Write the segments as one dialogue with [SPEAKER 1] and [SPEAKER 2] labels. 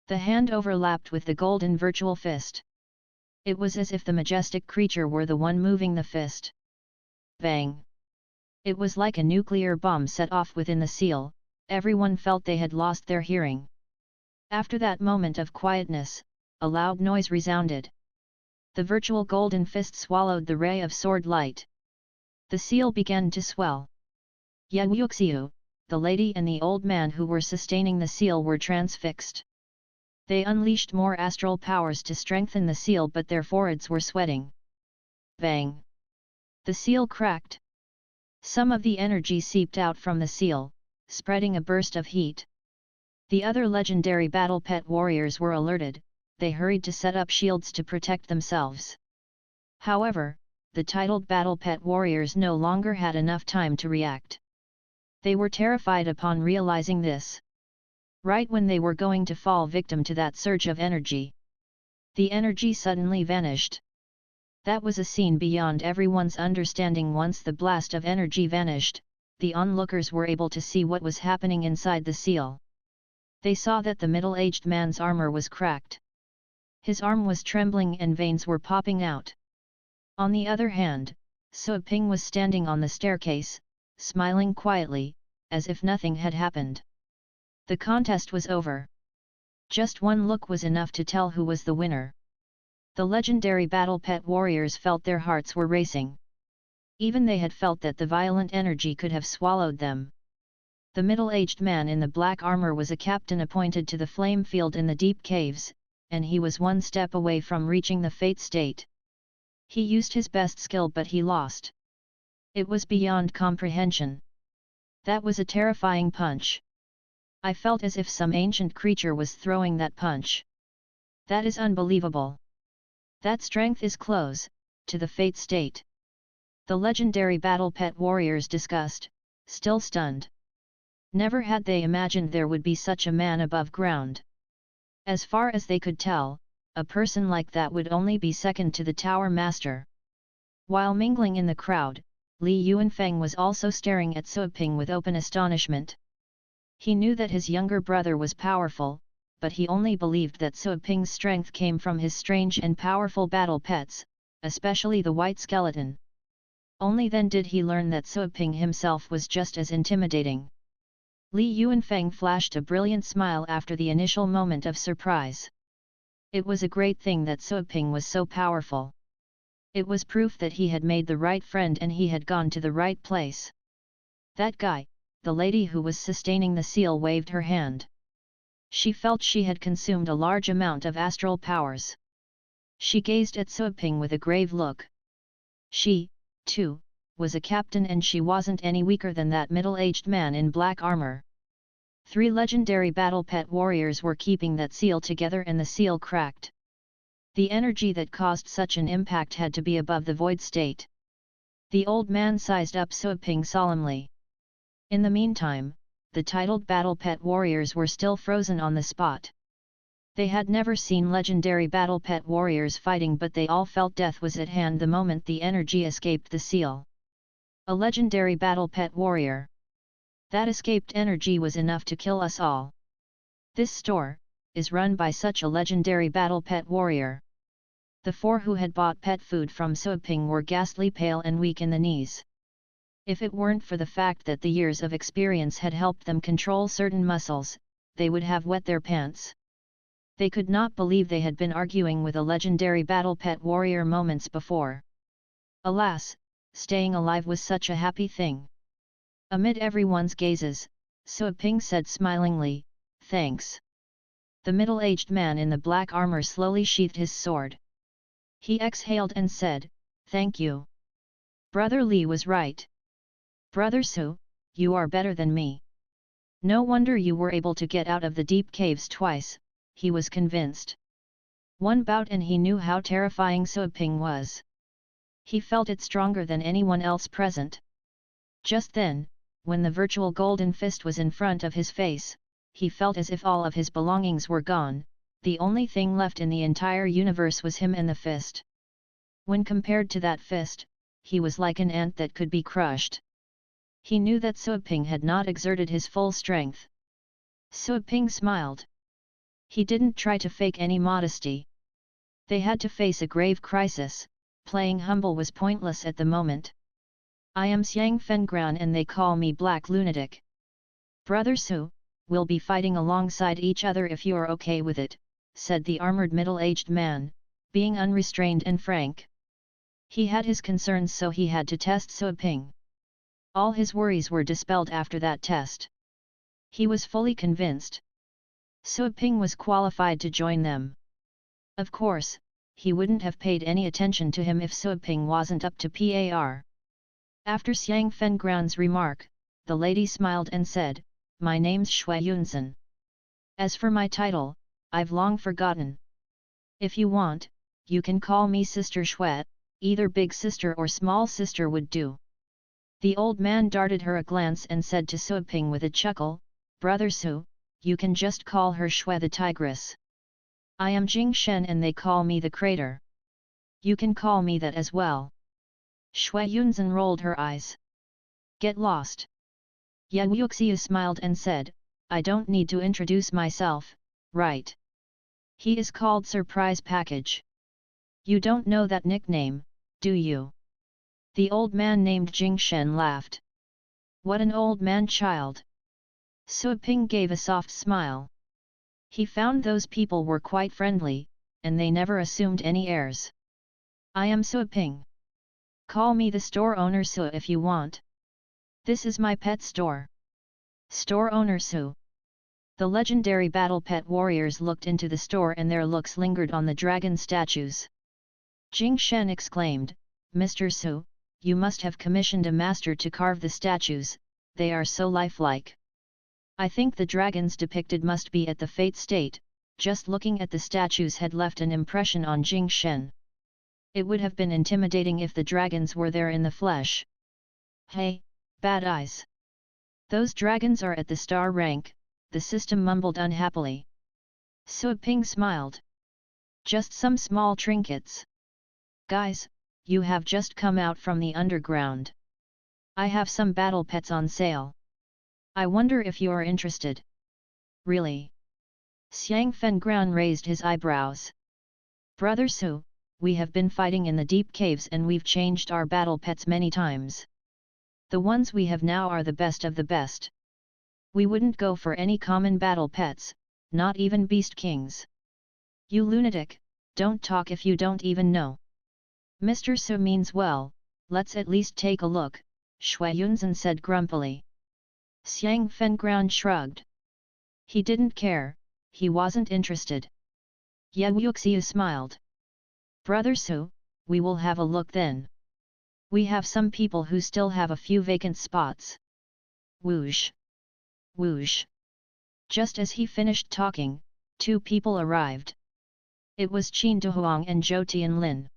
[SPEAKER 1] The hand overlapped with the golden virtual fist. It was as if the majestic creature were the one moving the fist. Bang! It was like a nuclear bomb set off within the seal. Everyone felt they had lost their hearing. After that moment of quietness, a loud noise resounded. The virtual golden fist swallowed the ray of sword light. The seal began to swell. Yuxiu, the lady and the old man who were sustaining the seal were transfixed. They unleashed more astral powers to strengthen the seal, but their foreheads were sweating. Bang! The seal cracked. Some of the energy seeped out from the seal, spreading a burst of heat. The other legendary battle pet warriors were alerted. They hurried to set up shields to protect themselves. However, the titled battle pet warriors no longer had enough time to react. They were terrified upon realizing this. Right when they were going to fall victim to that surge of energy, the energy suddenly vanished. That was a scene beyond everyone's understanding. Once the blast of energy vanished, the onlookers were able to see what was happening inside the seal. They saw that the middle-aged man's armor was cracked. His arm was trembling and veins were popping out. On the other hand, Su Ping was standing on the staircase, smiling quietly, as if nothing had happened. The contest was over. Just one look was enough to tell who was the winner. The legendary battle pet warriors felt their hearts were racing. Even they had felt that the violent energy could have swallowed them. The middle-aged man in the black armor was a captain appointed to the flame field in the deep caves, and he was one step away from reaching the fate state. He used his best skill, but he lost. It was beyond comprehension. That was a terrifying punch. I felt as if some ancient creature was throwing that punch. That is unbelievable. That strength is close to the fate state. The legendary battle pet warriors discussed, still stunned. Never had they imagined there would be such a man above ground. As far as they could tell, a person like that would only be second to the Tower Master. While mingling in the crowd, Li Yuanfeng was also staring at Su Ping with open astonishment. He knew that his younger brother was powerful, but he only believed that Su Ping's strength came from his strange and powerful battle pets, especially the white skeleton. Only then did he learn that Su Ping himself was just as intimidating. Li Yuanfeng flashed a brilliant smile after the initial moment of surprise. It was a great thing that Su Ping was so powerful. It was proof that he had made the right friend and he had gone to the right place. That guy, the lady who was sustaining the seal, waved her hand. She felt she had consumed a large amount of astral powers. She gazed at Su Ping with a grave look. She, too, was a captain, and she wasn't any weaker than that middle-aged man in black armor. 3 legendary battle pet warriors were keeping that seal together, and the seal cracked. The energy that caused such an impact had to be above the void state. The old man sized up Su Ping solemnly. In the meantime, the titled battle pet warriors were still frozen on the spot. They had never seen legendary battle pet warriors fighting, but they all felt death was at hand the moment the energy escaped the seal. A legendary battle pet warrior. That escaped energy was enough to kill us all. This store is run by such a legendary battle pet warrior. The 4 who had bought pet food from Su Ping were ghastly pale and weak in the knees. If it weren't for the fact that the years of experience had helped them control certain muscles, they would have wet their pants. They could not believe they had been arguing with a legendary battle pet warrior moments before. Alas, staying alive was such a happy thing. Amid everyone's gazes, Su Ping said smilingly, "Thanks." The middle-aged man in the black armor slowly sheathed his sword. He exhaled and said, "Thank you. Brother Li was right. Brother Su, you are better than me. No wonder you were able to get out of the deep caves twice," he was convinced. One bout and he knew how terrifying Su Ping was. He felt it stronger than anyone else present. Just then, when the virtual golden fist was in front of his face, he felt as if all of his belongings were gone. The only thing left in the entire universe was him and the fist. When compared to that fist, he was like an ant that could be crushed. He knew that Su Ping had not exerted his full strength. Su Ping smiled. He didn't try to fake any modesty. They had to face a grave crisis, playing humble was pointless at the moment. I am Xiang Fengran and they call me Black Lunatic. Brother Su, we'll be fighting alongside each other if you're okay with it, said the armored middle-aged man, being unrestrained and frank. He had his concerns so he had to test Su Ping. All his worries were dispelled after that test. He was fully convinced. Su Ping was qualified to join them. Of course, he wouldn't have paid any attention to him if Su Ping wasn't up to par. After Xiang Fengran's remark, the lady smiled and said, "My name's Shui Yunzhen. As for my title, I've long forgotten. If you want, you can call me Sister Shui, either big sister or small sister would do." The old man darted her a glance and said to Su Ping with a chuckle, "Brother Su, you can just call her Shui the Tigress. I am Jing Shen and they call me the Crater. You can call me that as well." Shui Yunzhen rolled her eyes. "Get lost." Yan Yuxiu smiled and said, "I don't need to introduce myself, right? He is called Surprise Package. You don't know that nickname, do you?" The old man named Jing Shen laughed. "What an old man child!" Su Ping gave a soft smile. He found those people were quite friendly, and they never assumed any airs. "I am Su Ping. Call me the store owner Su if you want. This is my pet store." Store owner Su. The legendary battle pet warriors looked into the store and their looks lingered on the dragon statues. Jing Shen exclaimed, "Mr. Su, you must have commissioned a master to carve the statues, they are so lifelike. I think the dragons depicted must be at the Fate State." Just looking at the statues had left an impression on Jing Shen. It would have been intimidating if the dragons were there in the flesh. "Hey, bad eyes. Those dragons are at the star rank," the system mumbled unhappily. Su Ping smiled. "Just some small trinkets. Guys, you have just come out from the underground. I have some battle pets on sale. I wonder if you're interested." "Really?" Xiang Fengran raised his eyebrows. "Brother Su, we have been fighting in the deep caves and we've changed our battle pets many times. The ones we have now are the best of the best. We wouldn't go for any common battle pets, not even beast kings." "You lunatic, don't talk if you don't even know. Mr. Su means well, let's at least take a look," Shui Yunzhen said grumpily. Xiang Fengran shrugged. He didn't care, he wasn't interested. Ye Wuxiu smiled. "Brother Su, we will have a look then. We have some people who still have a few vacant spots." Whoosh! Whoosh! Just as he finished talking, two people arrived. It was Qin Duhuang and Zhou Tianlin.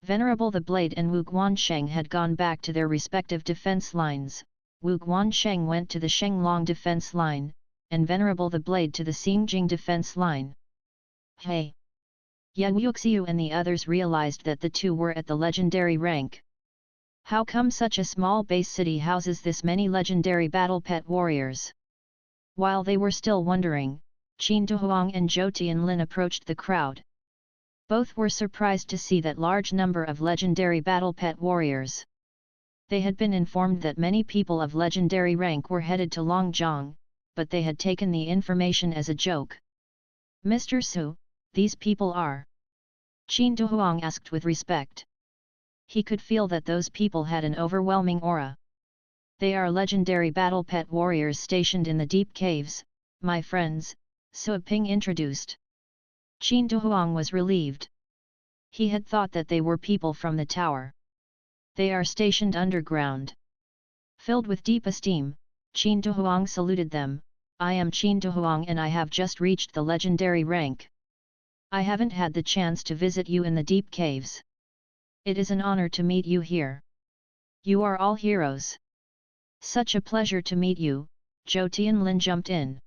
[SPEAKER 1] Venerable the Blade and Wu Guansheng had gone back to their respective defense lines. Wu Guansheng went to the Shenglong defense line, and Venerable the Blade to the Xingjing defense line. "Hey!" Ye Wuxiu and the others realized that the two were at the legendary rank. How come such a small base city houses this many legendary battle pet warriors? While they were still wondering, Qin Duhuang and Zhou Tianlin approached the crowd. Both were surprised to see that large number of legendary battle pet warriors. They had been informed that many people of legendary rank were headed to Longjiang, but they had taken the information as a joke. "Mr. Su, these people are?" Qin Duhuang asked with respect. He could feel that those people had an overwhelming aura. "They are legendary battle pet warriors stationed in the deep caves, my friends," Su Ping introduced. Qin Duhuang was relieved. He had thought that they were people from the tower. "They are stationed underground." Filled with deep esteem, Qin Duhuang saluted them. "I am Qin Duhuang and I have just reached the legendary rank. I haven't had the chance to visit you in the deep caves. It is an honor to meet you here. You are all heroes." "Such a pleasure to meet you," Zhou Tianlin jumped in.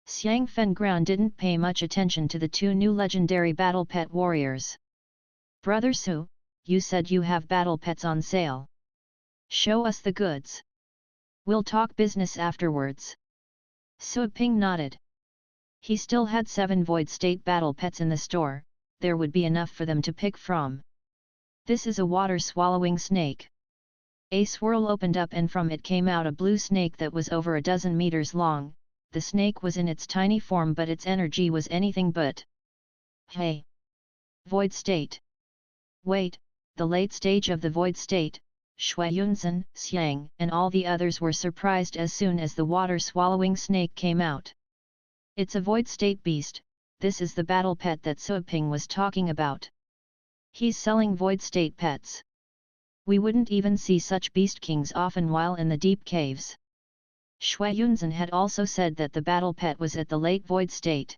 [SPEAKER 1] Xiang Fengran didn't pay much attention to the two new legendary battle pet warriors. "Brother Su, you said you have battle pets on sale. Show us the goods. We'll talk business afterwards." Su Ping nodded. He still had 7 void state battle pets in the store, there would be enough for them to pick from. This is a water-swallowing snake. A swirl opened up and from it came out a blue snake that was over a dozen meters long. The snake was in its tiny form but its energy was anything but. Hey! Void state! Wait, the late stage of the void state, Shuiyunzhen, Xiang and all the others were surprised as soon as the water-swallowing snake came out. It's a void state beast, this is the battle pet that Suiping was talking about. He's selling void state pets. We wouldn't even see such beast kings often while in the deep caves. Shuiyunzhen had also said that the battle pet was at the late void state.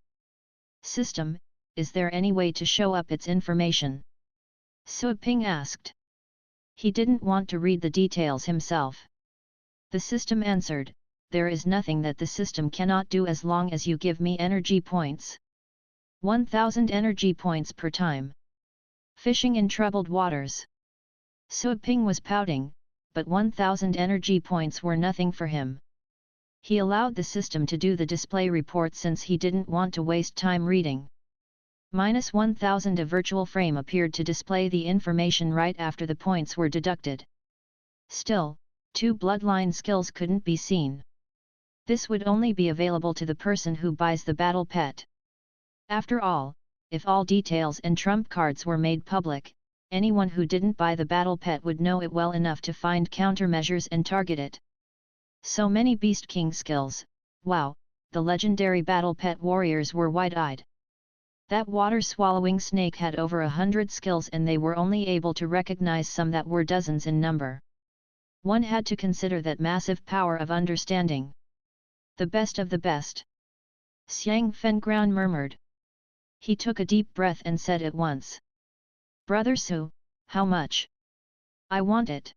[SPEAKER 1] System, is there any way to show up its information? Suiping asked. He didn't want to read the details himself. The system answered, there is nothing that the system cannot do as long as you give me energy points. 1000 energy points per time. Fishing in troubled waters. Suiping was pouting, but 1000 energy points were nothing for him. He allowed the system to do the display report since he didn't want to waste time reading. Minus 1000 a virtual frame appeared to display the information right after the points were deducted. Still, 2 bloodline skills couldn't be seen. This would only be available to the person who buys the battle pet. After all, if all details and trump cards were made public, anyone who didn't buy the battle pet would know it well enough to find countermeasures and target it. So many Beast King skills, wow, the legendary battle pet warriors were wide-eyed. That water-swallowing snake had over 100 skills and they were only able to recognize some that were dozens in number. One had to consider that massive power of understanding. The best of the best. Xiang Fengguan murmured. He took a deep breath and said at once. Brother Su, how much? I want it.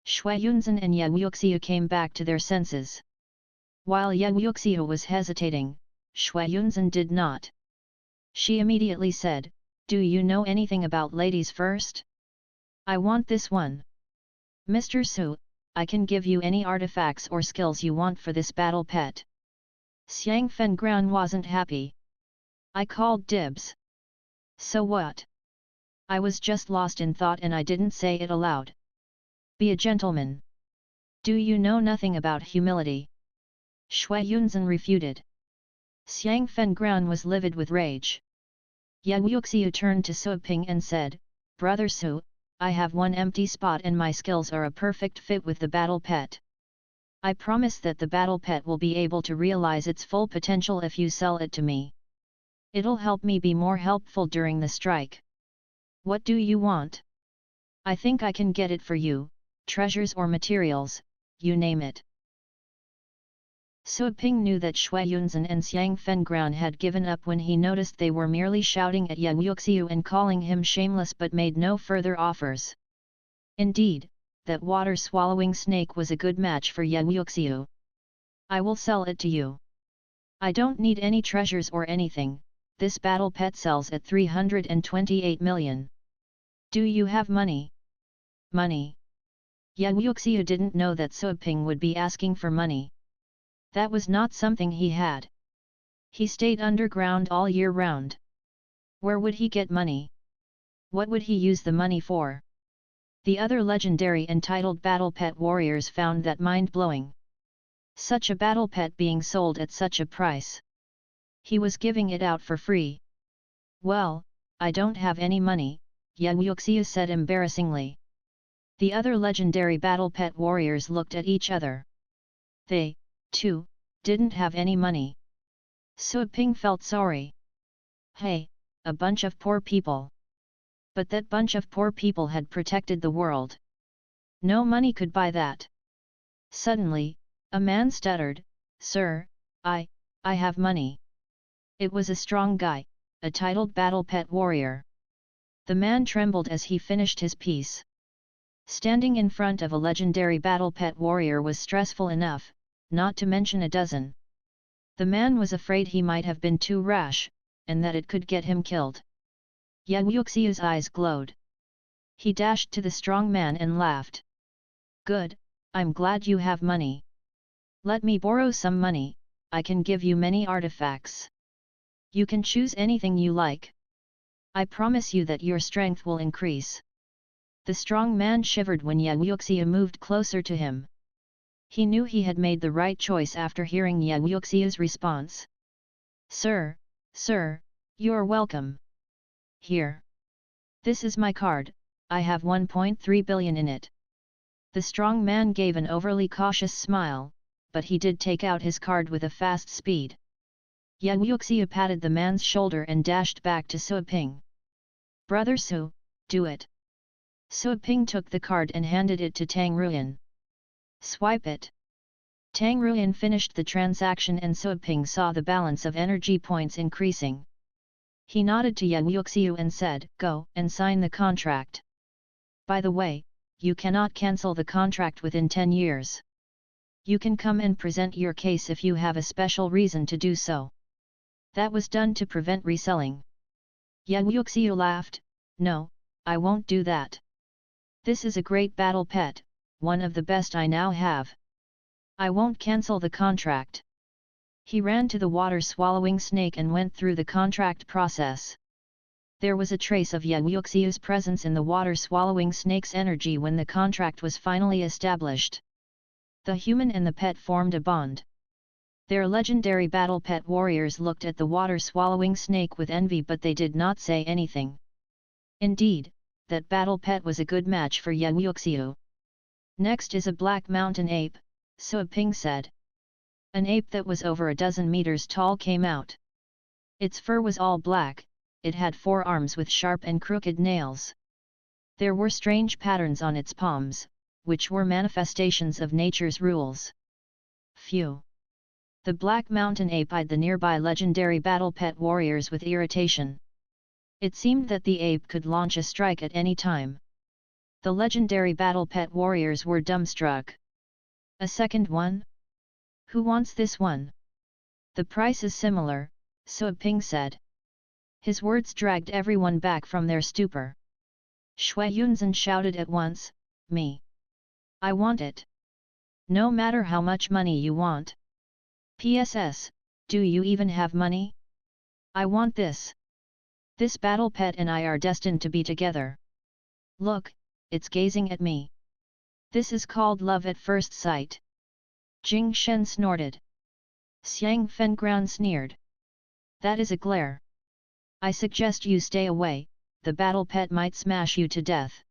[SPEAKER 1] Shuiyunzhen and Ye Wuxiu came back to their senses. While Ye Wuxiu was hesitating, Shuiyunzhen did not. She immediately said, do you know anything about ladies first? I want this one. Mr. Su, I can give you any artifacts or skills you want for this battle pet. Xiang Fengguan wasn't happy. I called dibs. So what? I was just lost in thought and I didn't say it aloud. Be a gentleman. Do you know nothing about humility? Shuiyunzhen refuted. Xiang Fengguan was livid with rage. Ye Wuxiu turned to Suiping and said, Brother Su, I have one empty spot and my skills are a perfect fit with the battle pet. I promise that the battle pet will be able to realize its full potential if you sell it to me. It'll help me be more helpful during the strike. What do you want? I think I can get it for you, treasures or materials, you name it. Suiping knew that Shuiyunzhen and Xiang Fengguan had given up when he noticed they were merely shouting at Ye Wuxiu and calling him shameless but made no further offers. Indeed, that water-swallowing snake was a good match for Ye Wuxiu. I will sell it to you. I don't need any treasures or anything, this battle pet sells at 328 million. Do you have money? Money? Ye Wuxiu didn't know that Suiping would be asking for money. That was not something he had. He stayed underground all year round. Where would he get money? What would he use the money for? The other legendary entitled battle pet warriors found that mind-blowing. Such a battle pet being sold at such a price. He was giving it out for free. Well, I don't have any money, Ye Wuxiu said embarrassingly. The other legendary battle pet warriors looked at each other. They, too, didn't have any money. Suiping felt sorry. Hey, a bunch of poor people. But that bunch of poor people had protected the world. No money could buy that. Suddenly, a man stuttered, Sir, I have money. It was a strong guy, a titled battle pet warrior. The man trembled as he finished his piece. Standing in front of a legendary battle pet warrior was stressful enough, not to mention a dozen. The man was afraid he might have been too rash, and that it could get him killed. Ye Wuxiu's eyes glowed. He dashed to the strong man and laughed. Good, I'm glad you have money. Let me borrow some money, I can give you many artifacts. You can choose anything you like. I promise you that your strength will increase. The strong man shivered when Yuxiu moved closer to him. He knew he had made the right choice after hearing Yuxiu's response. Sir, you're welcome. Here. This is my card, I have 1.3 billion in it. The strong man gave an overly cautious smile, but he did take out his card with a fast speed. Yuxiu patted the man's shoulder and dashed back to Suiping. Brother Su, do it. Suiping took the card and handed it to Tang Ruyan. Swipe it. Tang Ruyan finished the transaction and Suiping saw the balance of energy points increasing. He nodded to Yuxiu and said, "Go and sign the contract. By the way, you cannot cancel the contract within 10 years. You can come and present your case if you have a special reason to do so." That was done to prevent reselling. Yuxiu laughed, "No, I won't do that. This is a great battle pet, one of the best I now have. I won't cancel the contract." He ran to the water-swallowing snake and went through the contract process. There was a trace of Yuxiu's presence in the water-swallowing snake's energy when the contract was finally established. The human and the pet formed a bond. Their legendary battle pet warriors looked at the water-swallowing snake with envy, but they did not say anything. Indeed, that battle pet was a good match for Yuxiu. Next is a black mountain ape, Suiping said. An ape that was over a dozen meters tall came out. Its fur was all black, it had 4 arms with sharp and crooked nails. There were strange patterns on its palms, which were manifestations of nature's rules. Phew! The black mountain ape eyed the nearby legendary battle pet warriors with irritation. It seemed that the ape could launch a strike at any time. The legendary battle pet warriors were dumbstruck. A second one? Who wants this one? The price is similar, Suiping said. His words dragged everyone back from their stupor. Shui Yunzhen shouted at once, "Me! I want it! No matter how much money you want! PSS, do you even have money? I want this! This battle pet and I are destined to be together! Look, it's gazing at me! This is called love at first sight!" Jing Shen snorted. Xiang Fengran sneered. "That is a glare. I suggest you stay away, the battle pet might smash you to death."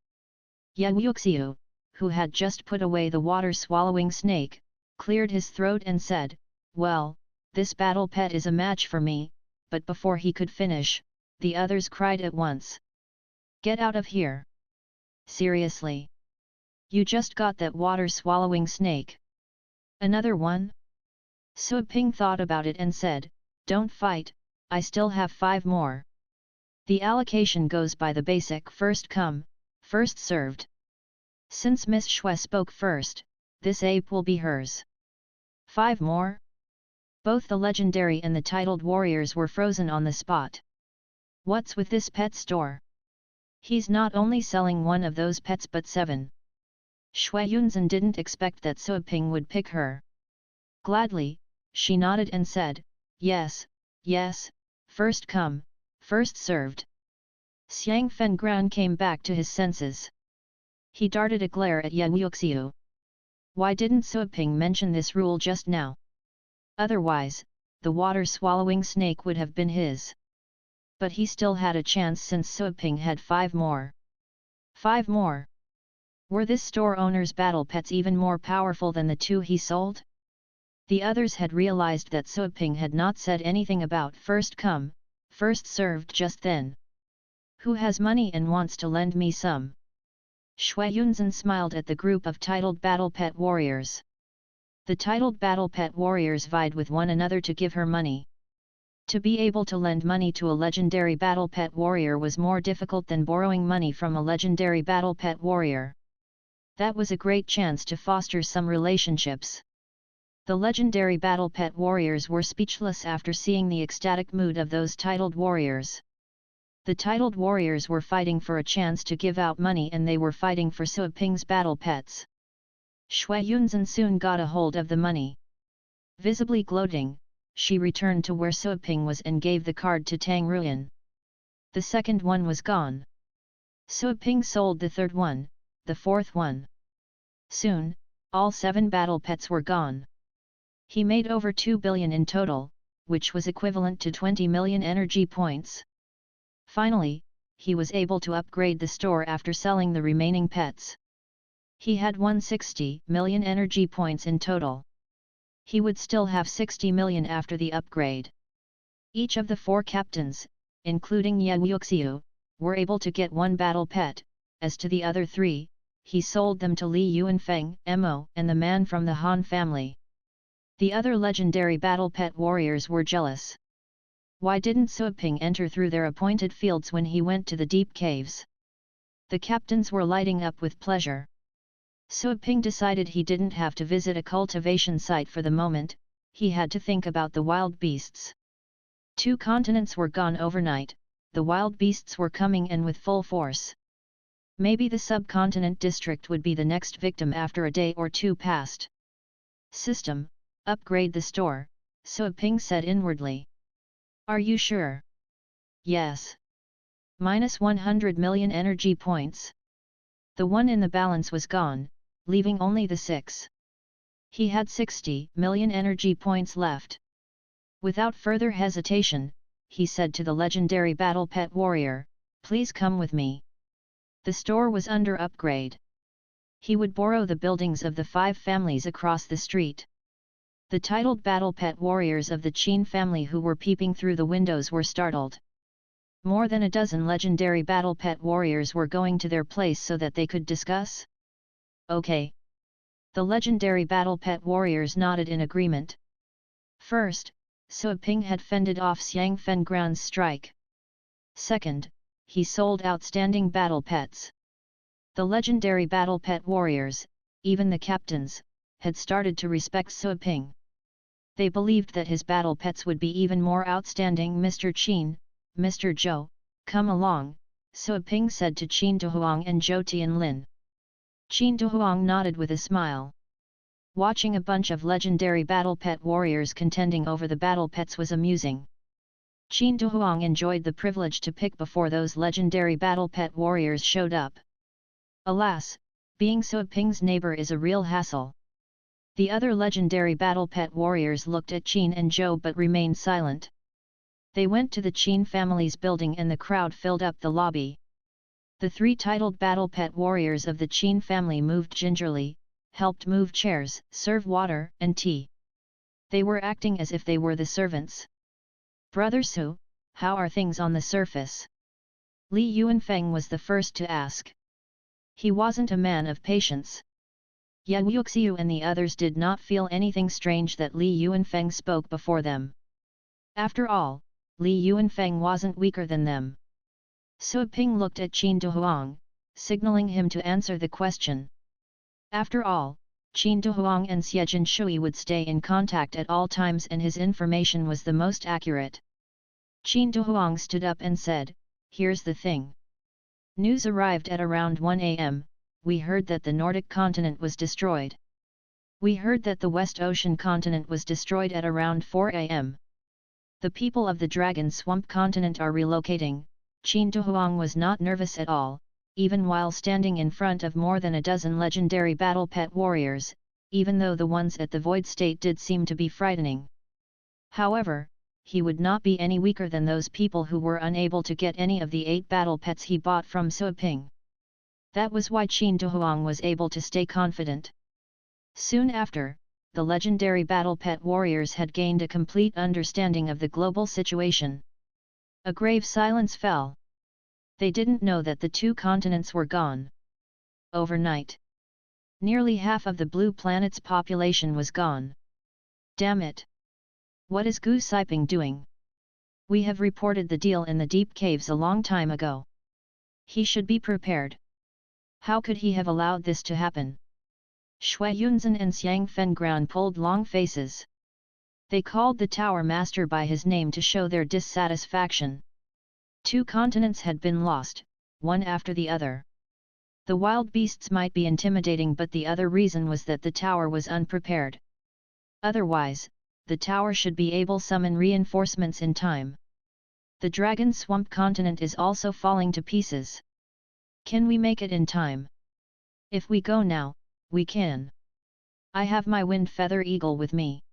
[SPEAKER 1] Yuxiu, who had just put away the water-swallowing snake, cleared his throat and said, "Well, this battle pet is a match for me," but before he could finish, the others cried at once. "Get out of here! Seriously! You just got that water-swallowing snake! Another one?" Suiping thought about it and said, "Don't fight, I still have 5 more. The allocation goes by the basic first come, first served. Since Miss Shui spoke first, this ape will be hers." 5 more? Both the legendary and the titled warriors were frozen on the spot. What's with this pet store? He's not only selling one of those pets but 7. Shui Yunzhen didn't expect that Suiping would pick her. Gladly, she nodded and said, yes, first come, first served." Xiang Fengran came back to his senses. He darted a glare at Yuxiu. Why didn't Suiping mention this rule just now? Otherwise, the water-swallowing snake would have been his. But he still had a chance since Suiping had 5 more. 5 more? Were this store owner's battle pets even more powerful than the 2 he sold? The others had realized that Suiping had not said anything about first come, first served just then. "Who has money and wants to lend me some?" Shui Yunzhen smiled at the group of titled battle pet warriors. The titled battle pet warriors vied with one another to give her money. To be able to lend money to a legendary battle pet warrior was more difficult than borrowing money from a legendary battle pet warrior. That was a great chance to foster some relationships. The legendary battle pet warriors were speechless after seeing the ecstatic mood of those titled warriors. The titled warriors were fighting for a chance to give out money, and they were fighting for Suiping's battle pets. Shui Yunzhen soon got a hold of the money. Visibly gloating, she returned to where Suaping was and gave the card to Tang Ruyan. The second one was gone. Suaping sold the third one, the fourth one. Soon, all 7 battle pets were gone. He made over 2 billion in total, which was equivalent to 20 million energy points. Finally, he was able to upgrade the store after selling the remaining pets. He had 160 million energy points in total. He would still have 60 million after the upgrade. Each of the 4 captains, including Ye Wuxiu, were able to get 1 battle pet. As to the other 3, he sold them to Li Yuanfeng, Mo, and the man from the Han family. The other legendary battle pet warriors were jealous. Why didn't Suaping enter through their appointed fields when he went to the deep caves? The captains were lighting up with pleasure. Suaping decided he didn't have to visit a cultivation site for the moment, he had to think about the wild beasts. 2 continents were gone overnight, the wild beasts were coming in with full force. Maybe the subcontinent district would be the next victim after a day or 2 passed. System, upgrade the store, Suaping said inwardly. Are you sure? Yes. Minus 100 million energy points. The one in the balance was gone, leaving only the 6. He had 60 million energy points left. Without further hesitation, he said to the legendary battle pet warrior, "Please come with me." The store was under upgrade. He would borrow the buildings of the 5 families across the street. The titled battle pet warriors of the Qin family who were peeping through the windows were startled. More than a dozen legendary battle pet warriors were going to their place so that they could discuss. Okay. The legendary battle pet warriors nodded in agreement. First, Suaping had fended off Xiang Fengground's strike. Second, he sold outstanding battle pets. The legendary battle pet warriors, even the captains, had started to respect Suaping. They believed that his battle pets would be even more outstanding. Mr. Qin, Mr. Zhou, come along, Suaping said to Qin Dehuang and Zhou Tianlin. Qin Dehuang nodded with a smile. Watching a bunch of legendary battle pet warriors contending over the battle pets was amusing. Qin Dehuang enjoyed the privilege to pick before those legendary battle pet warriors showed up. Alas, being Suaping's neighbor is a real hassle. The other legendary battle pet warriors looked at Qin and Zhou but remained silent. They went to the Qin family's building and the crowd filled up the lobby. The 3 titled battle pet warriors of the Qin family moved gingerly, helped move chairs, serve water and tea. They were acting as if they were the servants. Brother Su, how are things on the surface? Li Yuanfeng was the first to ask. He wasn't a man of patience. Ye Wuxiu and the others did not feel anything strange that Li Yuanfeng spoke before them. After all, Li Yuanfeng wasn't weaker than them. Suaping looked at Qin Dehuang, signaling him to answer the question. After all, Qin Dehuang and Xiejin Shui would stay in contact at all times and his information was the most accurate. Qin Dehuang stood up and said, "Here's the thing. News arrived at around 1 a.m., we heard that the Nordic continent was destroyed. We heard that the West Ocean continent was destroyed at around 4 a.m. The people of the Dragon Swamp continent are relocating." Qin Dehuang was not nervous at all, even while standing in front of more than a dozen legendary battle pet warriors, even though the ones at the Void State did seem to be frightening. However, he would not be any weaker than those people who were unable to get any of the 8 battle pets he bought from Suaping. That was why Qin Dehuang was able to stay confident. Soon after, the legendary battle pet warriors had gained a complete understanding of the global situation. A grave silence fell. They didn't know that the 2 continents were gone. Overnight, nearly half of the blue planet's population was gone. Damn it! What is Gu Siping doing? We have reported the deal in the deep caves a long time ago. He should be prepared. How could he have allowed this to happen? Shui Yunzhen and Xiang Fengground pulled long faces. They called the tower master by his name to show their dissatisfaction. 2 continents had been lost, one after the other. The wild beasts might be intimidating, but the other reason was that the tower was unprepared. Otherwise, the tower should be able to summon reinforcements in time. The dragon swamp continent is also falling to pieces. Can we make it in time? If we go now, we can. I have my wind feather eagle with me.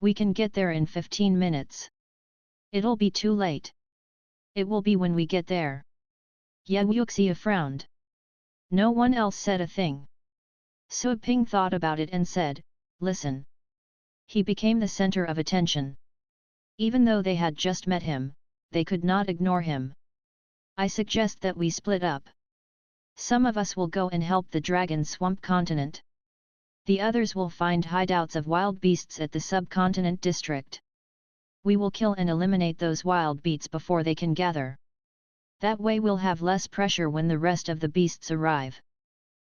[SPEAKER 1] We can get there in 15 minutes. It'll be too late. It will be when we get there. Ye Wuxia frowned. No one else said a thing. Sui Ping thought about it and said, listen. He became the center of attention. Even though they had just met him, they could not ignore him. I suggest that we split up. Some of us will go and help the dragon swamp continent. The others will find hideouts of wild beasts at the subcontinent district. We will kill and eliminate those wild beasts before they can gather. That way we'll have less pressure when the rest of the beasts arrive.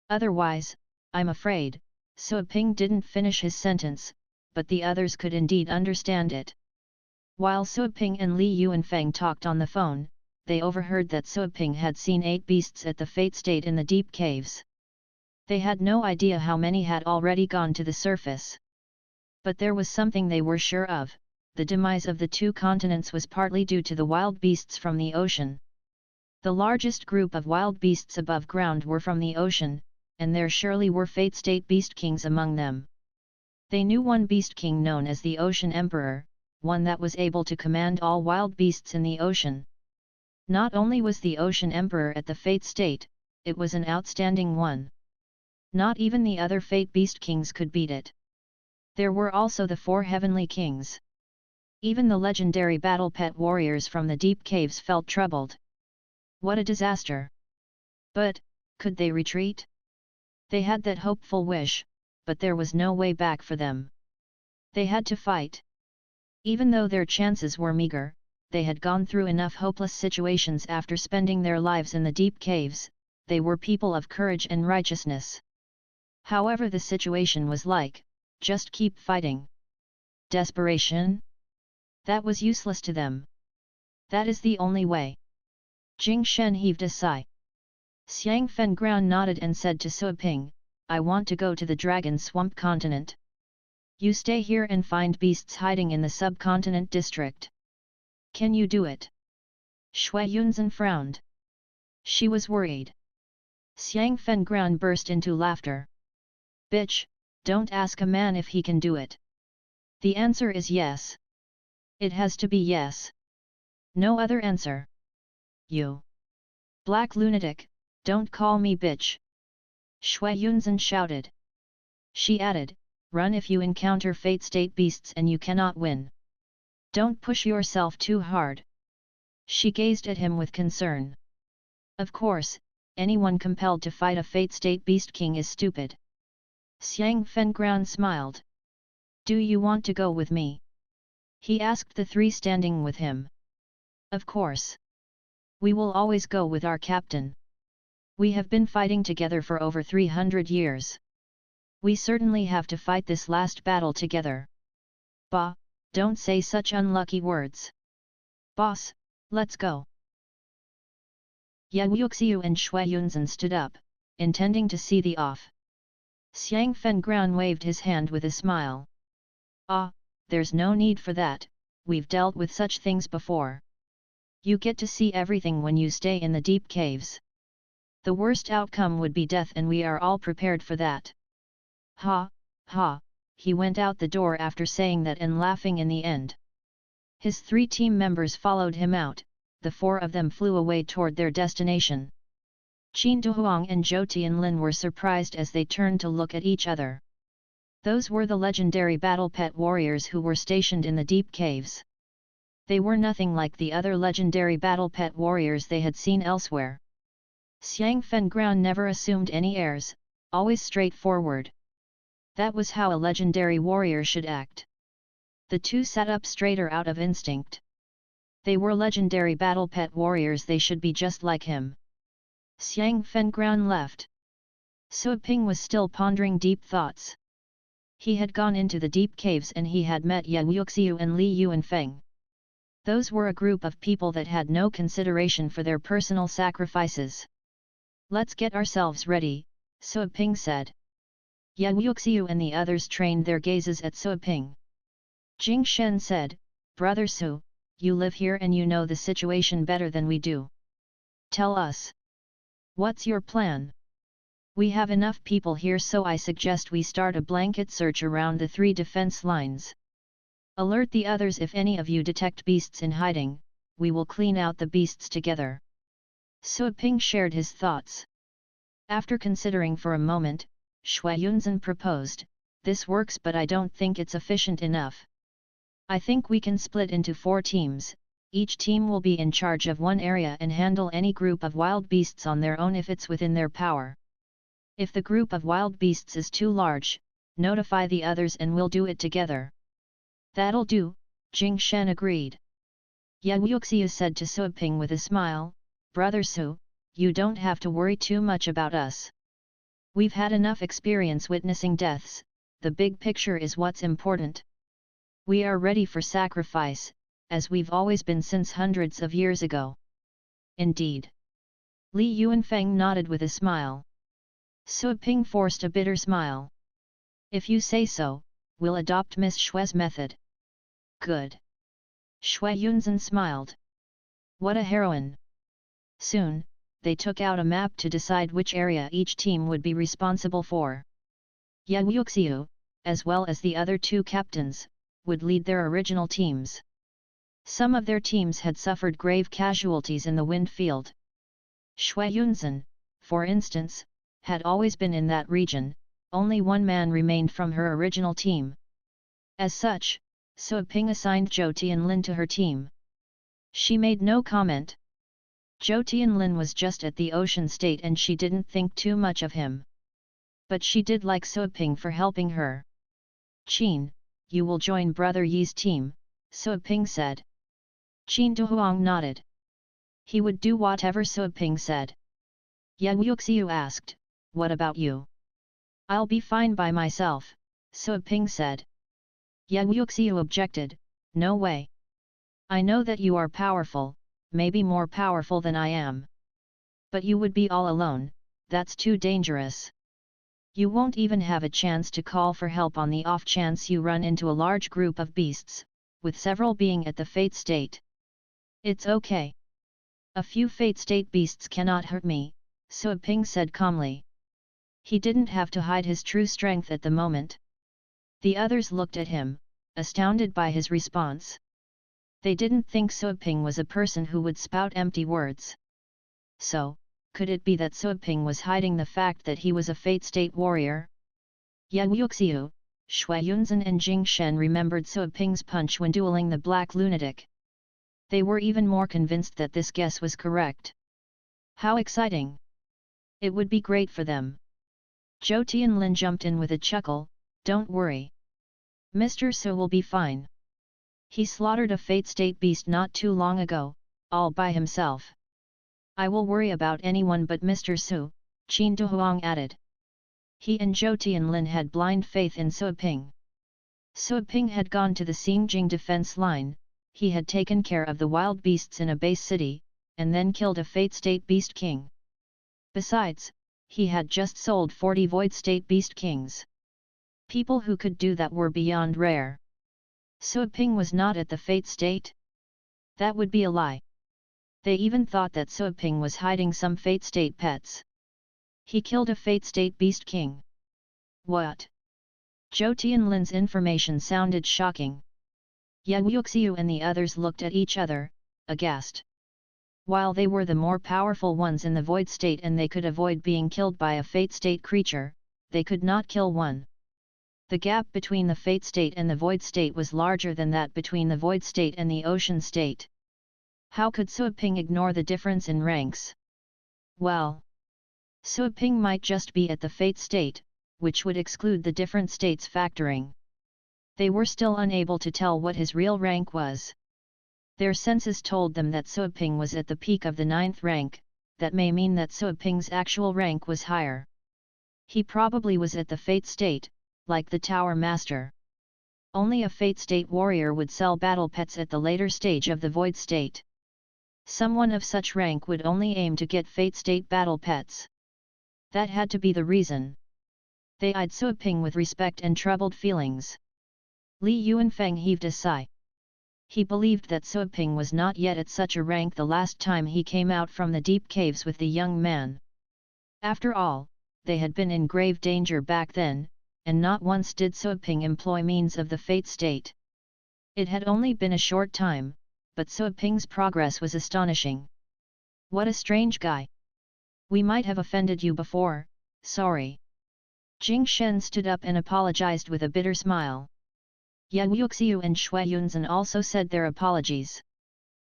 [SPEAKER 1] Otherwise, I'm afraid, Sui Ping didn't finish his sentence, but the others could indeed understand it. While Sui Ping and Li Yuanfeng talked on the phone, they overheard that Sui Ping had seen 8 beasts at the Fate State in the deep caves. They had no idea how many had already gone to the surface. But there was something they were sure of, the demise of the 2 continents was partly due to the wild beasts from the ocean. The largest group of wild beasts above ground were from the ocean, and there surely were Fate State Beast Kings among them. They knew one Beast King known as the Ocean Emperor, one that was able to command all wild beasts in the ocean. Not only was the Ocean Emperor at the Fate State, it was an outstanding one. Not even the other Fate Beast Kings could beat it. There were also the 4 Heavenly Kings. Even the legendary battle pet warriors from the deep caves felt troubled. What a disaster! But, could they retreat? They had that hopeful wish, but there was no way back for them. They had to fight. Even though their chances were meager, they had gone through enough hopeless situations after spending their lives in the deep caves, they were people of courage and righteousness. However the situation was like, just keep fighting. Desperation? That was useless to them. That is the only way. Jing Shen heaved a sigh. Xiang Fengguan nodded and said to Sui Ping, I want to go to the dragon swamp continent. You stay here and find beasts hiding in the subcontinent district. Can you do it? Shui Yunzhen frowned. She was worried. Xiang Fengguan burst into laughter. Bitch, don't ask a man if he can do it. The answer is yes. It has to be yes. No other answer. You. Black lunatic, don't call me bitch. Shui Yunzhen shouted. She added, run if you encounter Fate State beasts and you cannot win. Don't push yourself too hard. She gazed at him with concern. Of course, anyone compelled to fight a Fate State Beast King is stupid. Xiang Fengguan smiled. Do you want to go with me? He asked the 3 standing with him. Of course. We will always go with our captain. We have been fighting together for over 300 years. We certainly have to fight this last battle together. Bah, don't say such unlucky words. Boss, let's go. Ye Wuxiu and Shui Yunzhen stood up, intending to see the off. Xiang Fengguan waved his hand with a smile. Ah, there's no need for that, we've dealt with such things before. You get to see everything when you stay in the deep caves. The worst outcome would be death and we are all prepared for that. Ha, ha, he went out the door after saying that and laughing in the end. His 3 team members followed him out, the 4 of them flew away toward their destination. Qin Duhuang and Zhou Tianlin were surprised as they turned to look at each other. Those were the legendary battle pet warriors who were stationed in the deep caves. They were nothing like the other legendary battle pet warriors they had seen elsewhere. Xiang Fengguan never assumed any airs, always straightforward. That was how a legendary warrior should act. The 2 sat up straighter out of instinct. They were legendary battle pet warriors, they should be just like him. Xiang Fengguan left. Sui Ping was still pondering deep thoughts. He had gone into the deep caves and he had met Ye Wuxiu and Li Yuanfeng. Those were a group of people that had no consideration for their personal sacrifices. Let's get ourselves ready, Sui Ping said. Ye Wuxiu and the others trained their gazes at Sui Ping. Jing Shen said, Brother Su, you live here and you know the situation better than we do. Tell us. What's your plan? We have enough people here, so I suggest we start a blanket search around the 3 defense lines. Alert the others if any of you detect beasts in hiding, we will clean out the beasts together. Su Ping shared his thoughts. After considering for a moment, Shui Yunzhen proposed, this works, but I don't think it's efficient enough. I think we can split into 4 teams, each team will be in charge of one area and handle any group of wild beasts on their own if it's within their power. If the group of wild beasts is too large, notify the others and we'll do it together. That'll do, Jing Shen agreed. Yang Yuxiu said to Su Ping with a smile, Brother Su, you don't have to worry too much about us. We've had enough experience witnessing deaths, the big picture is what's important. We are ready for sacrifice, as we've always been since hundreds of years ago. Indeed. Li Yuanfeng nodded with a smile. Su Ping forced a bitter smile. If you say so, we'll adopt Miss Shui's method. Good. Shui Yunzhen smiled. What a heroine! Soon, they took out a map to decide which area each team would be responsible for. Yang Yuxiu, as well as the other 2 captains, would lead their original teams. Some of their teams had suffered grave casualties in the wind field. Shui Yunzhen, for instance, had always been in that region, only 1 man remained from her original team. As such, Su Ping assigned Zhou Tianlin to her team. She made no comment. Zhou Tianlin was just at the ocean state and she didn't think too much of him. But she did like Su Ping for helping her. Qin, you will join Brother Yi's team, Su Ping said. Qin Duhuang nodded. He would do whatever Su Ping said. Yang Yuxiu asked, what about you? I'll be fine by myself, Su Ping said. Yang Yuxiu objected, no way. I know that you are powerful, maybe more powerful than I am. But you would be all alone, that's too dangerous. You won't even have a chance to call for help on the off chance you run into a large group of beasts, with several being at the fate state. It's okay. A few fate state beasts cannot hurt me, Su Ping said calmly. He didn't have to hide his true strength at the moment. The others looked at him, astounded by his response. They didn't think Su Ping was a person who would spout empty words. So, could it be that Su Ping was hiding the fact that he was a fate state warrior? Yang Yuxiu, Shui Yunzhen and Jing Shen remembered Su Ping's punch when dueling the Black Lunatic. They were even more convinced that this guess was correct. How exciting! It would be great for them. Zhou Tianlin jumped in with a chuckle, don't worry. Mr. Su will be fine. He slaughtered a fate state beast not too long ago, all by himself. I will worry about anyone but Mr. Su, Qin Duhuang added. He and Zhou Tianlin had blind faith in Su Ping. Su Ping had gone to the Xingjing defense line, he had taken care of the wild beasts in a base city, and then killed a fate state beast king. Besides, he had just sold 40 void state beast kings. People who could do that were beyond rare. Su Ping was not at the fate state? That would be a lie. They even thought that Su Ping was hiding some fate state pets. He killed a fate state beast king. What? Zhou Tianlin's information sounded shocking. Yang Yuxiu and the others looked at each other, aghast. While they were the more powerful ones in the void state and they could avoid being killed by a fate state creature, they could not kill one. The gap between the fate state and the void state was larger than that between the void state and the ocean state. How could Su Ping ignore the difference in ranks? Well, Su Ping might just be at the fate state, which would exclude the different states factoring. They were still unable to tell what his real rank was. Their senses told them that Su Ping was at the peak of the 9th rank, that may mean that Su Ping's actual rank was higher. He probably was at the fate state, like the Tower Master. Only a fate state warrior would sell battle pets at the later stage of the void state. Someone of such rank would only aim to get fate state battle pets. That had to be the reason. They eyed Su Ping with respect and troubled feelings. Li Yuanfeng heaved a sigh. He believed that Suoping was not yet at such a rank the last time he came out from the deep caves with the young man. After all, they had been in grave danger back then, and not once did Suoping employ means of the fate state. It had only been a short time, but Suoping's progress was astonishing. What a strange guy! We might have offended you before, sorry. Jing Shen stood up and apologized with a bitter smile. Yan Yuxiu and Shui Yunzhen also said their apologies.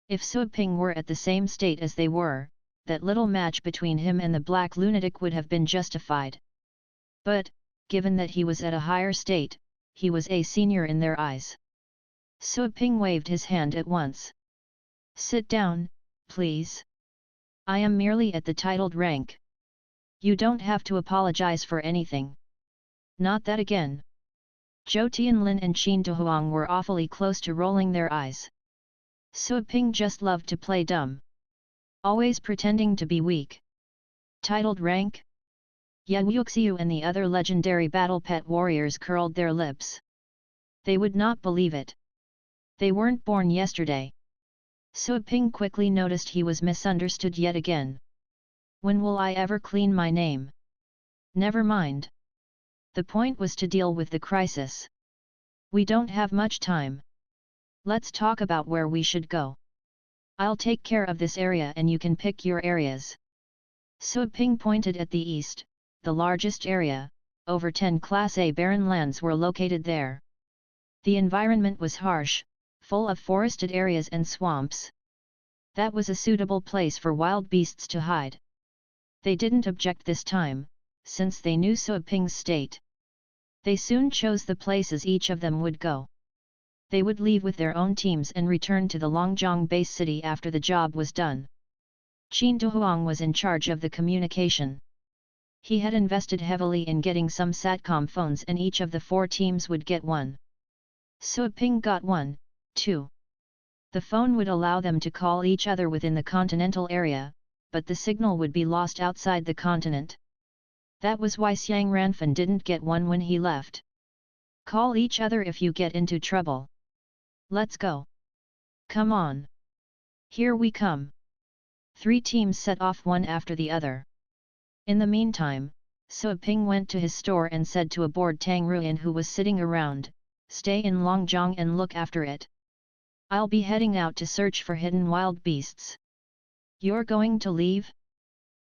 [SPEAKER 1] If Suoping were at the same state as they were, that little match between him and the black lunatic would have been justified. But, given that he was at a higher state, he was a senior in their eyes. Suoping waved his hand at once. Sit down, please. I am merely at the titled rank. You don't have to apologize for anything. Not that again. Zhou Tianlin and Qin Dehuang were awfully close to rolling their eyes. Suoping just loved to play dumb. Always pretending to be weak. Titled rank? Yan Yuxiu and the other legendary battle pet warriors curled their lips. They would not believe it. They weren't born yesterday. Suoping quickly noticed he was misunderstood yet again. When will I ever clean my name? Never mind. The point was to deal with the crisis. We don't have much time. Let's talk about where we should go. I'll take care of this area and you can pick your areas. Suoping pointed at the east, the largest area. Over 10 Class A barren lands were located there. The environment was harsh, full of forested areas and swamps. That was a suitable place for wild beasts to hide. They didn't object this time, since they knew Suoping's state. They soon chose the places each of them would go. They would leave with their own teams and return to the Longjiang base city after the job was done. Qin Dehuang was in charge of the communication. He had invested heavily in getting some SATCOM phones and each of the 4 teams would get one. Suoping got one, too. The phone would allow them to call each other within the continental area, but the signal would be lost outside the continent. That was why Xiang Ranfan didn't get one when he left. Call each other if you get into trouble. Let's go. Come on. Here we come. 3 teams set off one after the other. In the meantime, Suoping went to his store and said to a bored Tang Ruyan who was sitting around, "Stay in Longjiang and look after it. I'll be heading out to search for hidden wild beasts." "You're going to leave?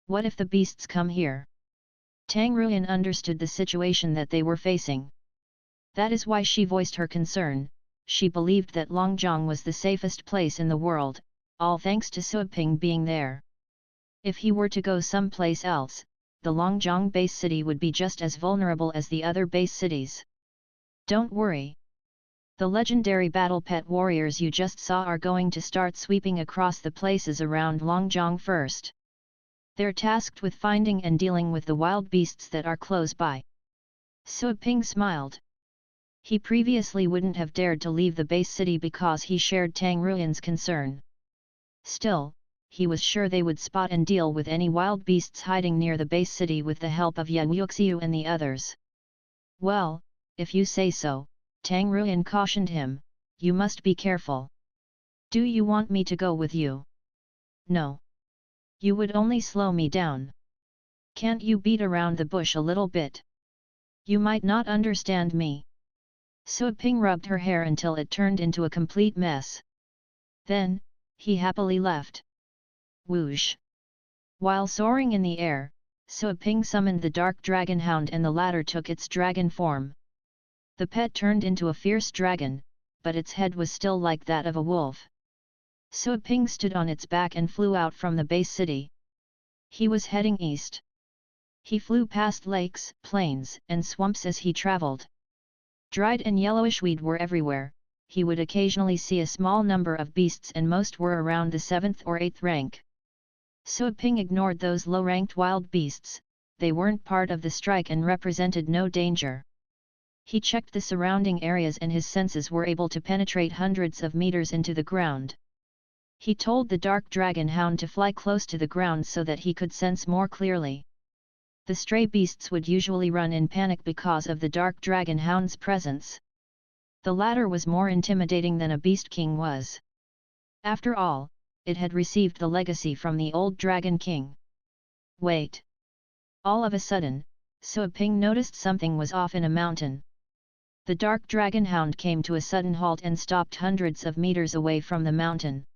[SPEAKER 1] What if the beasts come here?" Tang Ruyan understood the situation that they were facing. That is why she voiced her concern. She believed that Longjiang was the safest place in the world, all thanks to Suoping being there. If he were to go someplace else, the Longjiang base city would be just as vulnerable as the other base cities. Don't worry. The legendary battle pet warriors you just saw are going to start sweeping across the places around Longjiang first. They're tasked with finding and dealing with the wild beasts that are close by. Suoping smiled. He previously wouldn't have dared to leave the base city because he shared Tang Ruyan's concern. Still, he was sure they would spot and deal with any wild beasts hiding near the base city with the help of Yan Yuxiu and the others. "Well, if you say so," Tang Ruyan cautioned him, "you must be careful. Do you want me to go with you?" "No. You would only slow me down. Can't you beat around the bush a little bit? You might not understand me." Suoping rubbed her hair until it turned into a complete mess. Then, he happily left. Whoosh! While soaring in the air, Suoping summoned the dark dragon hound and the latter took its dragon form. The pet turned into a fierce dragon, but its head was still like that of a wolf. Suoping stood on its back and flew out from the base city. He was heading east. He flew past lakes, plains, and swamps as he traveled. Dried and yellowish weed were everywhere. He would occasionally see a small number of beasts and most were around the 7th or 8th rank. Suoping ignored those low-ranked wild beasts, they weren't part of the strike and represented no danger. He checked the surrounding areas and his senses were able to penetrate hundreds of meters into the ground. He told the dark dragon hound to fly close to the ground so that he could sense more clearly. The stray beasts would usually run in panic because of the dark dragon hound's presence. The latter was more intimidating than a beast king was. After all, it had received the legacy from the old Dragon King. Wait! All of a sudden, Sua Ping noticed something was off in a mountain. The dark dragon hound came to a sudden halt and stopped hundreds of meters away from the mountain.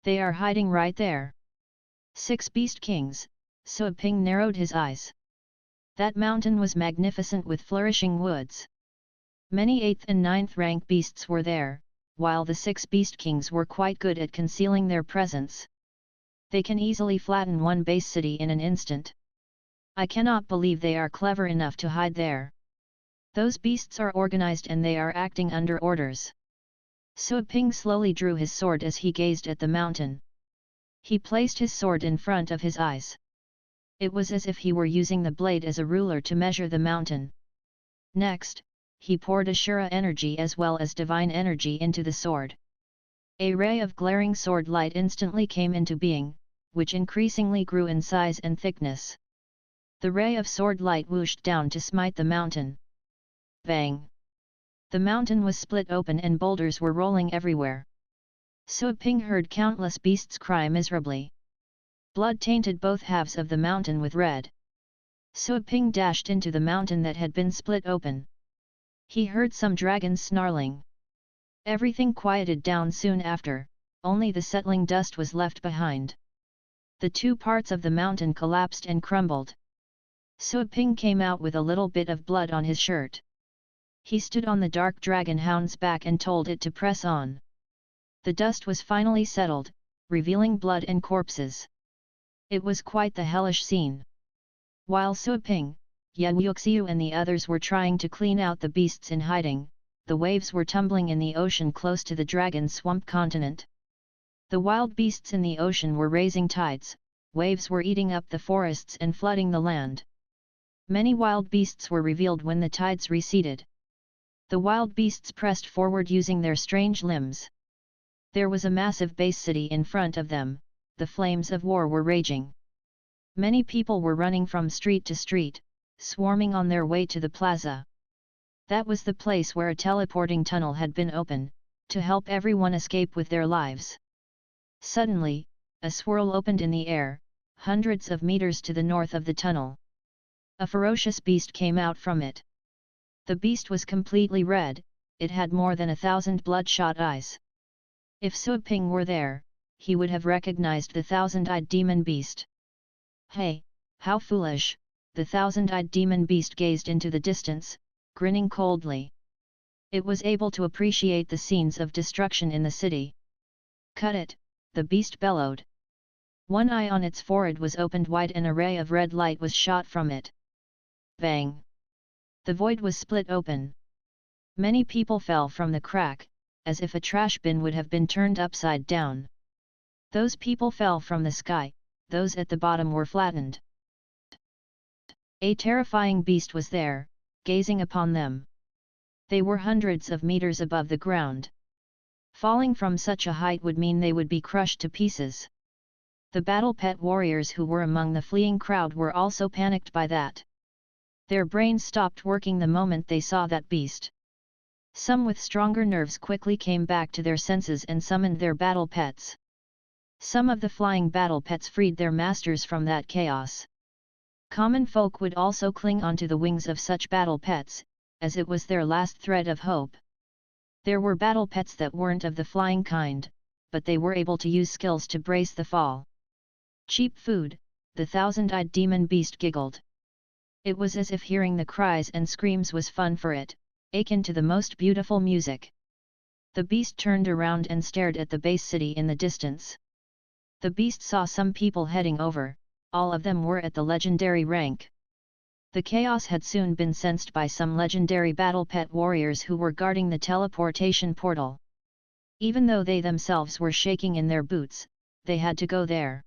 [SPEAKER 1] They are hiding right there. 6 Beast Kings, Sua Ping narrowed his eyes. That mountain was magnificent with flourishing woods. Many 8th and 9th rank beasts were there, while the 6 Beast Kings were quite good at concealing their presence. They can easily flatten one base city in an instant. I cannot believe they are clever enough to hide there. Those beasts are organized and they are acting under orders. Sua Ping slowly drew his sword as he gazed at the mountain. He placed his sword in front of his eyes. It was as if he were using the blade as a ruler to measure the mountain. Next, he poured Ashura energy as well as divine energy into the sword. A ray of glaring sword light instantly came into being, which increasingly grew in size and thickness. The ray of sword light whooshed down to smite the mountain. Bang! The mountain was split open and boulders were rolling everywhere. Sua Ping heard countless beasts cry miserably. Blood tainted both halves of the mountain with red. Sua Ping dashed into the mountain that had been split open. He heard some dragons snarling. Everything quieted down soon after, only the settling dust was left behind. The 2 parts of the mountain collapsed and crumbled. Sua Ping came out with a little bit of blood on his shirt. He stood on the dark dragon hound's back and told it to press on. The dust was finally settled, revealing blood and corpses. It was quite the hellish scene. While Sua Ping, Yan Yuxiu and the others were trying to clean out the beasts in hiding, the waves were tumbling in the ocean close to the dragon swamp continent. The wild beasts in the ocean were raising tides, waves were eating up the forests and flooding the land. Many wild beasts were revealed when the tides receded. The wild beasts pressed forward using their strange limbs. There was a massive base city in front of them, the flames of war were raging. Many people were running from street to street, swarming on their way to the plaza. That was the place where a teleporting tunnel had been opened, to help everyone escape with their lives. Suddenly, a swirl opened in the air, hundreds of meters to the north of the tunnel. A ferocious beast came out from it. The beast was completely red, it had more than 1,000 bloodshot eyes. If Sua Ping were there, he would have recognized the 1,000-eyed demon beast. Hey, how foolish, the 1,000-eyed demon beast gazed into the distance, grinning coldly. It was able to appreciate the scenes of destruction in the city. Cut it, the beast bellowed. One eye on its forehead was opened wide and a ray of red light was shot from it. Bang! The void was split open. Many people fell from the crack, as if a trash bin would have been turned upside down. Those people fell from the sky, those at the bottom were flattened. A terrifying beast was there, gazing upon them. They were hundreds of meters above the ground. Falling from such a height would mean they would be crushed to pieces. The battle pet warriors who were among the fleeing crowd were also panicked by that. Their brains stopped working the moment they saw that beast. Some with stronger nerves quickly came back to their senses and summoned their battle pets. Some of the flying battle pets freed their masters from that chaos. Common folk would also cling onto the wings of such battle pets, as it was their last thread of hope. There were battle pets that weren't of the flying kind, but they were able to use skills to brace the fall. Cheap food, the 1,000-eyed demon beast giggled. It was as if hearing the cries and screams was fun for it, akin to the most beautiful music. The beast turned around and stared at the base city in the distance. The beast saw some people heading over, all of them were at the legendary rank. The chaos had soon been sensed by some legendary battle pet warriors who were guarding the teleportation portal. Even though they themselves were shaking in their boots, they had to go there.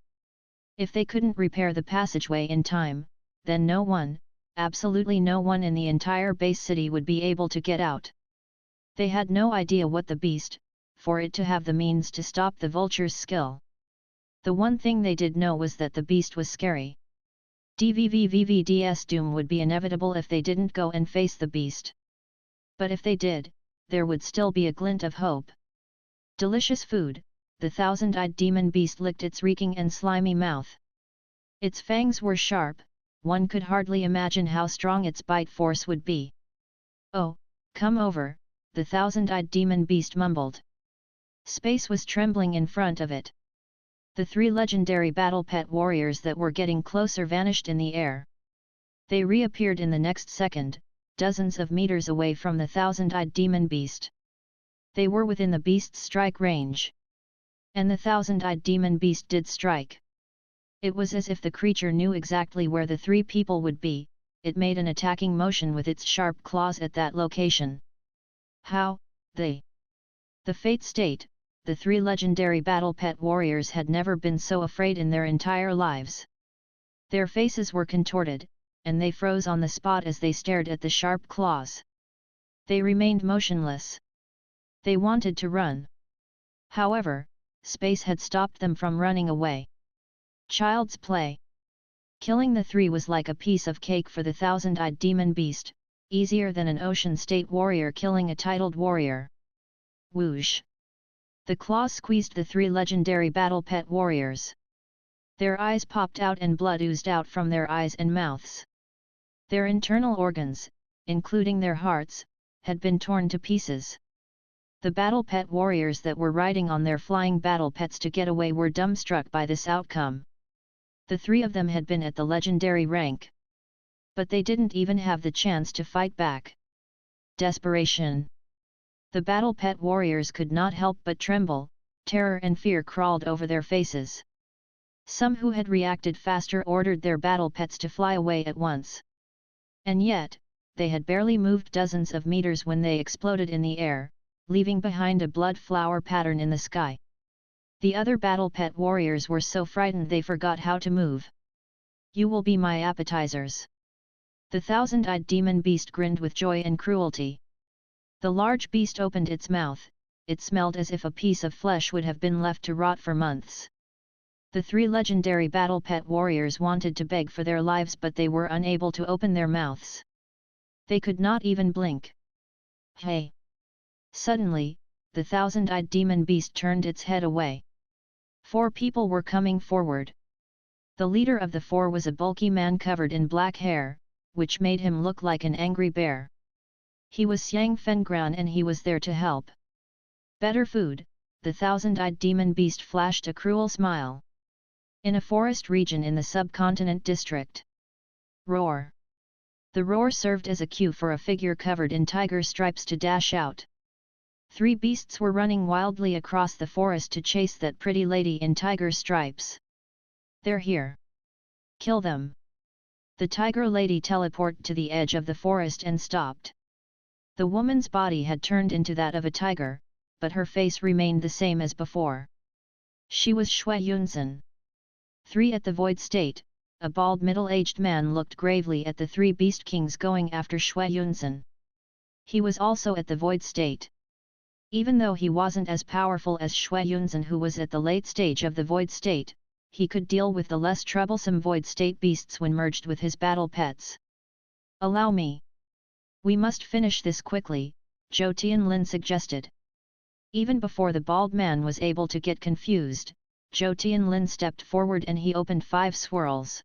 [SPEAKER 1] If they couldn't repair the passageway in time, then no one, absolutely no one in the entire base city would be able to get out. They had no idea what the beast, for it to have the means to stop the vulture's skill. The one thing they did know was that the beast was scary. DVVVVDS doom would be inevitable if they didn't go and face the beast. But if they did, there would still be a glint of hope. Delicious food, the thousand-eyed demon beast licked its reeking and slimy mouth. Its fangs were sharp, one could hardly imagine how strong its bite force would be. "Oh, come over," the thousand-eyed demon beast mumbled. Space was trembling in front of it. The 3 legendary battle pet warriors that were getting closer vanished in the air. They reappeared in the next second, dozens of meters away from the thousand-eyed demon beast. They were within the beast's strike range. And the thousand-eyed demon beast did strike. It was as if the creature knew exactly where the 3 people would be. It made an attacking motion with its sharp claws at that location. How, the Fate State, the 3 legendary battle pet warriors had never been so afraid in their entire lives. Their faces were contorted, and they froze on the spot as they stared at the sharp claws. They remained motionless. They wanted to run. However, space had stopped them from running away. Child's play. Killing the 3 was like a piece of cake for the thousand-eyed demon beast, easier than an ocean state warrior killing a titled warrior. Whoosh! The claws squeezed the 3 legendary battle pet warriors. Their eyes popped out and blood oozed out from their eyes and mouths. Their internal organs, including their hearts, had been torn to pieces. The battle pet warriors that were riding on their flying battle pets to get away were dumbstruck by this outcome. The 3 of them had been at the legendary rank. But they didn't even have the chance to fight back. Desperation. The battle pet warriors could not help but tremble, terror and fear crawled over their faces. Some who had reacted faster ordered their battle pets to fly away at once. And yet, they had barely moved dozens of meters when they exploded in the air, leaving behind a blood flower pattern in the sky. The other battle pet warriors were so frightened they forgot how to move. "You will be my appetizers." The thousand-eyed demon beast grinned with joy and cruelty. The large beast opened its mouth. It smelled as if a piece of flesh would have been left to rot for months. The 3 legendary battle pet warriors wanted to beg for their lives, but they were unable to open their mouths. They could not even blink. "Hey!" Suddenly, the thousand-eyed demon beast turned its head away. 4 people were coming forward. The leader of the 4 was a bulky man covered in black hair, which made him look like an angry bear. He was Xiang Fengran and he was there to help. "Better food," the thousand-eyed demon beast flashed a cruel smile. "In a forest region in the subcontinent district." Roar! The roar served as a cue for a figure covered in tiger stripes to dash out. 3 beasts were running wildly across the forest to chase that pretty lady in tiger stripes. "They're here. Kill them." The tiger lady teleported to the edge of the forest and stopped. The woman's body had turned into that of a tiger, but her face remained the same as before. She was Shui Yunzhen. 3 at the Void State, a bald middle-aged man looked gravely at the 3 beast kings going after Shui Yunzhen. He was also at the Void State. Even though he wasn't as powerful as Shui Yunzhen, who was at the late stage of the Void State, he could deal with the less troublesome Void State beasts when merged with his battle pets. "Allow me. We must finish this quickly," Zhou Tianlin suggested. Even before the bald man was able to get confused, Zhou Tianlin stepped forward and he opened 5 swirls.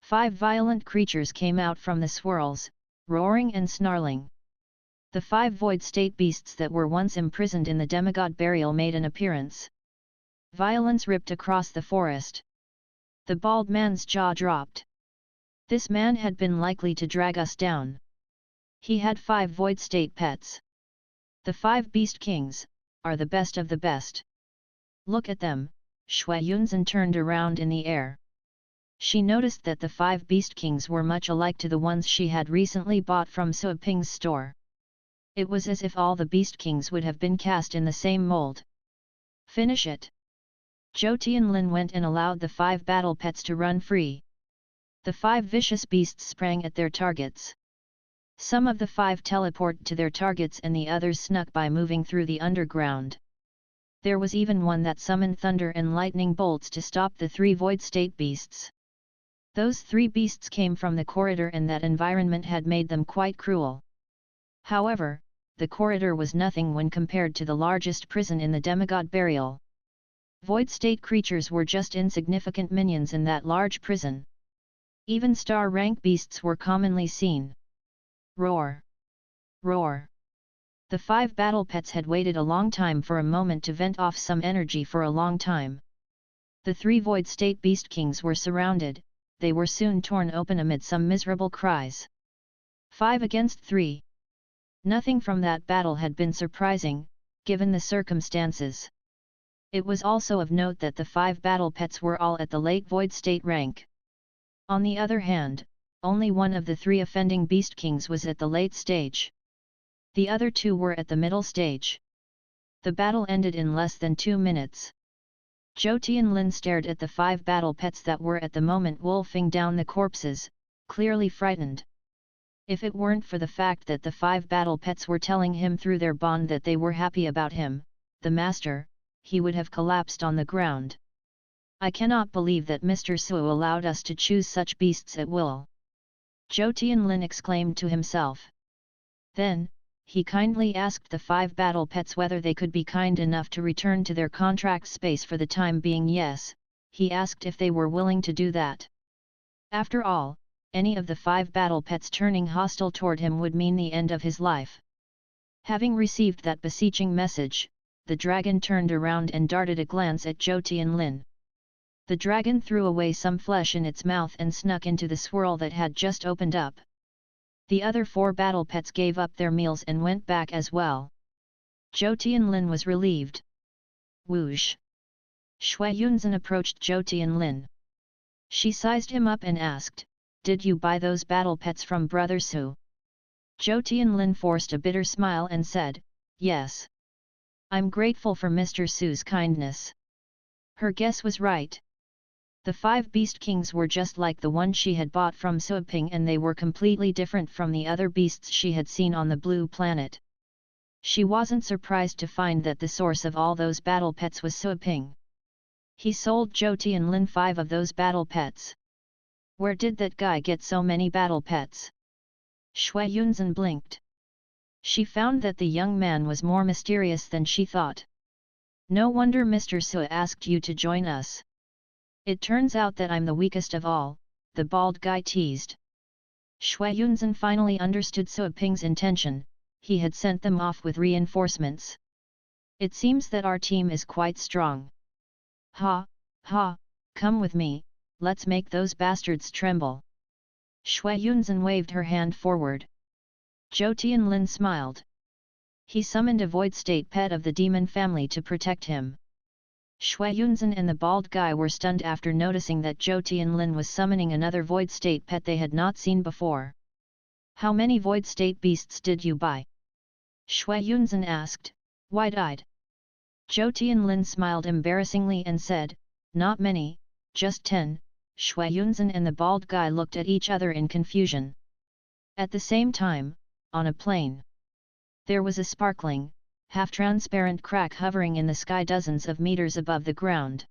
[SPEAKER 1] 5 violent creatures came out from the swirls, roaring and snarling. The 5 Void State beasts that were once imprisoned in the demigod burial made an appearance. Violence ripped across the forest. The bald man's jaw dropped. This man had been likely to drag us down. He had 5 Void State pets. The 5 Beast Kings are the best of the best. Look at them. Shui Yunzhen turned around in the air. She noticed that the 5 Beast Kings were much alike to the ones she had recently bought from Su Ping's store. It was as if all the Beast Kings would have been cast in the same mold. "Finish it." Zhou Tianlin went and allowed the 5 battle pets to run free. The 5 vicious beasts sprang at their targets. Some of the 5 teleported to their targets and the others snuck by moving through the underground. There was even one that summoned thunder and lightning bolts to stop the 3 Void State beasts. Those 3 beasts came from the corridor and that environment had made them quite cruel. However, the corridor was nothing when compared to the largest prison in the demigod burial. Void state creatures were just insignificant minions in that large prison. Even star rank beasts were commonly seen. Roar! Roar! The 5 battle pets had waited a long time for a moment to vent off some energy for a long time. The 3 void state beast kings were surrounded, they were soon torn open amid some miserable cries. 5 against 3. Nothing from that battle had been surprising, given the circumstances. It was also of note that the 5 battle pets were all at the late void state rank. On the other hand, only one of the 3 offending beast kings was at the late stage. The other 2 were at the middle stage. The battle ended in less than 2 minutes. Zhou Tianlin stared at the 5 battle pets that were at the moment wolfing down the corpses, clearly frightened. If it weren't for the fact that the 5 battle pets were telling him through their bond that they were happy about him, the master, he would have collapsed on the ground. I cannot believe that Mr. Su allowed us to choose such beasts at will. Zhou Tianlin exclaimed to himself. Then, he kindly asked the 5 battle pets whether they could be kind enough to return to their contract space for the time being. Yes, he asked if they were willing to do that. After all, any of the 5 battle pets turning hostile toward him would mean the end of his life. Having received that beseeching message, the dragon turned around and darted a glance at Zhou Tianlin. The dragon threw away some flesh in its mouth and snuck into the swirl that had just opened up. The other 4 battle pets gave up their meals and went back as well. Zhou Tianlin was relieved. Whoosh! Shui Yunzhen approached Zhou Tianlin. She sized him up and asked, "Did you buy those battle pets from Brother Su?" Zhou Tianlin forced a bitter smile and said, "Yes. I'm grateful for Mr. Su's kindness." Her guess was right. The 5 beast kings were just like the one she had bought from Suiping, and they were completely different from the other beasts she had seen on the blue planet. She wasn't surprised to find that the source of all those battle pets was Suiping. He sold Zhou Tianlin 5 of those battle pets. Where did that guy get so many battle pets? Shui Yunzhen blinked. She found that the young man was more mysterious than she thought. No wonder Mr. Su asked you to join us. It turns out that I'm the weakest of all, the bald guy teased. Shui Yunzhen finally understood Suiping's intention, he had sent them off with reinforcements. It seems that our team is quite strong. Ha, ha, come with me, let's make those bastards tremble. Shui Yunzhen waved her hand forward. Zhou Tianlin smiled. He summoned a void state pet of the demon family to protect him. Shui Yunzhen and the bald guy were stunned after noticing that Zhou Tianlin was summoning another void state pet they had not seen before. "How many void state beasts did you buy?" Shui Yunzhen asked, wide-eyed. Zhou Tianlin smiled embarrassingly and said, "Not many, just 10, Shui Yunzhen and the bald guy looked at each other in confusion. At the same time, on a plane, there was a sparkling, half-transparent crack hovering in the sky dozens of meters above the ground.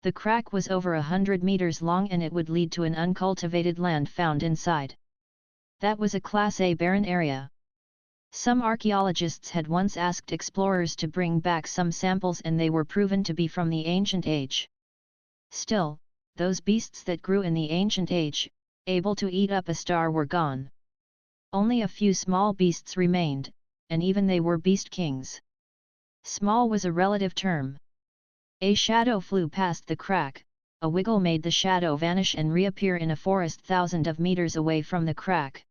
[SPEAKER 1] The crack was over 100 meters long and it would lead to an uncultivated land found inside. That was a Class A barren area. Some archaeologists had once asked explorers to bring back some samples and they were proven to be from the ancient age. Still, those beasts that grew in the ancient age, able to eat up a star, were gone. Only a few small beasts remained, and even they were beast kings. Small was a relative term. A shadow flew past the crack, a wiggle made the shadow vanish and reappear in a forest thousands of meters away from the crack.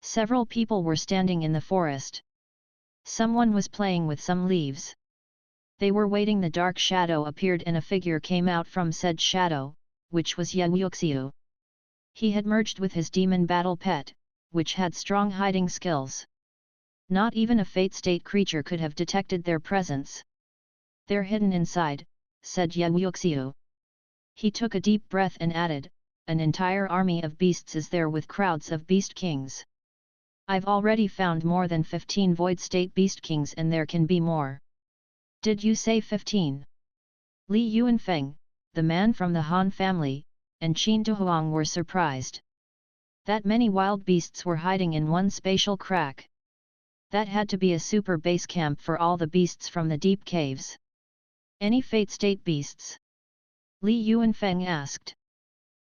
[SPEAKER 1] Several people were standing in the forest. Someone was playing with some leaves. They were waiting. The dark shadow appeared and a figure came out from said shadow, which was Ye Wuxiu. He had merged with his demon battle pet, which had strong hiding skills. Not even a fate state creature could have detected their presence. "They're hidden inside," said Ye Wuxiu. He took a deep breath and added, "An entire army of beasts is there with crowds of beast kings. I've already found more than 15 void state beast kings and there can be more." "Did you say 15? Li Yuanfeng, the man from the Han family, and Qin Duhuang were surprised. That many wild beasts were hiding in one spatial crack. That had to be a super base camp for all the beasts from the deep caves. Any fate state beasts? Li Yuanfeng asked.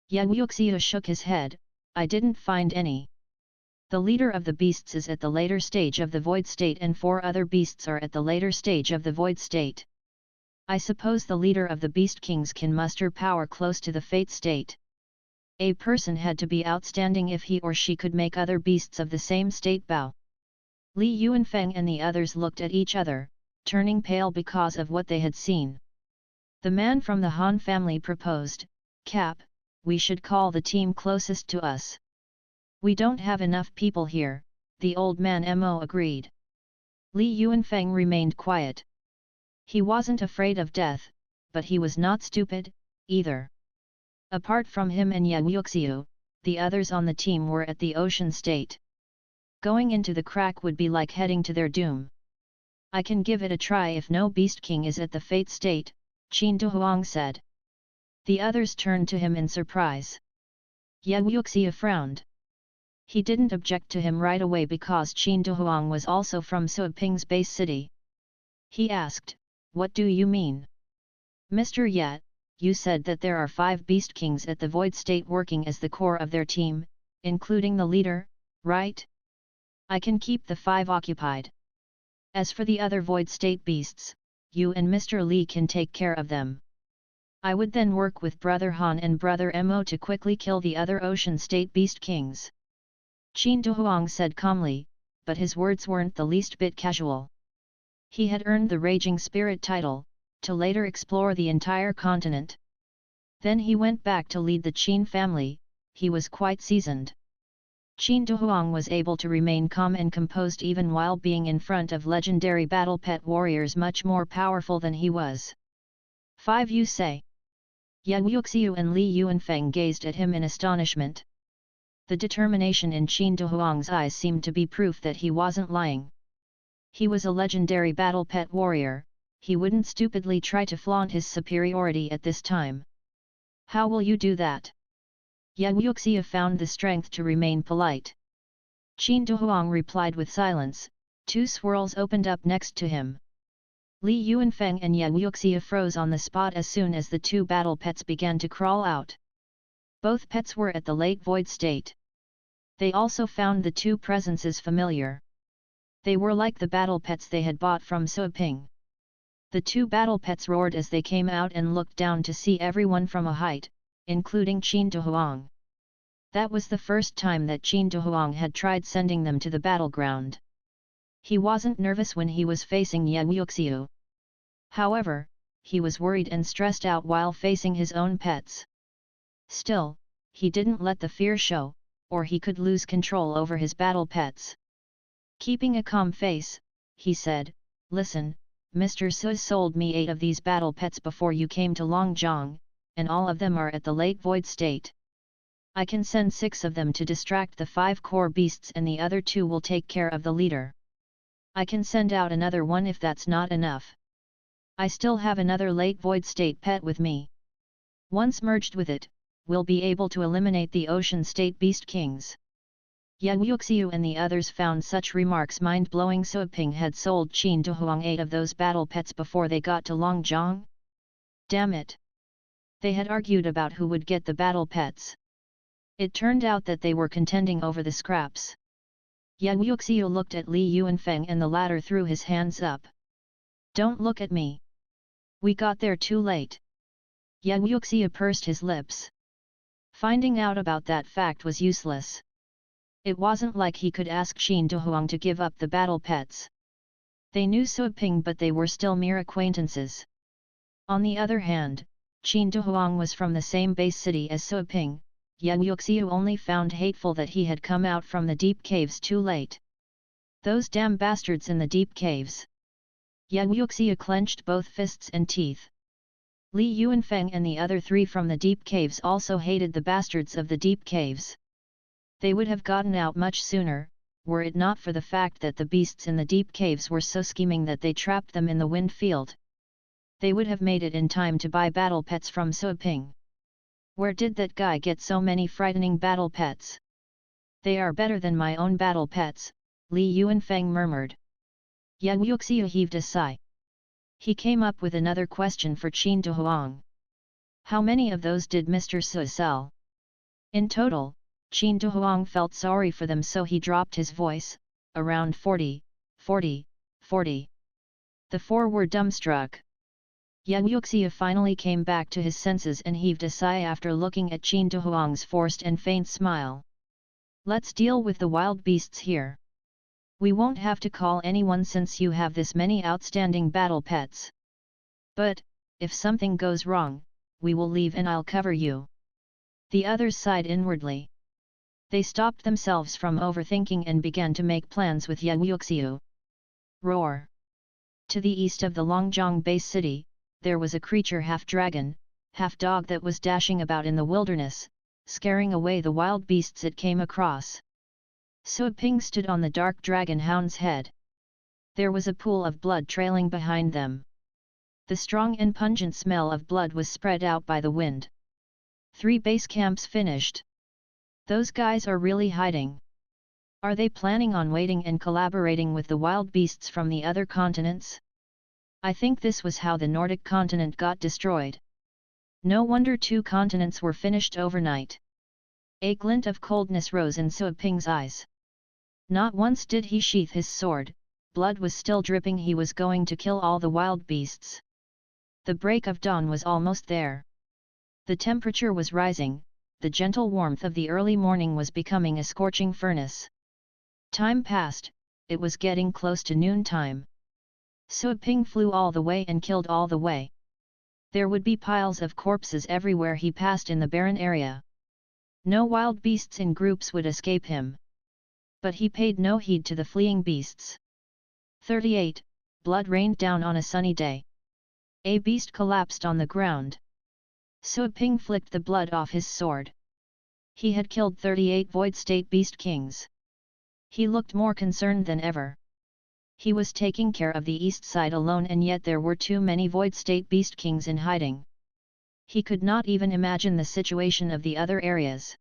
[SPEAKER 1] Yang Yuxia shook his head, I didn't find any. The leader of the beasts is at the later stage of the void state and 4 other beasts are at the later stage of the void state. I suppose the leader of the beast kings can muster power close to the fate state. A person had to be outstanding if he or she could make other beasts of the same state bow. Li Yuanfeng and the others looked at each other, turning pale because of what they had seen. The man from the Han family proposed, Cap, we should call the team closest to us. We don't have enough people here, the old man Mo agreed. Li Yuanfeng remained quiet. He wasn't afraid of death, but he was not stupid, either. Apart from him and Yang Yuxiu, the others on the team were at the ocean state. Going into the crack would be like heading to their doom. I can give it a try if no Beast King is at the fate state, Qin Duhuang said. The others turned to him in surprise. Yang Yuxia frowned. He didn't object to him right away because Qin Duhuang was also from Suiping's base city. He asked, what do you mean? Mr. Yat, you said that there are 5 Beast Kings at the Void State working as the core of their team, including the leader, right? I can keep the 5 occupied. As for the other Void State beasts, you and Mr. Li can take care of them. I would then work with Brother Han and Brother Mo to quickly kill the other Ocean State Beast Kings. Qin Duhuang said calmly, but his words weren't the least bit casual. He had earned the Raging Spirit title, to later explore the entire continent. Then he went back to lead the Qin family, he was quite seasoned. Qin Duhuang was able to remain calm and composed even while being in front of legendary battle pet warriors much more powerful than he was. 5 you say? Yang Yuxiu and Li Yuanfeng gazed at him in astonishment. The determination in Qin Duhuang's eyes seemed to be proof that he wasn't lying. He was a legendary battle pet warrior, he wouldn't stupidly try to flaunt his superiority at this time. How will you do that? Yang Yuxia found the strength to remain polite. Qin Duhuang replied with silence, 2 swirls opened up next to him. Li Yuanfeng and Yang Yuxia froze on the spot as soon as the 2 battle pets began to crawl out. Both pets were at the late void state. They also found the 2 presences familiar. They were like the battle pets they had bought from Suiping. The 2 battle pets roared as they came out and looked down to see everyone from a height, including Qin Duhuang. That was the first time that Qin Duhuang had tried sending them to the battleground. He wasn't nervous when he was facing Yang Yuxiu. However, he was worried and stressed out while facing his own pets. Still, he didn't let the fear show, or he could lose control over his battle pets. Keeping a calm face, he said, listen, Mr. Su sold me 8 of these battle pets before you came to Longjiang, and all of them are at the late void state. I can send 6 of them to distract the 5 core beasts and the other 2 will take care of the leader. I can send out another one if that's not enough. I still have another late void state pet with me. Once merged with it, we'll be able to eliminate the ocean state beast kings. Yang Yuxiu and the others found such remarks mind-blowing. Suiping had sold Qin Duhuang 8 of those battle pets before they got to Longjiang. Damn it! They had argued about who would get the battle pets. It turned out that they were contending over the scraps. Yang Yuxiu looked at Li Yuanfeng and the latter threw his hands up. Don't look at me. We got there too late. Yang Yuxiu pursed his lips. Finding out about that fact was useless. It wasn't like he could ask Qin Duhuang to give up the battle pets. They knew Suiping but they were still mere acquaintances. On the other hand, Qin Duhuang was from the same base city as Suiping. Yang Yuxiu only found hateful that he had come out from the deep caves too late. Those damn bastards in the deep caves. Yang Yuxiu clenched both fists and teeth. Li Yuanfeng and the other 3 from the deep caves also hated the bastards of the deep caves. They would have gotten out much sooner, were it not for the fact that the beasts in the deep caves were so scheming that they trapped them in the wind field. They would have made it in time to buy battle pets from Suiping. Where did that guy get so many frightening battle pets? They are better than my own battle pets, Li Yuanfeng murmured. Yang Yuxiu heaved a sigh. He came up with another question for Qin Dehuang. How many of those did Mr. Su sell? In total, Qin Dehuang felt sorry for them, so he dropped his voice, around 40, 40, 40. The four were dumbstruck. Yang Yuxiu finally came back to his senses and heaved a sigh after looking at Qin Dehuang's forced and faint smile. Let's deal with the wild beasts here. We won't have to call anyone since you have this many outstanding battle pets. But, if something goes wrong, we will leave and I'll cover you. The others sighed inwardly. They stopped themselves from overthinking and began to make plans with Yang Yuxiu. Roar! To the east of the Longjiang base city, there was a creature half dragon, half dog that was dashing about in the wilderness, scaring away the wild beasts it came across. Su Ping stood on the dark dragon hound's head. There was a pool of blood trailing behind them. The strong and pungent smell of blood was spread out by the wind. 3 base camps finished. Those guys are really hiding. Are they planning on waiting and collaborating with the wild beasts from the other continents? I think this was how the Nordic continent got destroyed. No wonder 2 continents were finished overnight. A glint of coldness rose in Su Ping's eyes. Not once did he sheath his sword, blood was still dripping. He was going to kill all the wild beasts. The break of dawn was almost there. The temperature was rising, the gentle warmth of the early morning was becoming a scorching furnace. Time passed, it was getting close to noontime. Su Ping flew all the way and killed all the way. There would be piles of corpses everywhere he passed in the barren area. No wild beasts in groups would escape him. But he paid no heed to the fleeing beasts. 38. Blood rained down on a sunny day. A beast collapsed on the ground. Su Ping flicked the blood off his sword. He had killed 38 Void State Beast Kings. He looked more concerned than ever. He was taking care of the east side alone, and yet there were too many Void State Beast Kings in hiding. He could not even imagine the situation of the other areas.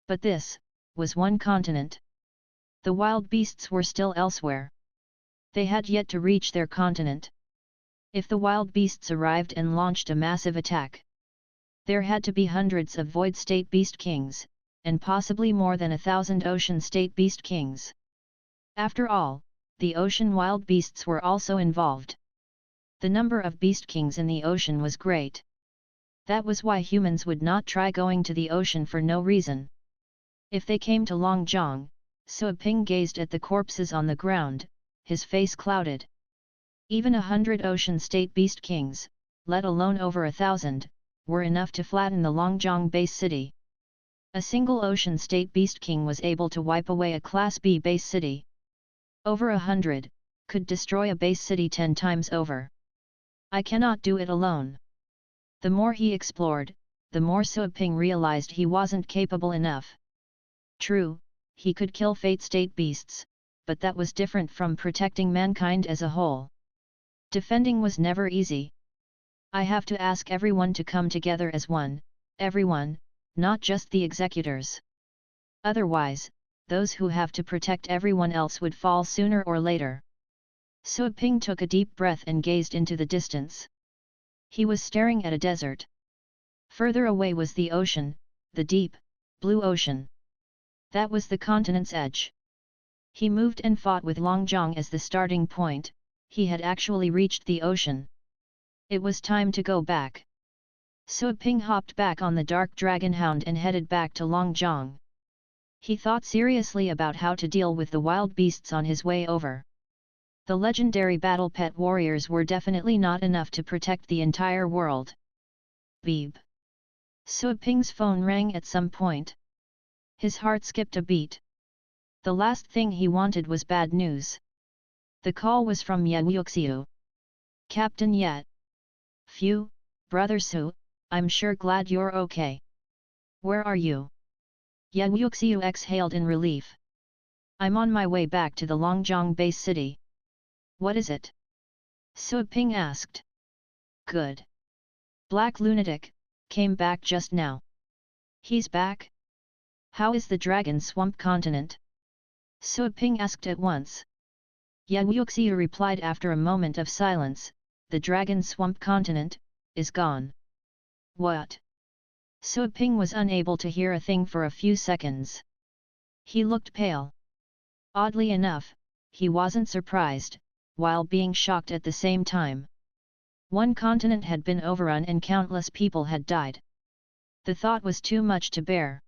[SPEAKER 1] But this was one continent. The wild beasts were still elsewhere. They had yet to reach their continent. If the wild beasts arrived and launched a massive attack, there had to be hundreds of Void State Beast Kings, and possibly more than 1,000 Ocean State Beast Kings. After all, the ocean wild beasts were also involved. The number of Beast Kings in the ocean was great. That was why humans would not try going to the ocean for no reason. If they came to Longjiang, Su Ping gazed at the corpses on the ground, his face clouded. Even 100 Ocean State Beast Kings, let alone over 1,000, were enough to flatten the Longjiang base city. A single Ocean State Beast King was able to wipe away a Class B base city. Over 100, could destroy a base city 10 times over. I cannot do it alone. The more he explored, the more Su Ping realized he wasn't capable enough. True, he could kill Fate State beasts, but that was different from protecting mankind as a whole. Defending was never easy. I have to ask everyone to come together as one, everyone, not just the executors. Otherwise, those who have to protect everyone else would fall sooner or later. Su Ping took a deep breath and gazed into the distance. He was staring at a desert. Further away was the ocean, the deep, blue ocean. That was the continent's edge. He moved and fought with Longjiang as the starting point. He had actually reached the ocean. It was time to go back. Su Ping hopped back on the dark dragon hound and headed back to Longjiang. He thought seriously about how to deal with the wild beasts on his way over. The legendary battle pet warriors were definitely not enough to protect the entire world. Beep. Su Ping's phone rang at some point. His heart skipped a beat. The last thing he wanted was bad news. The call was from Yang Yuxiu. Captain Yet. Phew, Brother Su, I'm sure glad you're okay. Where are you? Yang Yuxiu exhaled in relief. I'm on my way back to the Longjiang base city. What is it? Su Ping asked. Good. Black Lunatic, came back just now. He's back? How is the Dragon Swamp continent? Sua Ping asked at once. Yan Yuxiu replied after a moment of silence, the dragon swamp continent, is gone. What? Sua Ping was unable to hear a thing for a few seconds. He looked pale. Oddly enough, he wasn't surprised, while being shocked at the same time. One continent had been overrun and countless people had died. The thought was too much to bear.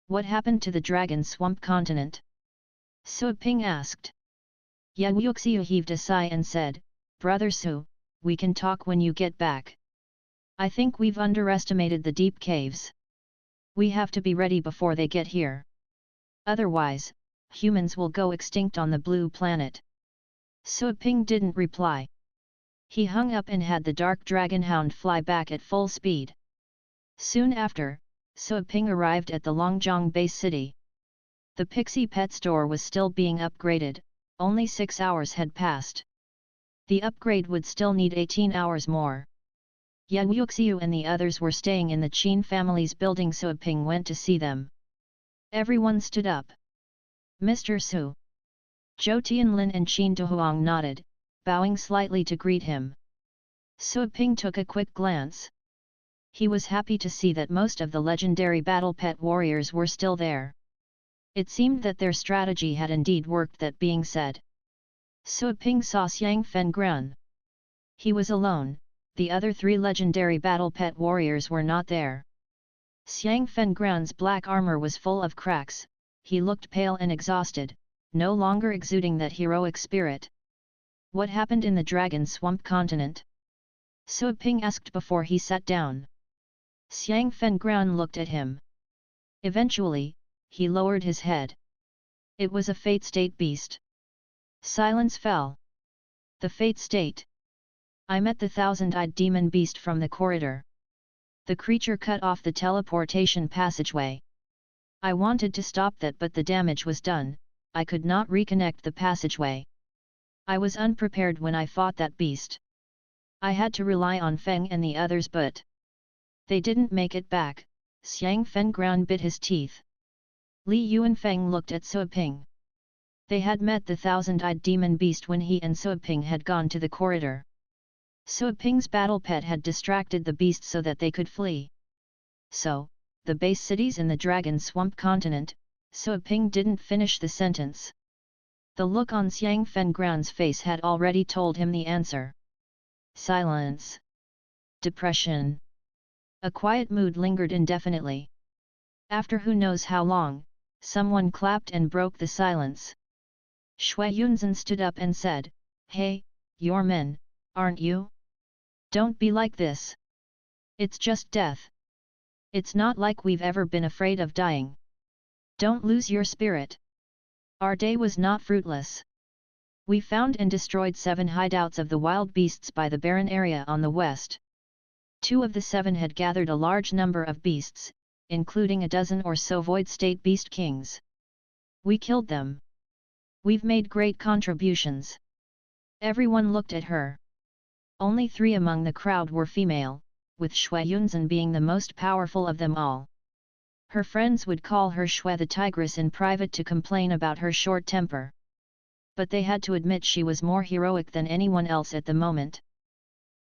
[SPEAKER 1] What happened to the dragon swamp continent? Sua Ping asked. Yan Yuxiu heaved a sigh and said, Brother Su, we can talk when you get back. I think we've underestimated the deep caves. We have to be ready before they get here. Otherwise, humans will go extinct on the blue planet. Sua Ping didn't reply. He hung up and had the dark dragon hound fly back at full speed. Soon after, Sua Ping arrived at the Longjiang base city. The Pixie Pet Store was still being upgraded, only 6 hours had passed. The upgrade would still need 18 hours more. Yan Yuxiu and the others were staying in the Qin family's building. Sua Ping went to see them. Everyone stood up. Mr. Su. Zhou Tianlin and Qin Dehuang nodded, bowing slightly to greet him. Sua Ping took a quick glance. He was happy to see that most of the legendary battle pet warriors were still there. It seemed that their strategy had indeed worked. That being said, Sua Ping saw Xiang Fengran. He was alone, the other 3 legendary battle pet warriors were not there. Xiang Fengran's black armor was full of cracks, he looked pale and exhausted, no longer exuding that heroic spirit. What happened in the Dragon Swamp continent? Sua Ping asked before he sat down. Xiang Fengran looked at him. Eventually, he lowered his head. It was a Fate State beast. Silence fell. The Fate State. I met the thousand-eyed demon beast from the corridor. The creature cut off the teleportation passageway. I wanted to stop that, but the damage was done, I could not reconnect the passageway. I was unprepared when I fought that beast. I had to rely on Feng and the others, but they didn't make it back. Xiang Fengran bit his teeth. Li Yu and Feng looked at Sua Ping. They had met the thousand-eyed demon beast when he and Sua Ping had gone to the corridor. Sua Ping's battle pet had distracted the beast so that they could flee. So, the base cities in the Dragon Swamp continent, Sua Ping didn't finish the sentence. The look on Xiang Fengran's face had already told him the answer. Silence. Depression. A quiet mood lingered indefinitely. After who knows how long, someone clapped and broke the silence. Shui Yunzhen stood up and said, Hey, you're men, aren't you? Don't be like this. It's just death. It's not like we've ever been afraid of dying. Don't lose your spirit. Our day was not fruitless. We found and destroyed 7 hideouts of the wild beasts by the barren area on the west. 2 of the 7 had gathered a large number of beasts, including a dozen or so void state beast kings. We killed them. We've made great contributions. Everyone looked at her. Only 3 among the crowd were female, with Shui Yunzhen being the most powerful of them all. Her friends would call her Shui the Tigress in private to complain about her short temper. But they had to admit she was more heroic than anyone else at the moment.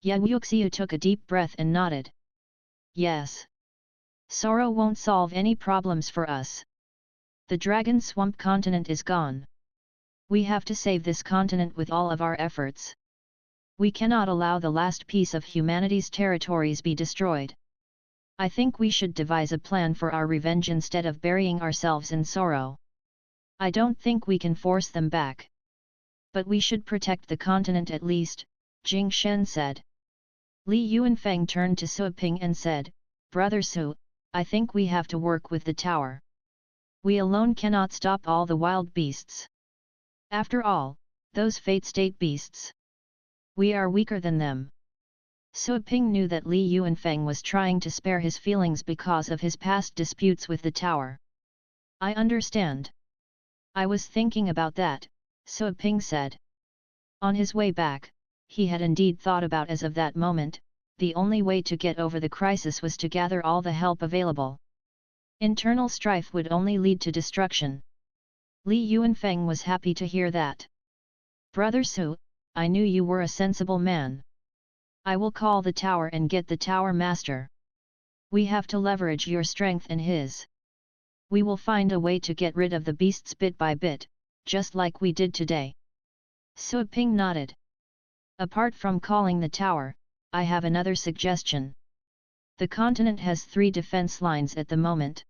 [SPEAKER 1] Yan Yuxiu took a deep breath and nodded. Yes. Sorrow won't solve any problems for us. The Dragon Swamp continent is gone. We have to save this continent with all of our efforts. We cannot allow the last piece of humanity's territories be destroyed. I think we should devise a plan for our revenge instead of burying ourselves in sorrow. I don't think we can force them back. But we should protect the continent at least, Jing Shen said. Li Yuanfeng turned to Sua Ping and said, Brother Su, I think we have to work with the tower. We alone cannot stop all the wild beasts. After all, those Fate State beasts. We are weaker than them. Sua Ping knew that Li Yuanfeng was trying to spare his feelings because of his past disputes with the tower. I understand. I was thinking about that, Sua Ping said. On his way back, he had indeed thought about as of that moment, the only way to get over the crisis was to gather all the help available. Internal strife would only lead to destruction. Li Yuanfeng was happy to hear that. Brother Su, I knew you were a sensible man. I will call the tower and get the tower master. We have to leverage your strength and his. We will find a way to get rid of the beasts bit by bit, just like we did today. Su Ping nodded. Apart from calling the tower, I have another suggestion. The continent has 3 defense lines at the moment.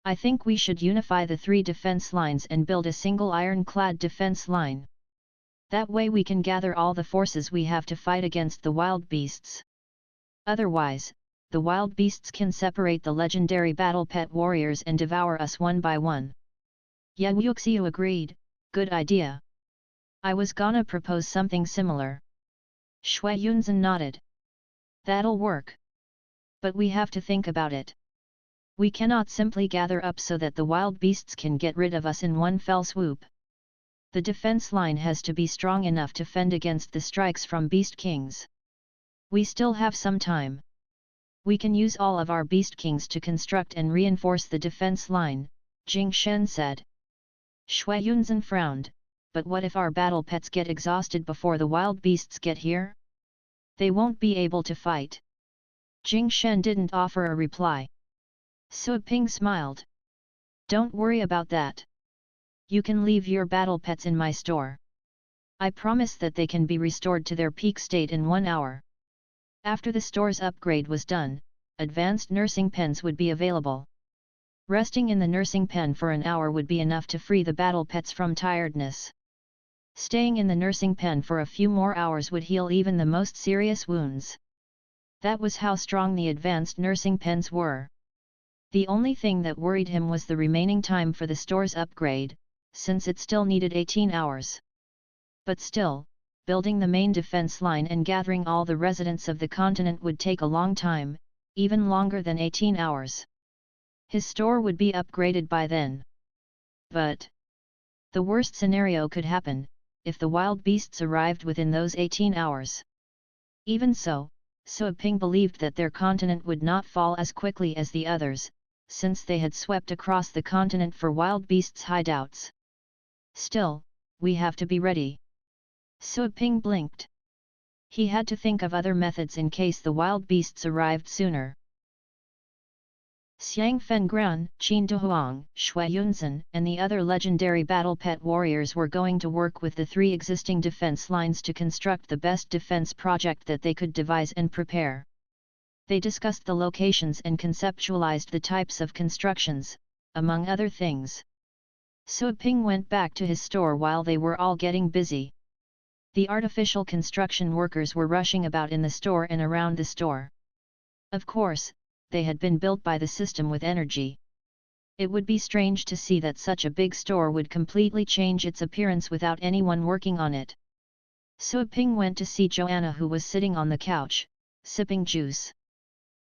[SPEAKER 1] I think we should unify the 3 defense lines and build a single ironclad defense line. That way we can gather all the forces we have to fight against the wild beasts. Otherwise, the wild beasts can separate the legendary battle pet warriors and devour us one by one. Yang Yuxiu agreed, good idea. I was gonna propose something similar. Shui Yunzhen nodded. That'll work. But we have to think about it. We cannot simply gather up so that the wild beasts can get rid of us in one fell swoop. The defense line has to be strong enough to fend against the strikes from beast kings. We still have some time. We can use all of our beast kings to construct and reinforce the defense line, Jing Shen said. Shui Yunzhen frowned, but what if our battle pets get exhausted before the wild beasts get here? They won't be able to fight. Jing Shen didn't offer a reply. Su Ping smiled. Don't worry about that. You can leave your battle pets in my store. I promise that they can be restored to their peak state in 1 hour. After the store's upgrade was done, advanced nursing pens would be available. Resting in the nursing pen for an hour would be enough to free the battle pets from tiredness. Staying in the nursing pen for a few more hours would heal even the most serious wounds. That was how strong the advanced nursing pens were. The only thing that worried him was the remaining time for the store's upgrade, since it still needed 18 hours. But still, building the main defense line and gathering all the residents of the continent would take a long time, even longer than 18 hours. His store would be upgraded by then. But the worst scenario could happen, if the wild beasts arrived within those 18 hours. Even so, Su Ping believed that their continent would not fall as quickly as the others, since they had swept across the continent for wild beasts' hideouts. Still, we have to be ready. Su Ping blinked. He had to think of other methods in case the wild beasts arrived sooner. Xiang Fengran, Qin Dehuang, Shui Yunzhen, and the other legendary battle pet warriors were going to work with the 3 existing defense lines to construct the best defense project that they could devise and prepare. They discussed the locations and conceptualized the types of constructions, among other things. Su Ping went back to his store while they were all getting busy. The artificial construction workers were rushing about in the store and around the store. Of course, they had been built by the system with energy. It would be strange to see that such a big store would completely change its appearance without anyone working on it. Su Ping went to see Joanna, who was sitting on the couch, sipping juice.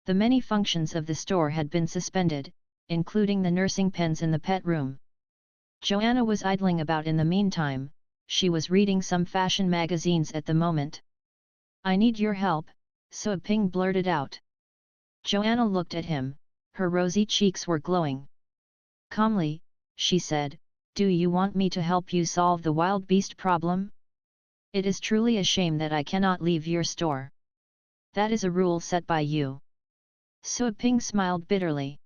[SPEAKER 1] The many functions of the store had been suspended, including the nursing pens in the pet room. Joanna was idling about in the meantime. She was reading some fashion magazines at the moment. I need your help, Su Ping blurted out. Joanna looked at him, her rosy cheeks were glowing. Calmly, she said, do you want me to help you solve the wild beast problem? It is truly a shame that I cannot leave your store. That is a rule set by you. Su Ping smiled bitterly.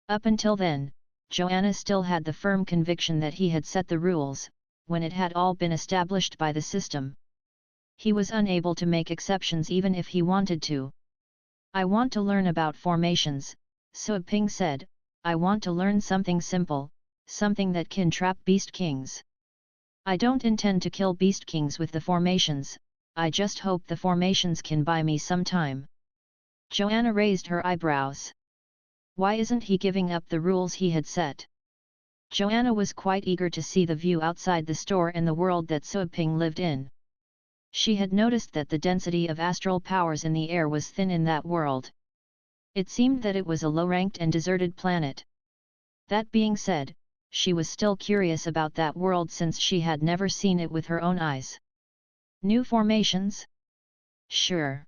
[SPEAKER 1] Up until then, Joanna still had the firm conviction that he had set the rules, when it had all been established by the system. He was unable to make exceptions even if he wanted to. I want to learn about formations, Su Ping said. I want to learn something simple, something that can trap beast kings. I don't intend to kill beast kings with the formations, I just hope the formations can buy me some time. Joanna raised her eyebrows. Why isn't he giving up the rules he had set? Joanna was quite eager to see the view outside the store and the world that Su Ping lived in. She had noticed that the density of astral powers in the air was thin in that world. It seemed that it was a low-ranked and deserted planet. That being said, she was still curious about that world since she had never seen it with her own eyes. New formations? Sure.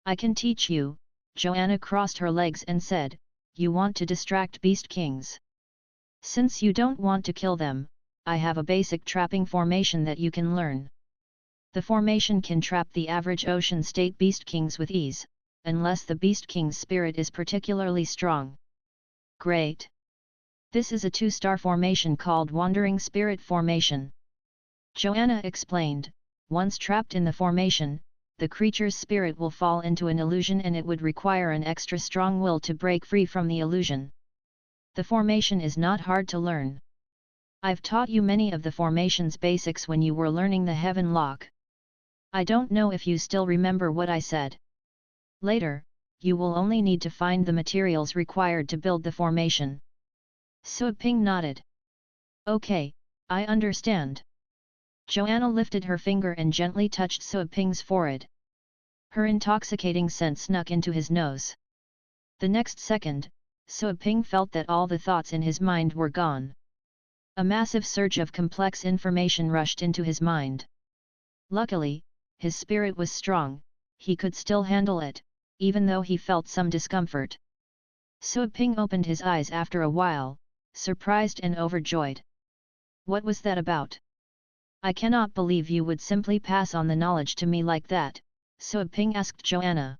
[SPEAKER 1] I can teach you, Joanna crossed her legs and said, you want to distract beast kings. Since you don't want to kill them, I have a basic trapping formation that you can learn. The formation can trap the average ocean state beast kings with ease, unless the beast king's spirit is particularly strong. Great! This is a 2-star formation called Wandering Spirit Formation. Joanna explained, once trapped in the formation, the creature's spirit will fall into an illusion and it would require an extra strong will to break free from the illusion. The formation is not hard to learn. I've taught you many of the formation's basics when you were learning the Heaven Lock. I don't know if you still remember what I said. Later, you will only need to find the materials required to build the formation. Suaping nodded. Okay, I understand. Joanna lifted her finger and gently touched Suaping's forehead. Her intoxicating scent snuck into his nose. The next second, Suaping felt that all the thoughts in his mind were gone. A massive surge of complex information rushed into his mind. Luckily, his spirit was strong, he could still handle it, even though he felt some discomfort. Suaping opened his eyes after a while, surprised and overjoyed. What was that about? I cannot believe you would simply pass on the knowledge to me like that, Suaping asked Joanna.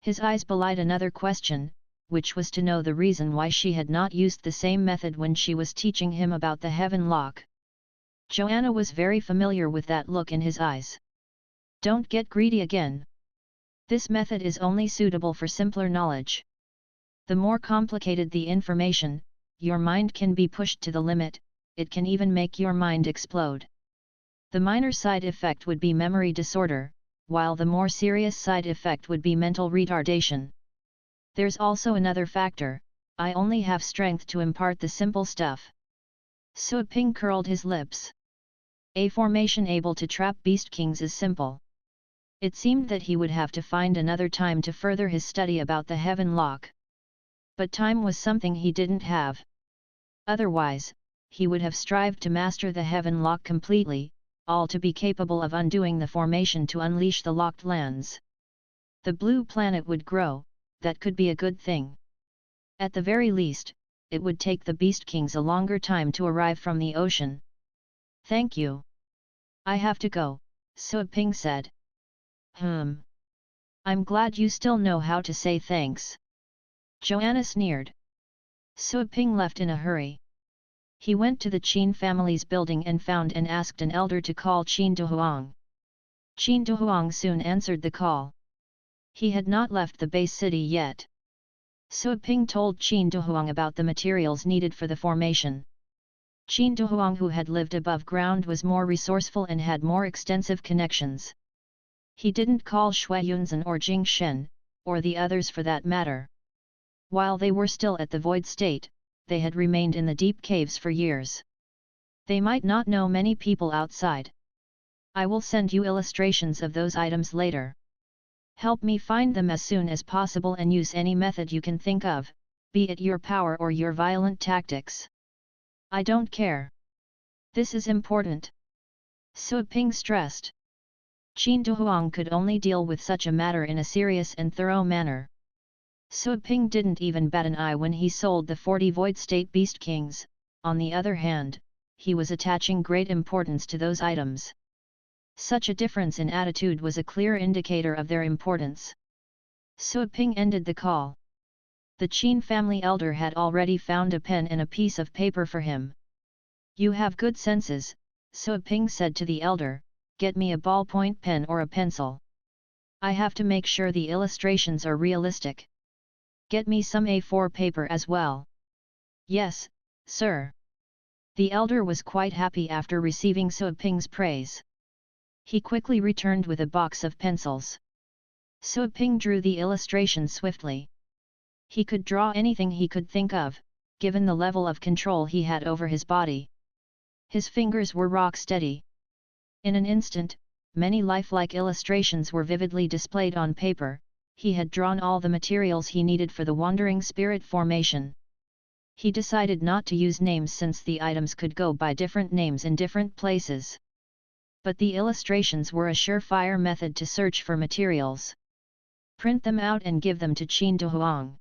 [SPEAKER 1] His eyes belied another question, which was to know the reason why she had not used the same method when she was teaching him about the Heaven Lock. Joanna was very familiar with that look in his eyes. Don't get greedy again. This method is only suitable for simpler knowledge. The more complicated the information, your mind can be pushed to the limit, it can even make your mind explode. The minor side effect would be memory disorder, while the more serious side effect would be mental retardation. There's also another factor, I only have strength to impart the simple stuff. Suaping curled his lips. A formation able to trap beast kings is simple. It seemed that he would have to find another time to further his study about the Heaven Lock. But time was something he didn't have. Otherwise, he would have strived to master the Heaven Lock completely, all to be capable of undoing the formation to unleash the locked lands. The blue planet would grow, that could be a good thing. At the very least, it would take the Beast Kings a longer time to arrive from the ocean. Thank you. I have to go, Suaping said. I'm glad you still know how to say thanks. Joanna sneered. Suaping left in a hurry. He went to the Qin family's building and found and asked an elder to call Qin Dehuang. Qin Dehuang soon answered the call. He had not left the base city yet. Suaping told Qin Dehuang about the materials needed for the formation. Qin Dehuang, who had lived above ground, was more resourceful and had more extensive connections. He didn't call Shui Yunzhen or Jing Shen, or the others for that matter. While they were still at the void state, they had remained in the deep caves for years. They might not know many people outside. I will send you illustrations of those items later. Help me find them as soon as possible and use any method you can think of, be it your power or your violent tactics. I don't care. This is important. Suaping stressed. Qin Dehuang could only deal with such a matter in a serious and thorough manner. Suaping didn't even bat an eye when he sold the 40 Void State Beast Kings. On the other hand, he was attaching great importance to those items. Such a difference in attitude was a clear indicator of their importance. Suaping ended the call. The Qin family elder had already found a pen and a piece of paper for him. You have good senses, Suaping said to the elder, get me a ballpoint pen or a pencil. I have to make sure the illustrations are realistic. Get me some A4 paper as well. Yes, sir. The elder was quite happy after receiving Suaping's praise. He quickly returned with a box of pencils. Suaping drew the illustrations swiftly. He could draw anything he could think of, given the level of control he had over his body. His fingers were rock steady. In an instant, many lifelike illustrations were vividly displayed on paper. He had drawn all the materials he needed for the Wandering Spirit formation. He decided not to use names since the items could go by different names in different places. But the illustrations were a surefire method to search for materials. Print them out and give them to Qin Dehuang.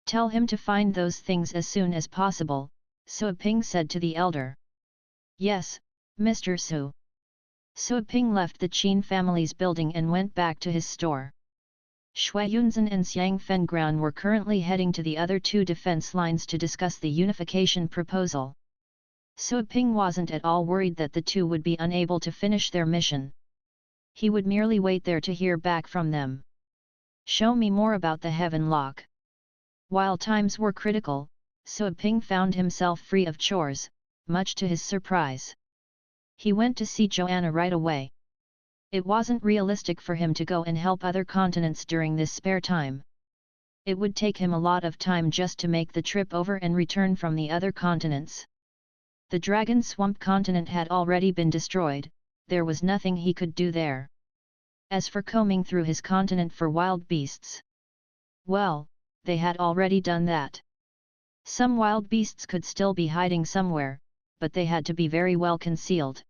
[SPEAKER 1] Tell him to find those things as soon as possible, Suaping said to the elder. Yes, Mr. Su. Suaping left the Qin family's building and went back to his store. Shui Yunzhen and Xiang Fengran were currently heading to the other two defense lines to discuss the unification proposal. Suaping wasn't at all worried that the two would be unable to finish their mission. He would merely wait there to hear back from them. Show me more about the Heaven Lock. While times were critical, Suaping found himself free of chores, much to his surprise. He went to see Joanna right away. It wasn't realistic for him to go and help other continents during this spare time. It would take him a lot of time just to make the trip over and return from the other continents. The Dragon Swamp continent had already been destroyed, there was nothing he could do there. As for combing through his continent for wild beasts, well, they had already done that. Some wild beasts could still be hiding somewhere, but they had to be very well concealed.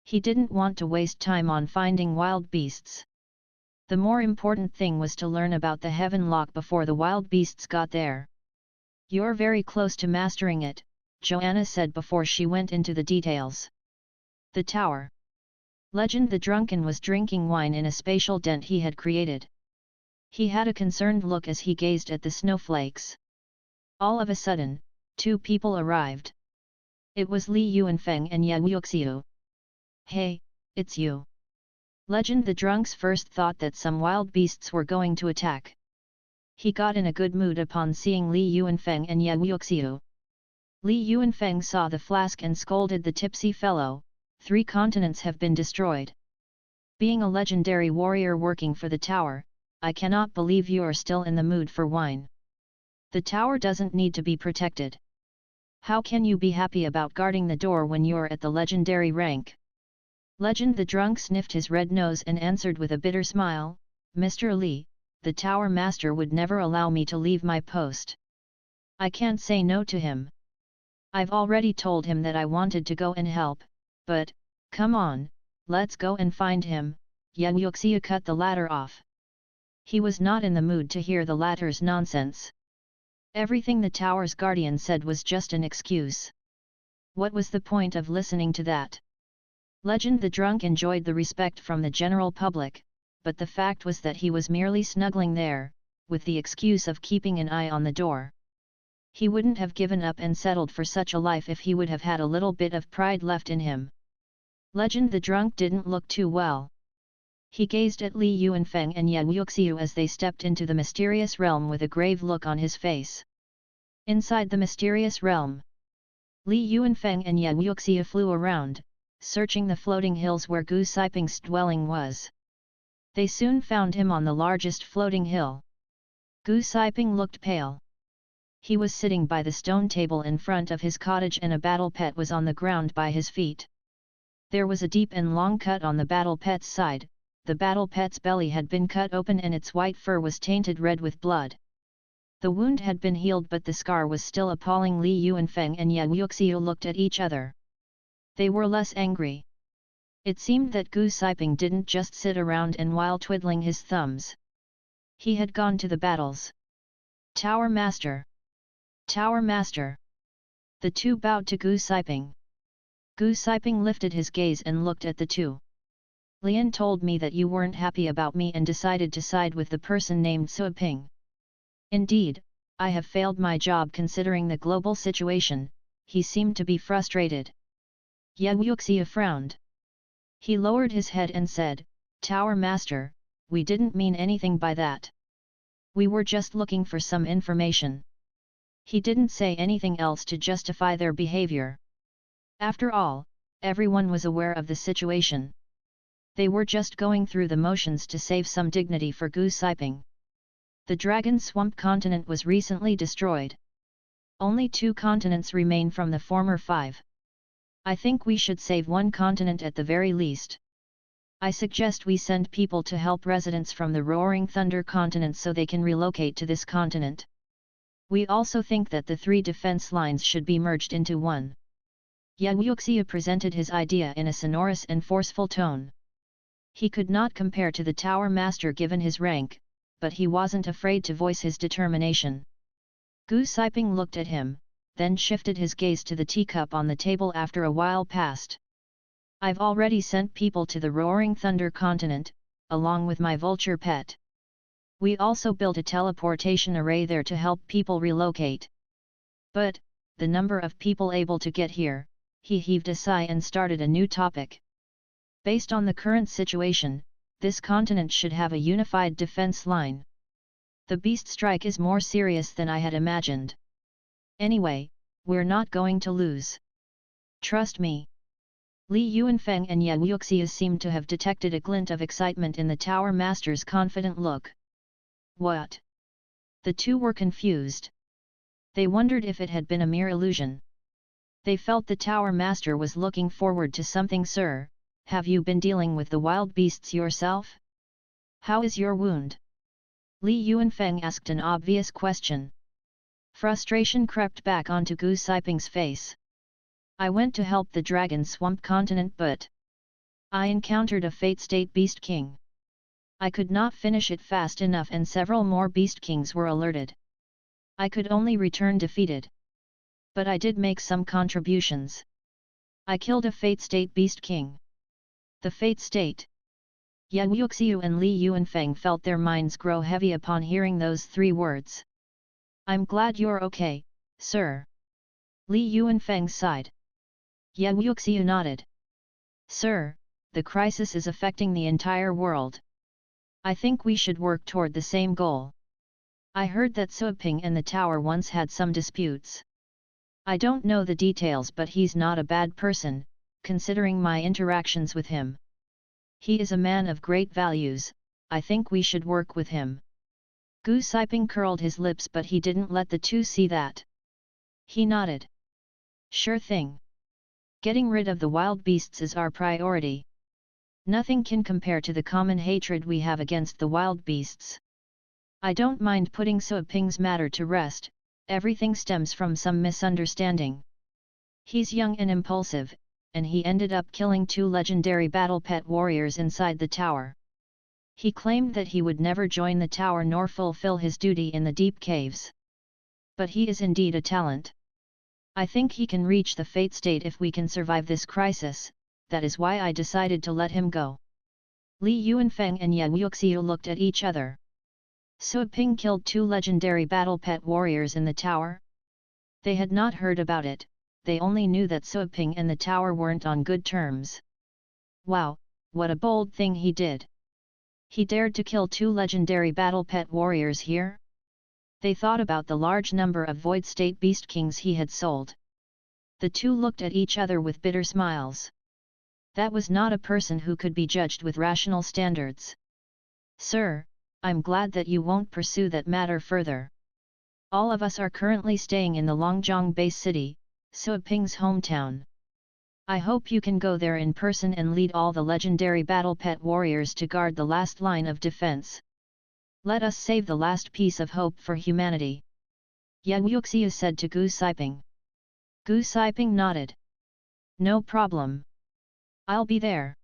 [SPEAKER 1] He didn't want to waste time on finding wild beasts. The more important thing was to learn about the Heaven Lock before the wild beasts got there. You're very close to mastering it, Joanna said before she went into the details. The tower. Legend the Drunken was drinking wine in a spatial dent he had created. He had a concerned look as he gazed at the snowflakes. All of a sudden, two people arrived. It was Li Yuanfeng and Ye Wuxiu. Hey, it's you. Legend the Drunk's first thought that some wild beasts were going to attack. He got in a good mood upon seeing Li Yuanfeng and Ye Wuxiu. Li Yuanfeng saw the flask and scolded the tipsy fellow, 3 continents have been destroyed. Being a legendary warrior working for the tower, I cannot believe you are still in the mood for wine. The tower doesn't need to be protected. How can you be happy about guarding the door when you're at the legendary rank? Legend the Drunk sniffed his red nose and answered with a bitter smile, Mr. Li, the tower master would never allow me to leave my post. I can't say no to him. I've already told him that I wanted to go and help, but, come on, let's go and find him. Ye Wuxiu cut the latter off. He was not in the mood to hear the latter's nonsense. Everything the tower's guardian said was just an excuse. What was the point of listening to that? Legend the Drunk enjoyed the respect from the general public, but the fact was that he was merely snuggling there, with the excuse of keeping an eye on the door. He wouldn't have given up and settled for such a life if he would have had a little bit of pride left in him. Legend the Drunk didn't look too well. He gazed at Li Yuanfeng and Ye Wuxiu as they stepped into the mysterious realm with a grave look on his face. Inside the mysterious realm, Li Yuanfeng and Ye Wuxiu flew around, searching the floating hills where Gu Siping's dwelling was. They soon found him on the largest floating hill. Gu Siping looked pale. He was sitting by the stone table in front of his cottage and a battle pet was on the ground by his feet. There was a deep and long cut on the battle pet's side, the battle pet's belly had been cut open and its white fur was tainted red with blood. The wound had been healed but the scar was still appalling. Li Yuanfeng and Ye Wuxiu looked at each other. They were less angry. It seemed that Gu Siping didn't just sit around and while twiddling his thumbs. He had gone to the battles. Tower Master! Tower Master! The two bowed to Gu Siping. Gu Siping lifted his gaze and looked at the two. Lian told me that you weren't happy about me and decided to side with the person named Suaping. Indeed, I have failed my job considering the global situation. He seemed to be frustrated. Ye Wuxiu frowned. He lowered his head and said, Tower Master, we didn't mean anything by that. We were just looking for some information. He didn't say anything else to justify their behavior. After all, everyone was aware of the situation. They were just going through the motions to save some dignity for Gu Siping. The Dragon Swamp continent was recently destroyed. Only 2 continents remain from the former 5. I think we should save one continent at the very least. I suggest we send people to help residents from the Roaring Thunder continent so they can relocate to this continent. We also think that the 3 defense lines should be merged into one. Ye Wuxiu presented his idea in a sonorous and forceful tone. He could not compare to the Tower Master given his rank, but he wasn't afraid to voice his determination. Gu Siping looked at him, then shifted his gaze to the teacup on the table after a while passed. I've already sent people to the Roaring Thunder continent, along with my vulture pet. We also built a teleportation array there to help people relocate. But, the number of people able to get here, he heaved a sigh and started a new topic. Based on the current situation, this continent should have a unified defense line. The beast strike is more serious than I had imagined. Anyway, we're not going to lose. Trust me. Li Yuanfeng and Ye Wuxiu seemed to have detected a glint of excitement in the Tower Master's confident look. What? The two were confused. They wondered if it had been a mere illusion. They felt the Tower Master was looking forward to something. Sir, have you been dealing with the wild beasts yourself? How is your wound? Li Yuanfeng asked an obvious question. Frustration crept back onto Gu Siping's face. I went to help the Dragon Swamp continent, but I encountered a Fate State Beast King. I could not finish it fast enough and several more Beast Kings were alerted. I could only return defeated. But I did make some contributions. I killed a Fate State Beast King. The Fate State. Ye Wuxiu and Li Yuanfeng felt their minds grow heavy upon hearing those three words. I'm glad you're okay, sir. Li Yuanfeng sighed. Ye Wuxiu nodded. Sir, the crisis is affecting the entire world. I think we should work toward the same goal. I heard that Suiping and the tower once had some disputes. I don't know the details, but he's not a bad person, considering my interactions with him. He is a man of great values. I think we should work with him. Gu Siping curled his lips, but he didn't let the two see that. He nodded. Sure thing. Getting rid of the wild beasts is our priority. Nothing can compare to the common hatred we have against the wild beasts. I don't mind putting Suiping's matter to rest. Everything stems from some misunderstanding. He's young and impulsive, and he ended up killing 2 legendary battle pet warriors inside the tower. He claimed that he would never join the tower nor fulfill his duty in the deep caves. But he is indeed a talent. I think he can reach the Fate State if we can survive this crisis. That is why I decided to let him go. Li Yuanfeng and Ye Wuxiu looked at each other. Suiping killed 2 legendary battle pet warriors in the tower? They had not heard about it, they only knew that Suiping and the tower weren't on good terms. Wow, what a bold thing he did! He dared to kill 2 legendary battle pet warriors here? They thought about the large number of Void State Beast Kings he had sold. The two looked at each other with bitter smiles. That was not a person who could be judged with rational standards. Sir, I'm glad that you won't pursue that matter further. All of us are currently staying in the Longjiang base city, Suiping's hometown. I hope you can go there in person and lead all the legendary battle pet warriors to guard the last line of defense. Let us save the last piece of hope for humanity. Ye Wuxiu said to Gu Siping. Gu Siping nodded. No problem. I'll be there.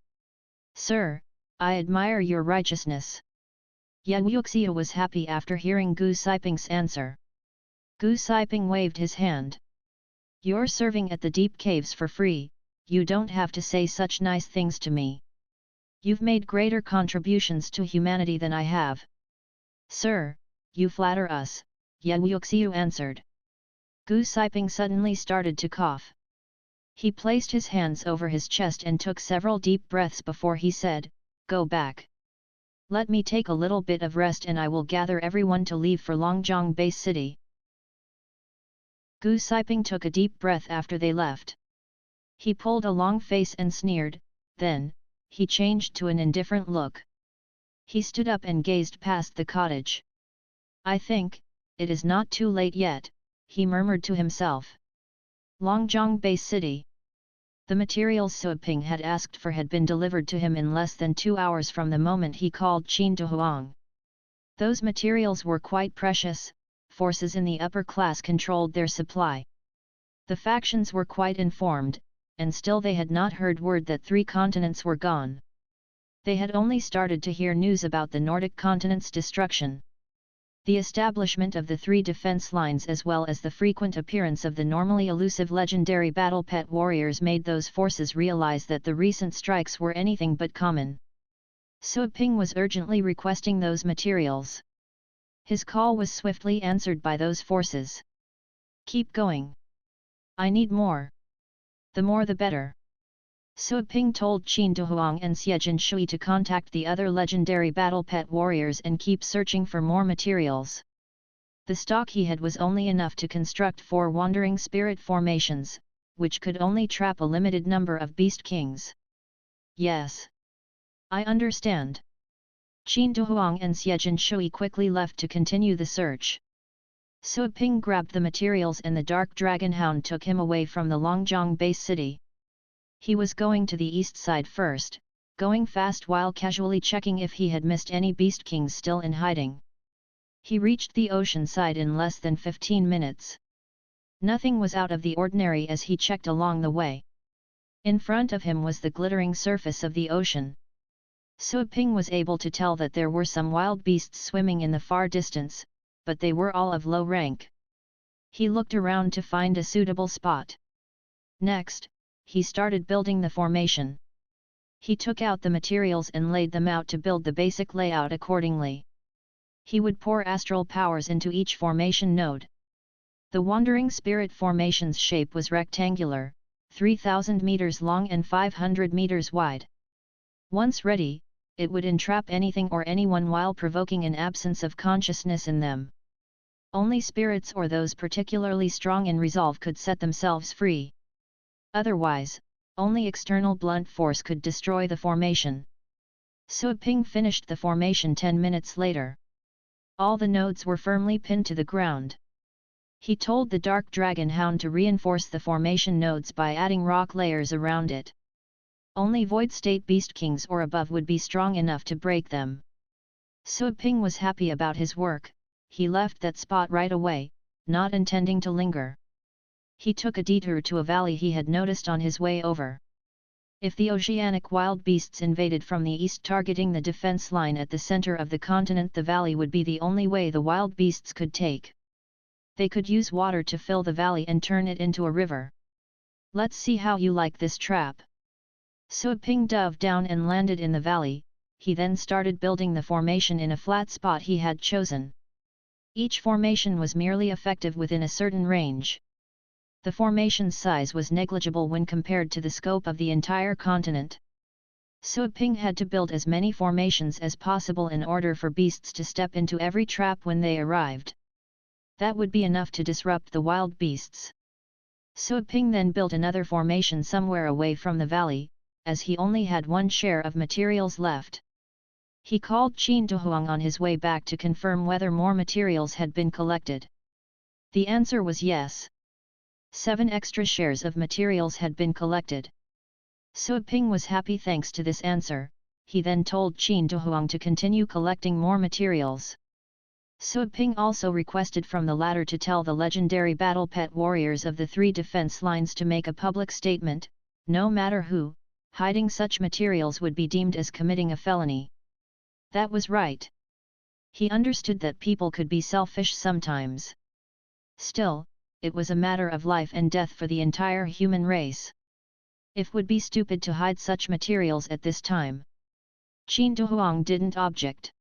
[SPEAKER 1] Sir, I admire your righteousness. Ye Wuxiu was happy after hearing Gu Siping's answer. Gu Siping waved his hand. You're serving at the deep caves for free, you don't have to say such nice things to me. You've made greater contributions to humanity than I have. Sir, you flatter us, Ye Wuxiu answered. Gu Siping suddenly started to cough. He placed his hands over his chest and took several deep breaths before he said, Go back. Let me take a little bit of rest and I will gather everyone to leave for Longjiang base city. Gu Siping took a deep breath after they left. He pulled a long face and sneered, then, he changed to an indifferent look. He stood up and gazed past the cottage. I think, it is not too late yet, he murmured to himself. Longjiang base city. The materials Suiping had asked for had been delivered to him in less than 2 hours from the moment he called Qin to Huang. Those materials were quite precious, forces in the upper class controlled their supply. The factions were quite informed, and still they had not heard word that 3 continents were gone. They had only started to hear news about the Nordic continent's destruction. The establishment of the 3 defense lines as well as the frequent appearance of the normally elusive legendary battle pet warriors made those forces realize that the recent strikes were anything but common. Sui Ping was urgently requesting those materials. His call was swiftly answered by those forces. Keep going. I need more. The more the better. Sui Ping told Qin Dehuang and Xiejin Shui to contact the other legendary battle pet warriors and keep searching for more materials. The stock he had was only enough to construct 4 wandering spirit formations, which could only trap a limited number of beast kings. Yes. I understand. Qin Dehuang and Xiejin Shui quickly left to continue the search. Sui Ping grabbed the materials and the dark dragon hound took him away from the Longjiang base city. He was going to the east side first, going fast while casually checking if he had missed any beast kings still in hiding. He reached the ocean side in less than 15 minutes. Nothing was out of the ordinary as he checked along the way. In front of him was the glittering surface of the ocean. Sui Ping was able to tell that there were some wild beasts swimming in the far distance, but they were all of low rank. He looked around to find a suitable spot. Next, he started building the formation. He took out the materials and laid them out to build the basic layout accordingly. He would pour astral powers into each formation node. The Wandering Spirit formation's shape was rectangular, 3,000 meters long and 500 meters wide. Once ready, it would entrap anything or anyone while provoking an absence of consciousness in them. Only spirits or those particularly strong in resolve could set themselves free. Otherwise, only external blunt force could destroy the formation. Sui Ping finished the formation 10 minutes later. All the nodes were firmly pinned to the ground. He told the dark dragon hound to reinforce the formation nodes by adding rock layers around it. Only void state beast kings or above would be strong enough to break them. Sui Ping was happy about his work. He left that spot right away, not intending to linger. He took a detour to a valley he had noticed on his way over. If the oceanic wild beasts invaded from the east targeting the defense line at the center of the continent, the valley would be the only way the wild beasts could take. They could use water to fill the valley and turn it into a river. Let's see how you like this trap. Sui Ping dove down and landed in the valley. He then started building the formation in a flat spot he had chosen. Each formation was merely effective within a certain range. The formation's size was negligible when compared to the scope of the entire continent. Sui Ping had to build as many formations as possible in order for beasts to step into every trap when they arrived. That would be enough to disrupt the wild beasts. Sui Ping then built another formation somewhere away from the valley, as he only had 1 share of materials left. He called Qin Dehuang on his way back to confirm whether more materials had been collected. The answer was yes. 7 extra shares of materials had been collected. Sui Ping was happy thanks to this answer. He then told Qin Dehuang to continue collecting more materials. Sui Ping also requested from the latter to tell the legendary battle pet warriors of the 3 defense lines to make a public statement. No matter who, hiding such materials would be deemed as committing a felony. That was right. He understood that people could be selfish sometimes. Still, it was a matter of life and death for the entire human race. It would be stupid to hide such materials at this time. Qin Dehuang didn't object.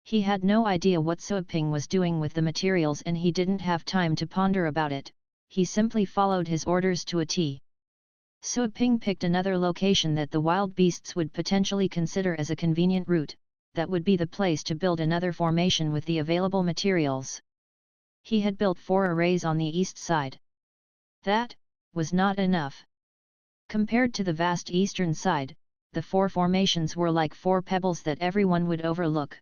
[SPEAKER 1] He had no idea what Sui Ping was doing with the materials and he didn't have time to ponder about it. He simply followed his orders to a T. Sui Ping picked another location that the wild beasts would potentially consider as a convenient route. That would be the place to build another formation with the available materials. He had built 4 arrays on the east side. That was not enough. Compared to the vast eastern side, the 4 formations were like 4 pebbles that everyone would overlook.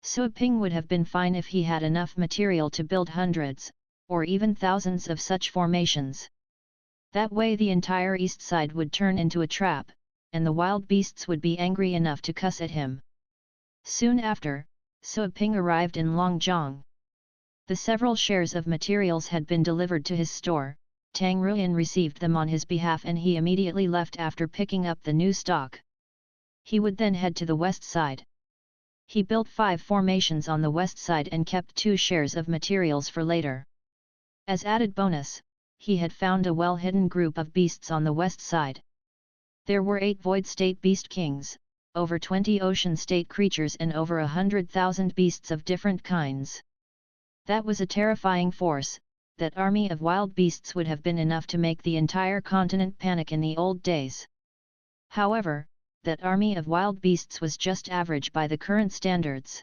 [SPEAKER 1] Sui Ping would have been fine if he had enough material to build hundreds, or even thousands of such formations. That way the entire east side would turn into a trap, and the wild beasts would be angry enough to cuss at him. Soon after, Sui Ping arrived in Longjiang. The several shares of materials had been delivered to his store. Tang Ruyan received them on his behalf and he immediately left after picking up the new stock. He would then head to the west side. He built 5 formations on the west side and kept 2 shares of materials for later. As added bonus, he had found a well-hidden group of beasts on the west side. There were 8 void state beast kings, over 20 ocean state creatures and over 100,000 beasts of different kinds. That was a terrifying force. That army of wild beasts would have been enough to make the entire continent panic in the old days. However, that army of wild beasts was just average by the current standards.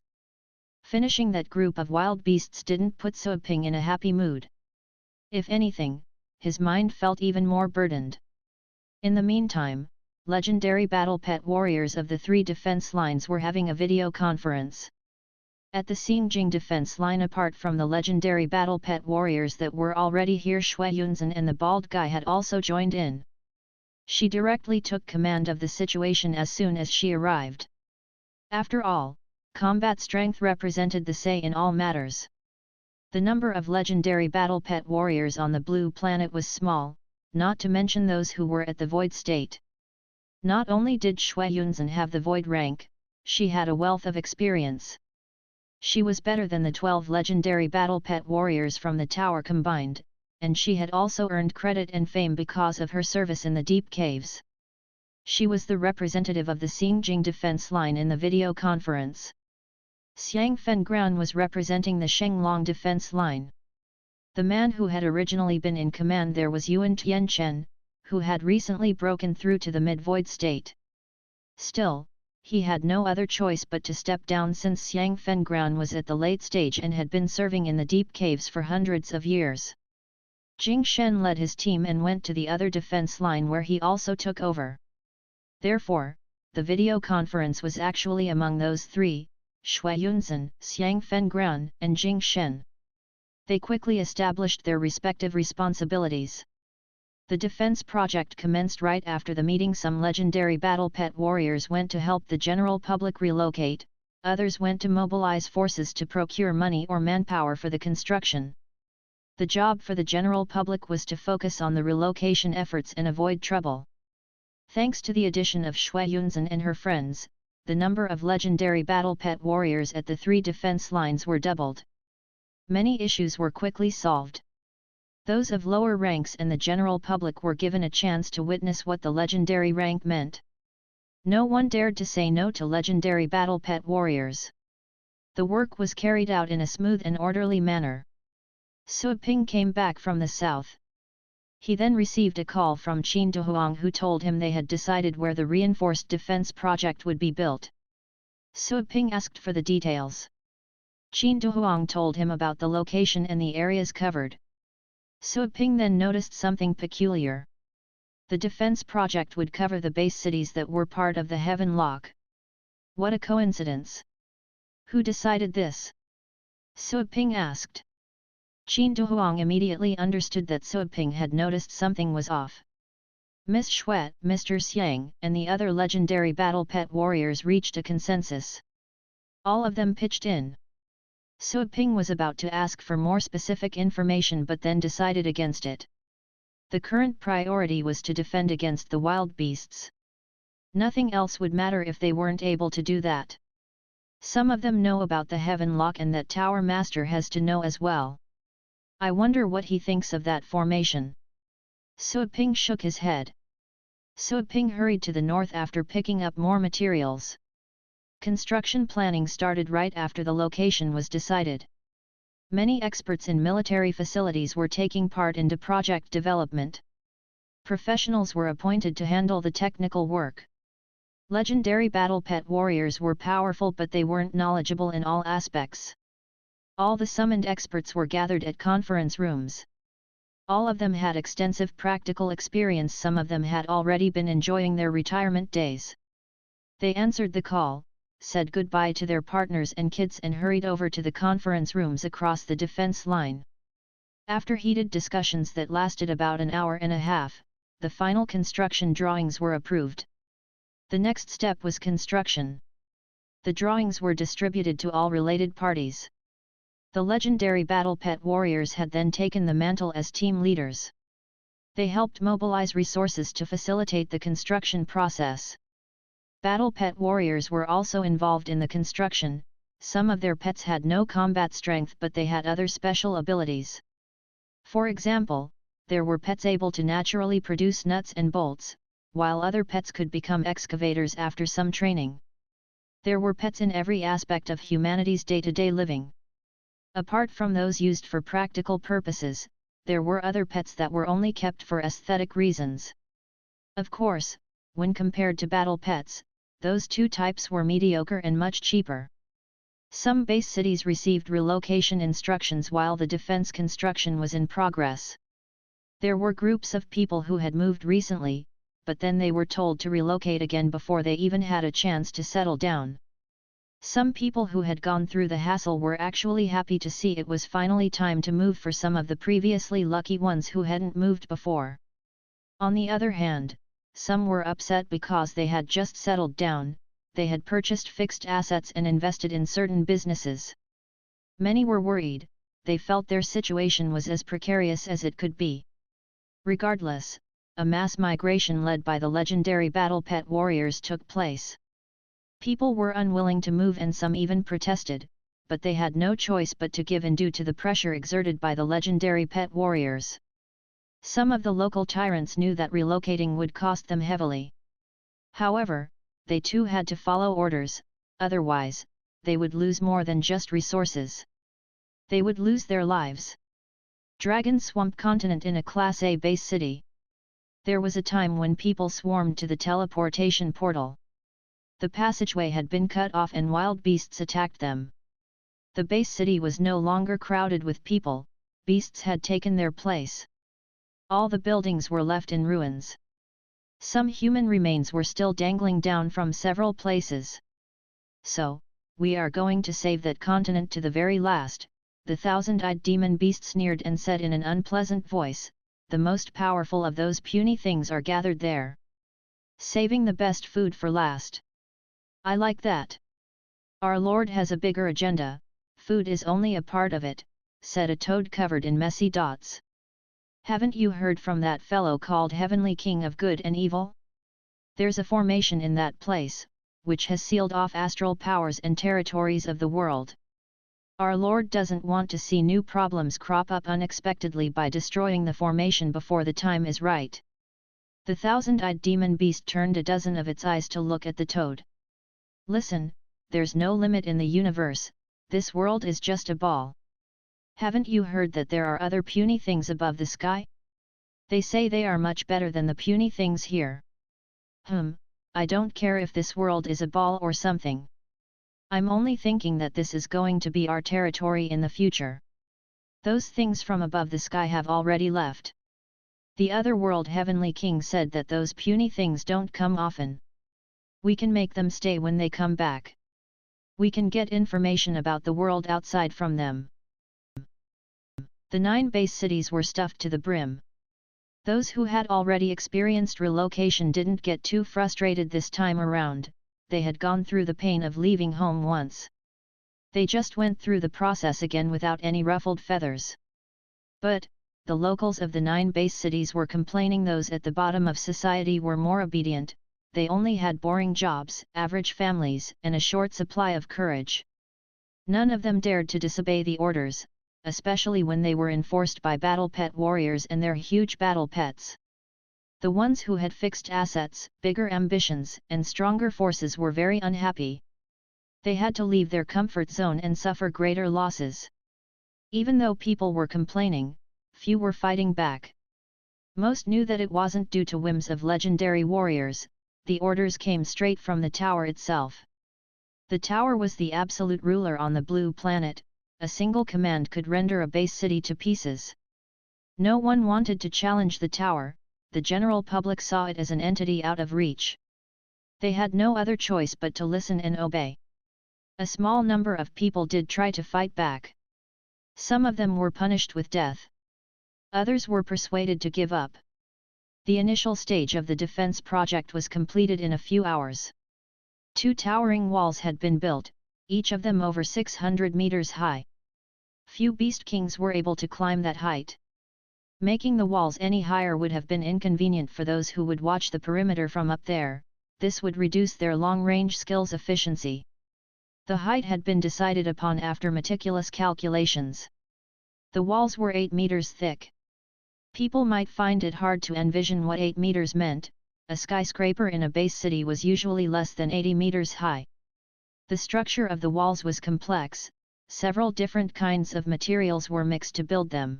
[SPEAKER 1] Finishing that group of wild beasts didn't put Suaping in a happy mood. If anything, his mind felt even more burdened. In the meantime, legendary battle pet warriors of the 3 defense lines were having a video conference. At the Xinjing defense line, apart from the legendary battle pet warriors that were already here, Shui Yunzhen and the bald guy had also joined in. She directly took command of the situation as soon as she arrived. After all, combat strength represented the say in all matters. The number of legendary battle pet warriors on the blue planet was small, not to mention those who were at the void state. Not only did Shui Yunzhen have the void rank, she had a wealth of experience. She was better than the 12 legendary battle pet warriors from the tower combined, and she had also earned credit and fame because of her service in the deep caves. She was the representative of the Xinjing defense line in the video conference. Xiang Fengguan was representing the Shenglong defense line. The man who had originally been in command there was Yuan Tianchen, who had recently broken through to the mid-void state. Still, he had no other choice but to step down since Xiang Fengguan was at the late stage and had been serving in the deep caves for hundreds of years. Jing Shen led his team and went to the other defense line where he also took over. Therefore, the video conference was actually among those 3, Shui Yunzhen, Xiang Fengguan, and Jing Shen. They quickly established their respective responsibilities. The defense project commenced right after the meeting. Some legendary battle pet warriors went to help the general public relocate, others went to mobilize forces to procure money or manpower for the construction. The job for the general public was to focus on the relocation efforts and avoid trouble. Thanks to the addition of Shui Yunzhen and her friends, the number of legendary battle pet warriors at the 3 defense lines were doubled. Many issues were quickly solved. Those of lower ranks and the general public were given a chance to witness what the legendary rank meant. No one dared to say no to legendary battle pet warriors. The work was carried out in a smooth and orderly manner. Suaping came back from the south. He then received a call from Qin Dehuang, who told him they had decided where the reinforced defense project would be built. Suaping asked for the details. Qin Dehuang told him about the location and the areas covered. Suaping then noticed something peculiar. The defense project would cover the base cities that were part of the Heaven Lock. What a coincidence! Who decided this? Suaping asked. Qin Dehuang immediately understood that Suaping had noticed something was off. Miss Shui, Mr. Xiang, and the other legendary battle pet warriors reached a consensus. All of them pitched in. Suaping was about to ask for more specific information but then decided against it. The current priority was to defend against the wild beasts. Nothing else would matter if they weren't able to do that. Some of them know about the Heaven Lock, and that Tower Master has to know as well. I wonder what he thinks of that formation. Suaping shook his head. Suaping hurried to the north after picking up more materials. Construction planning started right after the location was decided. Many experts in military facilities were taking part into project development. Professionals were appointed to handle the technical work. Legendary battle pet warriors were powerful, but they weren't knowledgeable in all aspects. All the summoned experts were gathered at conference rooms. All of them had extensive practical experience. Some of them had already been enjoying their retirement days. They answered the call, said goodbye to their partners and kids, and hurried over to the conference rooms across the defense line. After heated discussions that lasted about an hour and a half, the final construction drawings were approved. The next step was construction. The drawings were distributed to all related parties. The legendary battle pet warriors had then taken the mantle as team leaders. They helped mobilize resources to facilitate the construction process. Battle pet warriors were also involved in the construction. Some of their pets had no combat strength, but they had other special abilities. For example, there were pets able to naturally produce nuts and bolts, while other pets could become excavators after some training. There were pets in every aspect of humanity's day-to-day living. Apart from those used for practical purposes, there were other pets that were only kept for aesthetic reasons. Of course, when compared to battle pets, those two types were mediocre and much cheaper. Some base cities received relocation instructions while the defense construction was in progress. There were groups of people who had moved recently, but then they were told to relocate again before they even had a chance to settle down. Some people who had gone through the hassle were actually happy to see it was finally time to move for some of the previously lucky ones who hadn't moved before. On the other hand, some were upset because they had just settled down, they had purchased fixed assets and invested in certain businesses. Many were worried, they felt their situation was as precarious as it could be. Regardless, a mass migration led by the legendary battle pet warriors took place. People were unwilling to move and some even protested, but they had no choice but to give in due to the pressure exerted by the legendary pet warriors. Some of the local tyrants knew that relocating would cost them heavily. However, they too had to follow orders, otherwise, they would lose more than just resources. They would lose their lives. Dragon Swamp Continent in a Class A base city. There was a time when people swarmed to the teleportation portal. The passageway had been cut off and wild beasts attacked them. The base city was no longer crowded with people, beasts had taken their place. All the buildings were left in ruins. Some human remains were still dangling down from several places. So, we are going to save that continent to the very last, the thousand-eyed demon beast sneered and said in an unpleasant voice, the most powerful of those puny things are gathered there. Saving the best food for last. I like that. Our Lord has a bigger agenda, food is only a part of it, said a toad covered in messy dots. Haven't you heard from that fellow called Heavenly King of Good and Evil? There's a formation in that place, which has sealed off astral powers and territories of the world. Our Lord doesn't want to see new problems crop up unexpectedly by destroying the formation before the time is right. The thousand-eyed demon beast turned a dozen of its eyes to look at the toad. Listen, there's no limit in the universe, this world is just a ball. Haven't you heard that there are other puny things above the sky? They say they are much better than the puny things here. I don't care if this world is a ball or something. I'm only thinking that this is going to be our territory in the future. Those things from above the sky have already left. The other world Heavenly King said that those puny things don't come often. We can make them stay when they come back. We can get information about the world outside from them. The 9 base cities were stuffed to the brim. Those who had already experienced relocation didn't get too frustrated this time around, they had gone through the pain of leaving home once. They just went through the process again without any ruffled feathers. But, the locals of the 9 base cities were complaining those at the bottom of society were more obedient, they only had boring jobs, average families, and a short supply of courage. None of them dared to disobey the orders, especially when they were enforced by battle pet warriors and their huge battle pets. The ones who had fixed assets, bigger ambitions, and stronger forces were very unhappy. They had to leave their comfort zone and suffer greater losses. Even though people were complaining, few were fighting back. Most knew that it wasn't due to whims of legendary warriors, the orders came straight from the tower itself. The tower was the absolute ruler on the blue planet, a single command could render a base city to pieces. No one wanted to challenge the tower, the general public saw it as an entity out of reach. They had no other choice but to listen and obey. A small number of people did try to fight back. Some of them were punished with death. Others were persuaded to give up. The initial stage of the defense project was completed in a few hours. 2 towering walls had been built, each of them over 600 meters high. Few beast kings were able to climb that height. Making the walls any higher would have been inconvenient for those who would watch the perimeter from up there, this would reduce their long-range skills efficiency. The height had been decided upon after meticulous calculations. The walls were 8 meters thick. People might find it hard to envision what 8 meters meant. A skyscraper in a base city was usually less than 80 meters high. The structure of the walls was complex, several different kinds of materials were mixed to build them.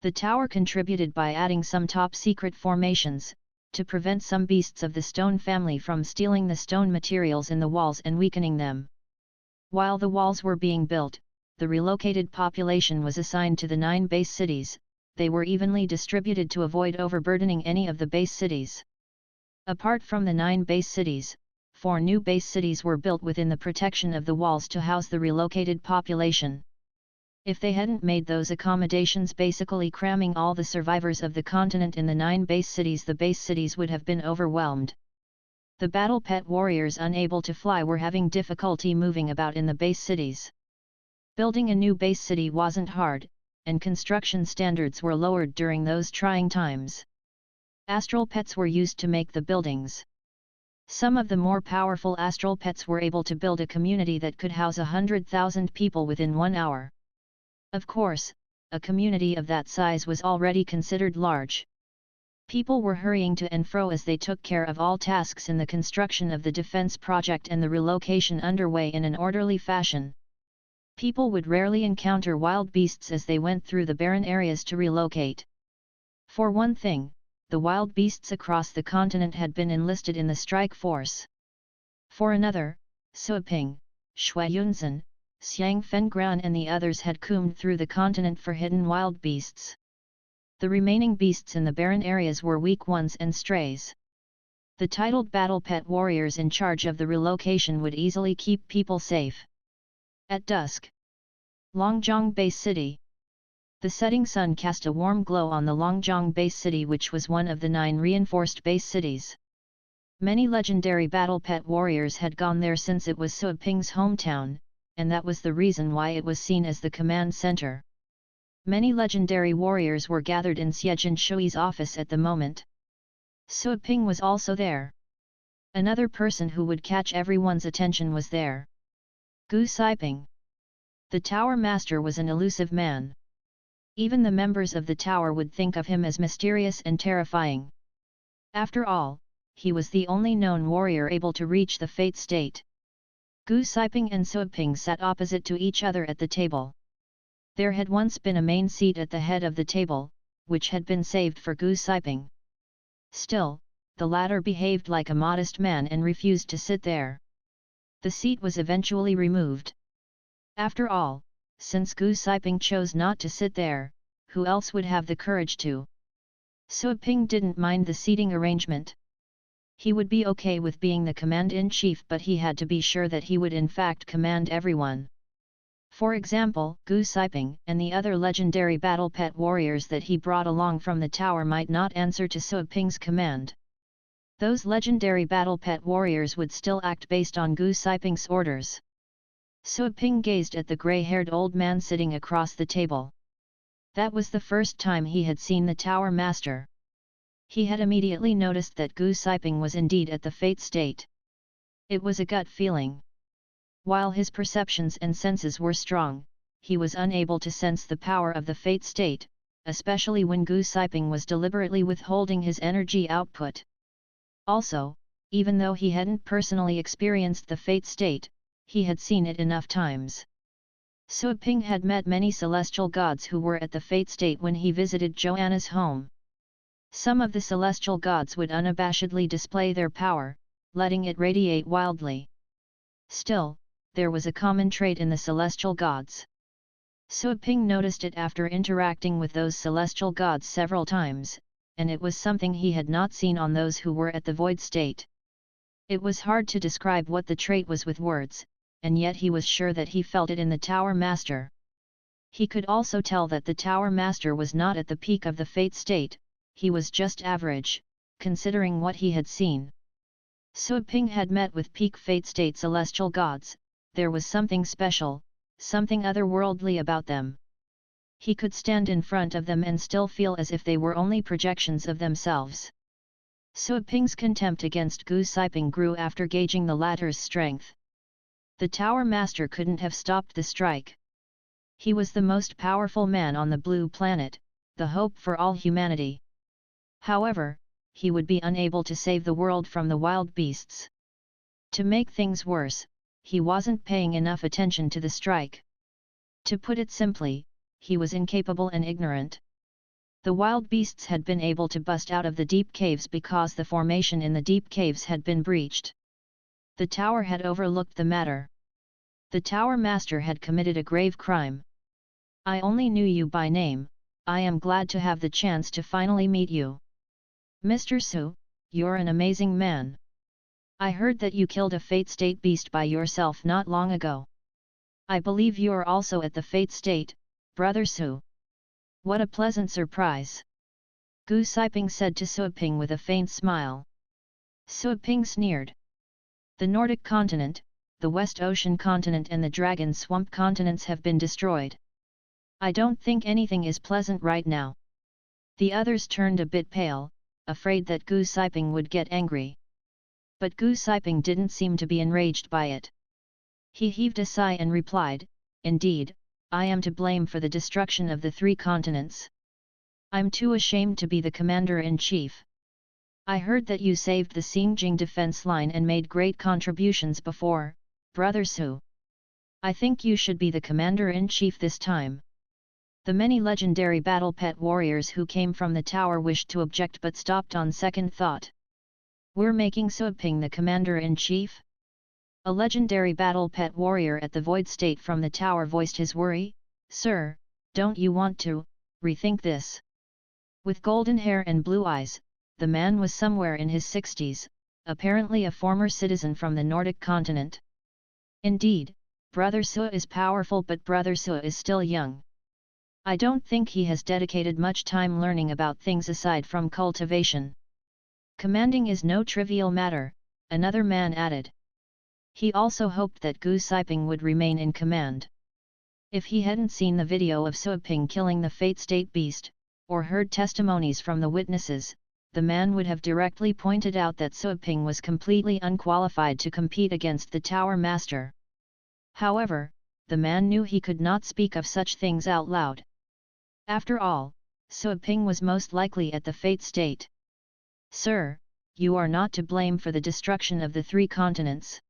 [SPEAKER 1] The tower contributed by adding some top-secret formations, to prevent some beasts of the stone family from stealing the stone materials in the walls and weakening them. While the walls were being built, the relocated population was assigned to the 9 base cities. They were evenly distributed to avoid overburdening any of the base cities. Apart from the 9 base cities, 4 new base cities were built within the protection of the walls to house the relocated population. If they hadn't made those accommodations, basically cramming all the survivors of the continent in the 9 base cities would have been overwhelmed. The battle pet warriors unable to fly were having difficulty moving about in the base cities. Building a new base city wasn't hard, and construction standards were lowered during those trying times. Astral pets were used to make the buildings. Some of the more powerful astral pets were able to build a community that could house 100,000 people within 1 hour. Of course, a community of that size was already considered large. People were hurrying to and fro as they took care of all tasks in the construction of the defense project and the relocation underway in an orderly fashion. People would rarely encounter wild beasts as they went through the barren areas to relocate. For one thing, the wild beasts across the continent had been enlisted in the strike force. For another, Suiping, Shuiyunzhen, Xiang Fengran and the others had combed through the continent for hidden wild beasts. The remaining beasts in the barren areas were weak ones and strays. The titled battle pet warriors in charge of the relocation would easily keep people safe. At dusk, Longjiang Base City. The setting sun cast a warm glow on the Longjiang Base City, which was one of the 9 reinforced base cities. Many legendary battle pet warriors had gone there since it was Suiping's hometown, and that was the reason why it was seen as the command center. Many legendary warriors were gathered in Xiejin Shui's office at the moment. Suiping was also there. Another person who would catch everyone's attention was there. Gu Saiping. The tower master was an elusive man. Even the members of the tower would think of him as mysterious and terrifying. After all, he was the only known warrior able to reach the fate state. Gu Saiping and Suiping sat opposite to each other at the table. There had once been a main seat at the head of the table, which had been saved for Gu Saiping. Still, the latter behaved like a modest man and refused to sit there. The seat was eventually removed. After all, since Gu Saiping chose not to sit there, who else would have the courage to? Suiping didn't mind the seating arrangement. He would be okay with being the command-in-chief, but he had to be sure that he would in fact command everyone. For example, Gu Saiping and the other legendary battle pet warriors that he brought along from the tower might not answer to Suiping's command. Those legendary battle pet warriors would still act based on Gu Saiping's orders. Suiping gazed at the grey-haired old man sitting across the table. That was the first time he had seen the tower master. He had immediately noticed that Gu Saiping was indeed at the fate state. It was a gut feeling. While his perceptions and senses were strong, he was unable to sense the power of the fate state, especially when Gu Saiping was deliberately withholding his energy output. Also, even though he hadn't personally experienced the fate state, he had seen it enough times. Suiping had met many celestial gods who were at the fate state when he visited Joanna's home. Some of the celestial gods would unabashedly display their power, letting it radiate wildly. Still, there was a common trait in the celestial gods. Suiping noticed it after interacting with those celestial gods several times, and it was something he had not seen on those who were at the void state. It was hard to describe what the trait was with words, and yet he was sure that he felt it in the Tower Master. He could also tell that the Tower Master was not at the peak of the fate state, he was just average, considering what he had seen. Suiping had met with peak fate state celestial gods. There was something special, something otherworldly about them. He could stand in front of them and still feel as if they were only projections of themselves. Suiping's contempt against Gu Siping grew after gauging the latter's strength. The Tower Master couldn't have stopped the strike. He was the most powerful man on the blue planet, the hope for all humanity. However, he would be unable to save the world from the wild beasts. To make things worse, he wasn't paying enough attention to the strike. To put it simply, he was incapable and ignorant. The wild beasts had been able to bust out of the deep caves because the formation in the deep caves had been breached. The tower had overlooked the matter. The Tower Master had committed a grave crime. I only knew you by name. I am glad to have the chance to finally meet you. Mr. Su, you're an amazing man. I heard that you killed a Fate State beast by yourself not long ago. I believe you're also at the Fate State, Brother Su. What a pleasant surprise! Gu Siping said to Suiping with a faint smile. Suiping sneered. The Nordic continent, the West Ocean continent and the Dragon Swamp continents have been destroyed. I don't think anything is pleasant right now. The others turned a bit pale, afraid that Gu Siping would get angry. But Gu Siping didn't seem to be enraged by it. He heaved a sigh and replied, "Indeed, I am to blame for the destruction of the 3 continents. I'm too ashamed to be the commander-in-chief. I heard that you saved the Xinjiang defense line and made great contributions before, Brother Su. I think you should be the commander-in-chief this time." The many legendary battle pet warriors who came from the tower wished to object but stopped on second thought. "We're making Suiping the commander-in-chief?" A legendary battle pet warrior at the Void State from the tower voiced his worry. "Sir, don't you want to rethink this?" With golden hair and blue eyes, the man was somewhere in his 60s, apparently a former citizen from the Nordic continent. "Indeed, Brother Su is powerful, but Brother Su is still young. I don't think he has dedicated much time learning about things aside from cultivation. Commanding is no trivial matter," another man added. He also hoped that Gu Siping would remain in command. If he hadn't seen the video of Suiping killing the Fate State beast, or heard testimonies from the witnesses, the man would have directly pointed out that Suiping was completely unqualified to compete against the Tower Master. However, the man knew he could not speak of such things out loud. After all, Suiping was most likely at the Fate State. "Sir, you are not to blame for the destruction of the 3 continents.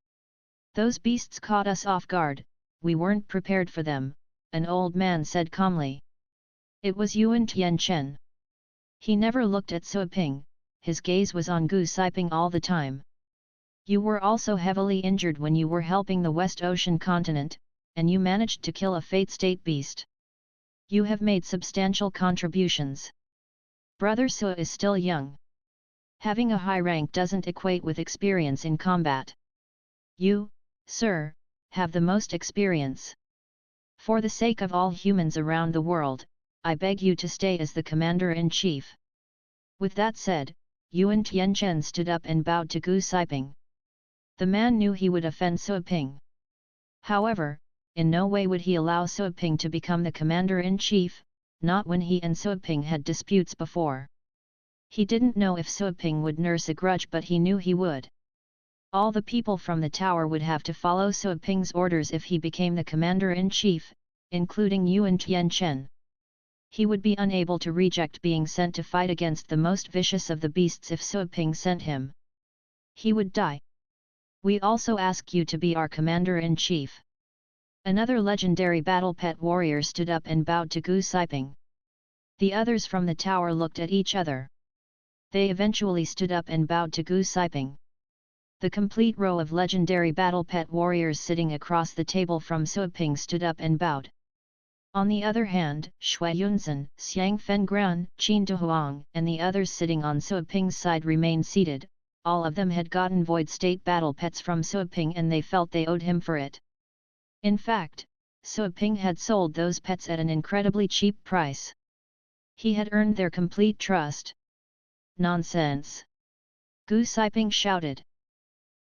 [SPEAKER 1] Those beasts caught us off guard, we weren't prepared for them," an old man said calmly. It was Yuan Tianchen. He never looked at Suiping, his gaze was on Gu Siping all the time. "You were also heavily injured when you were helping the West Ocean continent, and you managed to kill a Fate State beast. You have made substantial contributions. Brother Su is still young. Having a high rank doesn't equate with experience in combat. You, sir, have the most experience. For the sake of all humans around the world, I beg you to stay as the commander-in-chief." With that said, Yuan Tianchen stood up and bowed to Gu Siping. The man knew he would offend Suiping. However, in no way would he allow Suiping to become the commander-in-chief, not when he and Suiping had disputes before. He didn't know if Suiping would nurse a grudge, but he knew he would. All the people from the tower would have to follow Suiping's orders if he became the commander-in-chief, including Yuan Tianchen. He would be unable to reject being sent to fight against the most vicious of the beasts if Suiping sent him. He would die. "We also ask you to be our commander-in-chief." Another legendary battle pet warrior stood up and bowed to Gu Siping. The others from the tower looked at each other. They eventually stood up and bowed to Gu Siping. The complete row of legendary battle pet warriors sitting across the table from Suiping stood up and bowed. On the other hand, Shui Yunzhen, Xiang Fengran, Qin Dehuang, and the others sitting on Suiping's side remained seated. All of them had gotten Void State battle pets from Suiping and they felt they owed him for it. In fact, Suiping had sold those pets at an incredibly cheap price. He had earned their complete trust. "Nonsense!" Gu Siping shouted.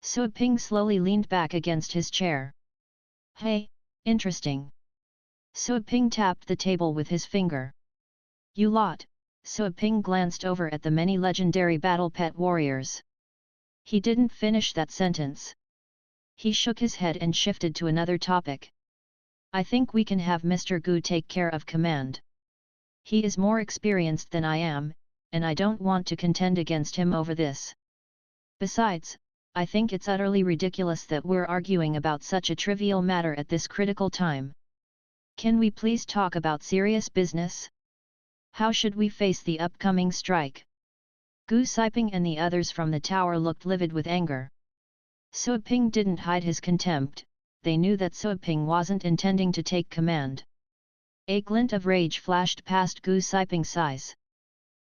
[SPEAKER 1] Suiping slowly leaned back against his chair. "Hey, interesting." Suiping tapped the table with his finger. "You lot, Sua Ping glanced over at the many legendary battle pet warriors. He didn't finish that sentence. He shook his head and shifted to another topic. I think we can have Mr. Gu take care of command. He is more experienced than I am, and I don't want to contend against him over this. Besides, I think it's utterly ridiculous that we're arguing about such a trivial matter at this critical time. Can we please talk about serious business? How should we face the upcoming strike? Gu Siping and the others from the tower looked livid with anger. Sua Ping didn't hide his contempt, they knew that Sua Ping wasn't intending to take command. A glint of rage flashed past Gu Siping's eyes.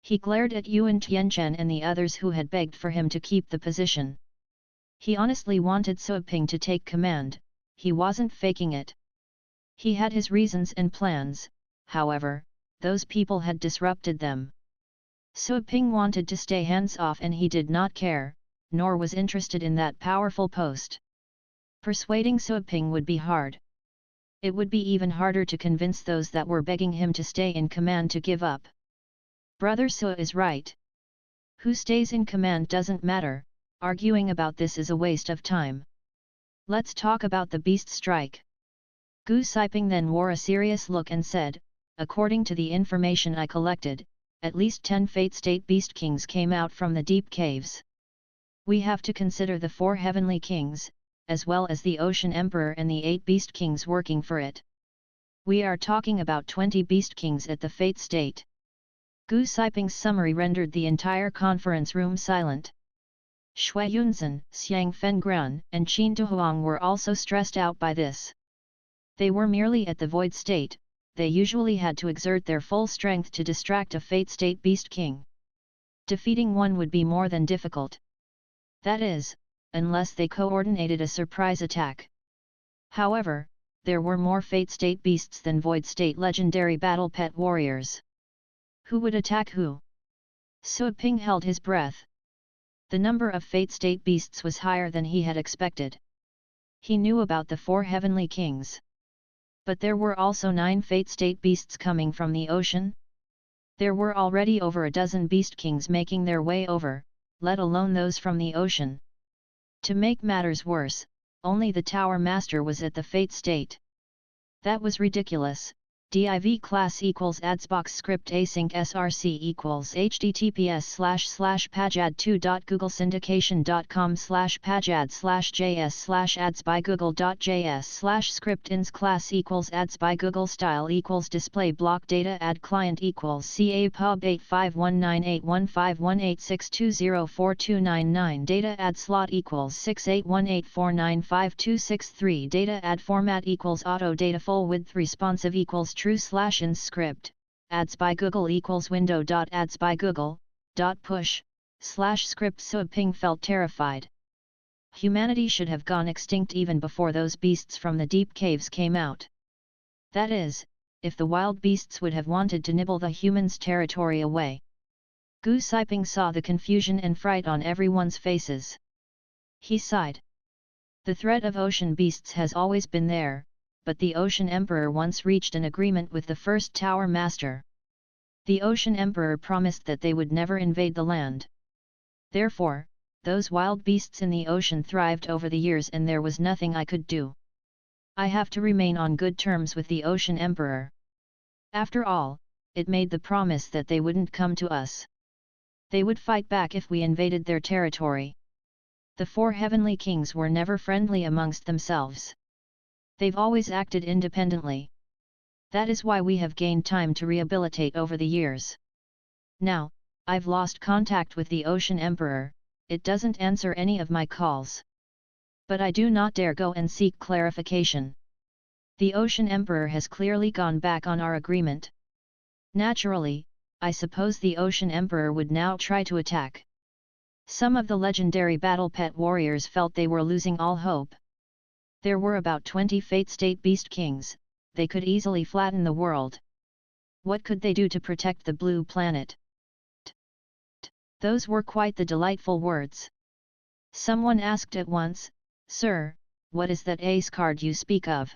[SPEAKER 1] He glared at Yuan Tianchen and the others who had begged for him to keep the position. He honestly wanted Sua Ping to take command, he wasn't faking it. He had his reasons and plans, however, those people had disrupted them. Sua Ping wanted to stay hands-off and he did not care, nor was interested in that powerful post. Persuading Sua Ping would be hard. It would be even harder to convince those that were begging him to stay in command to give up. Brother Sua is right. Who stays in command doesn't matter, arguing about this is a waste of time. Let's talk about the beast strike. Gu Siping then wore a serious look and said, according to the information I collected, at least 10 Fate State Beast Kings came out from the deep caves. We have to consider the 4 Heavenly Kings, as well as the Ocean Emperor and the 8 Beast Kings working for it. We are talking about 20 Beast Kings at the Fate State. Gu Siping's summary rendered the entire conference room silent. Shui Yunzhen, Xiang Fengran, and Qin Duhuang were also stressed out by this. They were merely at the Void State, they usually had to exert their full strength to distract a Fate State Beast King. Defeating one would be more than difficult. That is, unless they coordinated a surprise attack. However, there were more Fate State Beasts than Void State legendary battle pet warriors. Who would attack who? Sua Ping held his breath. The number of Fate State Beasts was higher than he had expected. He knew about the 4 Heavenly Kings. But there were also 9 Fate State Beasts coming from the ocean. There were already over a dozen Beast Kings making their way over, let alone those from the ocean. To make matters worse, only the Tower Master was at the Fate State. That was ridiculous. div class equals adsbox script async src equals https://pajad2.googlesyndication.com/pajad/js/ads by google.js/script ins class equals ads by google style equals display block data add client equals ca pub 8519815186204299 data add slot equals 6818495263 data add format equals auto data full width responsive equals true/in script, ads by Google equals window.ads by Google.push/script. Sua Ping felt terrified. Humanity should have gone extinct even before those beasts from the deep caves came out. That is, if the wild beasts would have wanted to nibble the humans' territory away. Gu Siping saw the confusion and fright on everyone's faces. He sighed. The threat of ocean beasts has always been there, but the Ocean Emperor once reached an agreement with the first Tower Master. The Ocean Emperor promised that they would never invade the land. Therefore, those wild beasts in the ocean thrived over the years and there was nothing I could do. I have to remain on good terms with the Ocean Emperor. After all, it made the promise that they wouldn't come to us. They would fight back if we invaded their territory. The 4 Heavenly Kings were never friendly amongst themselves. They've always acted independently. That is why we have gained time to rehabilitate over the years. Now, I've lost contact with the Ocean Emperor, it doesn't answer any of my calls. But I do not dare go and seek clarification. The Ocean Emperor has clearly gone back on our agreement. Naturally, I suppose the Ocean Emperor would now try to attack. Some of the legendary battle pet warriors felt they were losing all hope. There were about 20 Fate State Beast Kings, they could easily flatten the world. What could they do to protect the blue planet? Those were quite the delightful words. Someone asked at once, "Sir, what is that ace card you speak of?"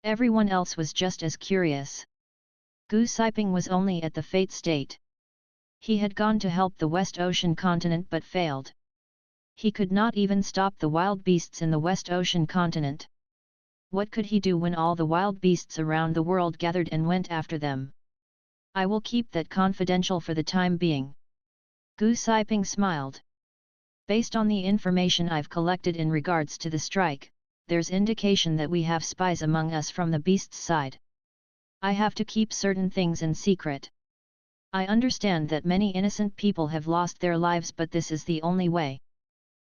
[SPEAKER 1] Everyone else was just as curious. Gu Siping was only at the Fate State. He had gone to help the West Ocean continent but failed. He could not even stop the wild beasts in the West Ocean continent. What could he do when all the wild beasts around the world gathered and went after them? I will keep that confidential for the time being. Gu Siping smiled. Based on the information I've collected in regards to the strike, there's indication that we have spies among us from the beast's side. I have to keep certain things in secret. I understand that many innocent people have lost their lives, but this is the only way.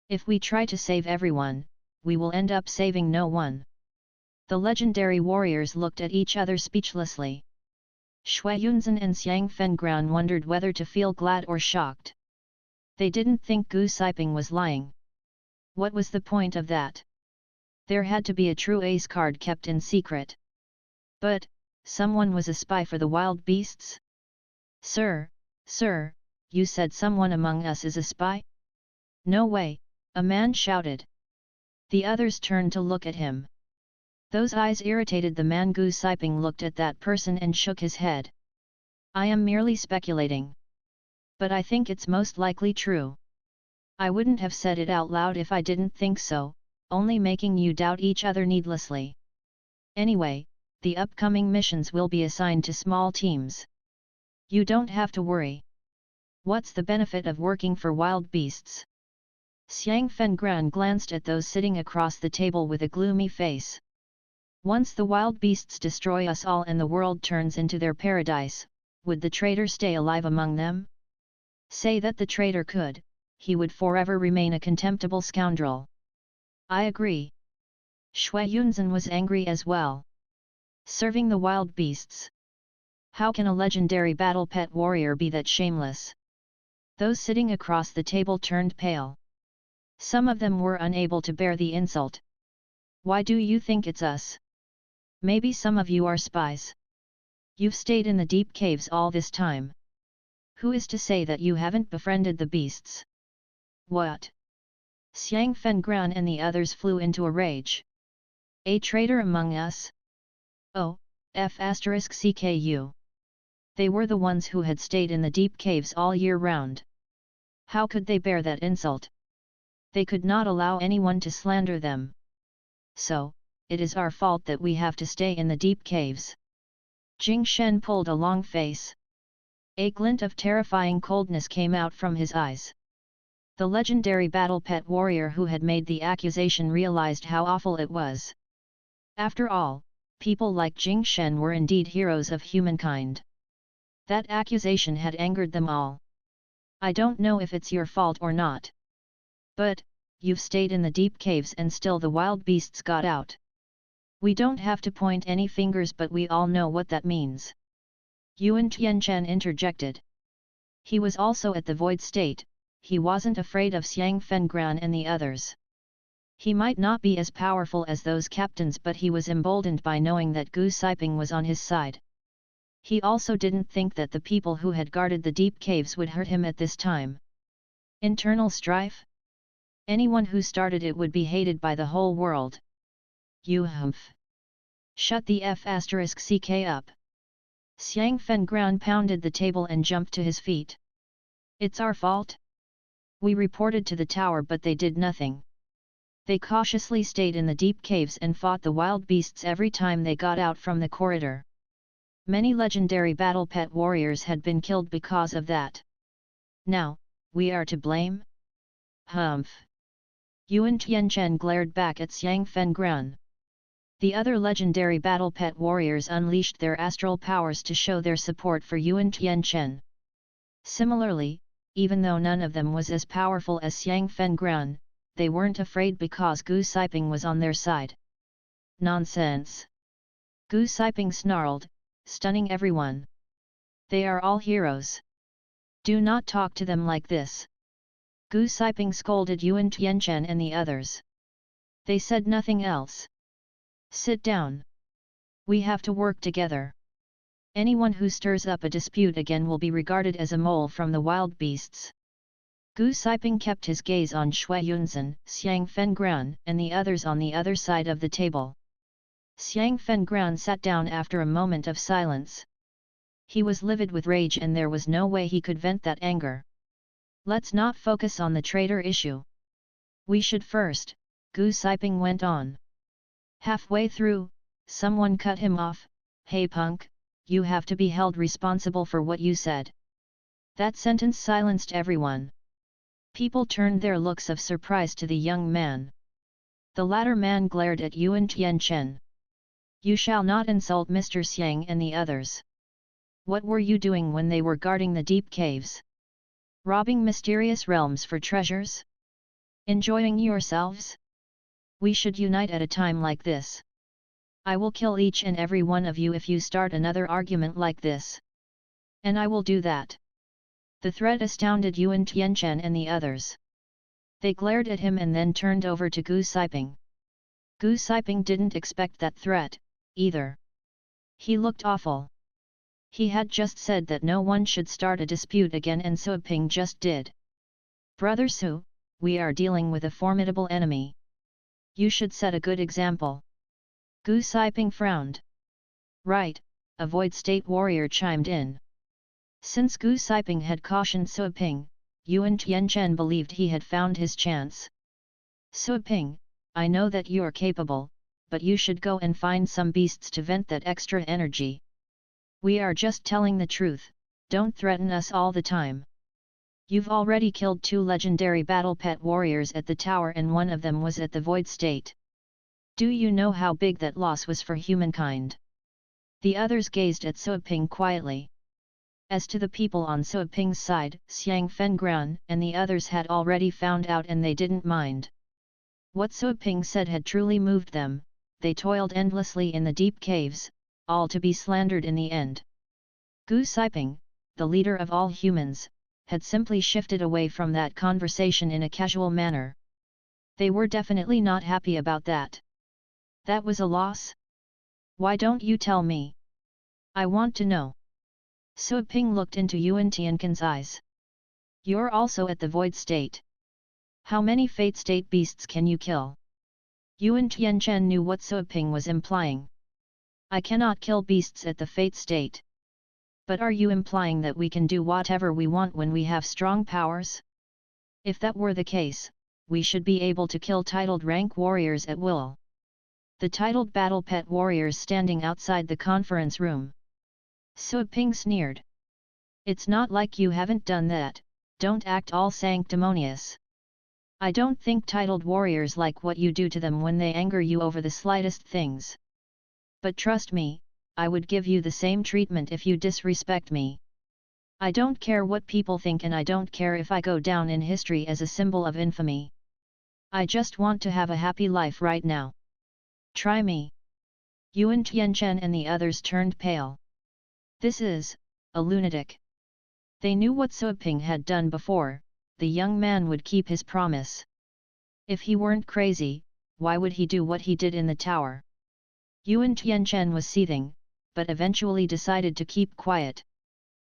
[SPEAKER 1] If we try to save everyone, we will end up saving no one. The legendary warriors looked at each other speechlessly. Shui Yunzhen and Xiang Fengran wondered whether to feel glad or shocked. They didn't think Gu Siping was lying. What was the point of that? There had to be a true ace card kept in secret. But, someone was a spy for the wild beasts? Sir, you said someone among us is a spy? No way, a man shouted. The others turned to look at him. Those eyes irritated the man. Gu Siping looked at that person and shook his head. I am merely speculating. But I think it's most likely true. I wouldn't have said it out loud if I didn't think so, only making you doubt each other needlessly. Anyway, the upcoming missions will be assigned to small teams. You don't have to worry. What's the benefit of working for wild beasts? Xiang Fengran glanced at those sitting across the table with a gloomy face. Once the wild beasts destroy us all and the world turns into their paradise, would the traitor stay alive among them? Say that the traitor could, he would forever remain a contemptible scoundrel. I agree. Shui Yunzhen was angry as well. Serving the wild beasts. How can a legendary battle pet warrior be that shameless? Those sitting across the table turned pale. Some of them were unable to bear the insult. Why do you think it's us? Maybe some of you are spies. You've stayed in the deep caves all this time. Who is to say that you haven't befriended the beasts? What? Xiang Fengran and the others flew into a rage. A traitor among us? Oh, F***CKU. They were the ones who had stayed in the deep caves all year round. How could they bear that insult? They could not allow anyone to slander them. So, it is our fault that we have to stay in the deep caves. Jing Shen pulled a long face. A glint of terrifying coldness came out from his eyes. The legendary battle pet warrior who had made the accusation realized how awful it was. After all, people like Jing Shen were indeed heroes of humankind. That accusation had angered them all. I don't know if it's your fault or not. But, you've stayed in the deep caves and still the wild beasts got out. We don't have to point any fingers, but we all know what that means. Yuan Tianchen interjected. He was also at the void state, he wasn't afraid of Xiang Fengran and the others. He might not be as powerful as those captains, but he was emboldened by knowing that Gu Siping was on his side. He also didn't think that the people who had guarded the deep caves would hurt him at this time. Internal strife? Anyone who started it would be hated by the whole world. You humph! Shut the F***ck up! Xiang Fengran pounded the table and jumped to his feet. It's our fault? We reported to the tower but they did nothing. They cautiously stayed in the deep caves and fought the wild beasts every time they got out from the corridor. Many legendary battle pet warriors had been killed because of that. Now, we are to blame? Humph! Yuan Tianchen glared back at Xiang Fengran. The other legendary battle pet warriors unleashed their astral powers to show their support for Yuan Tianchen. Similarly, even though none of them was as powerful as Xiang Fengran, they weren't afraid because Gu Siping was on their side. Nonsense! Gu Siping snarled, stunning everyone. They are all heroes. Do not talk to them like this. Gu Siping scolded Yuan Tianchen and the others. They said nothing else. Sit down. We have to work together. Anyone who stirs up a dispute again will be regarded as a mole from the wild beasts. Gu Siping kept his gaze on Shui Yunzhen, Xiang Fengran, and the others on the other side of the table. Xiang Fengran sat down after a moment of silence. He was livid with rage and there was no way he could vent that anger. Let's not focus on the traitor issue. We should first, Gu Siping went on. Halfway through, someone cut him off. Hey punk, you have to be held responsible for what you said. That sentence silenced everyone. People turned their looks of surprise to the young man. The latter man glared at Yuan Tianchen. You shall not insult Mr. Xiang and the others. What were you doing when they were guarding the deep caves? Robbing mysterious realms for treasures? Enjoying yourselves? We should unite at a time like this. I will kill each and every one of you if you start another argument like this. And I will do that. The threat astounded Yuan Tianchen and the others. They glared at him and then turned over to Gu Siping. Gu Siping didn't expect that threat, either. He looked awful. He had just said that no one should start a dispute again and Siping just did. Brother Su, we are dealing with a formidable enemy. You should set a good example. Gu Siping frowned. Right, a void state warrior chimed in. Since Gu Siping had cautioned Siping, Yuan Tianchen believed he had found his chance. Siping, I know that you are capable, but you should go and find some beasts to vent that extra energy. We are just telling the truth, don't threaten us all the time. You've already killed 2 legendary battle pet warriors at the tower and one of them was at the void state. Do you know how big that loss was for humankind? The others gazed at Siping quietly. As to the people on Siping's side, Xiang Fengran and the others had already found out and they didn't mind. What Siping said had truly moved them, they toiled endlessly in the deep caves, all to be slandered in the end. Gu Siping, the leader of all humans, had simply shifted away from that conversation in a casual manner. They were definitely not happy about that. That was a loss? Why don't you tell me? I want to know. Siping looked into Yuan Tianchen's eyes. You're also at the void state. How many fate state beasts can you kill? Yuan Tianchen knew what Siping was implying. I cannot kill beasts at the fate state. But are you implying that we can do whatever we want when we have strong powers? If that were the case, we should be able to kill titled rank warriors at will. The titled battle pet warriors standing outside the conference room. Siping sneered. It's not like you haven't done that, don't act all sanctimonious. I don't think titled warriors like what you do to them when they anger you over the slightest things. But trust me, I would give you the same treatment if you disrespect me. I don't care what people think and I don't care if I go down in history as a symbol of infamy. I just want to have a happy life right now. Try me. Yuan Tianchen and the others turned pale. This is a lunatic. They knew what Siping had done before, the young man would keep his promise. If he weren't crazy, why would he do what he did in the tower? Yuan Tianchen was seething, but eventually decided to keep quiet.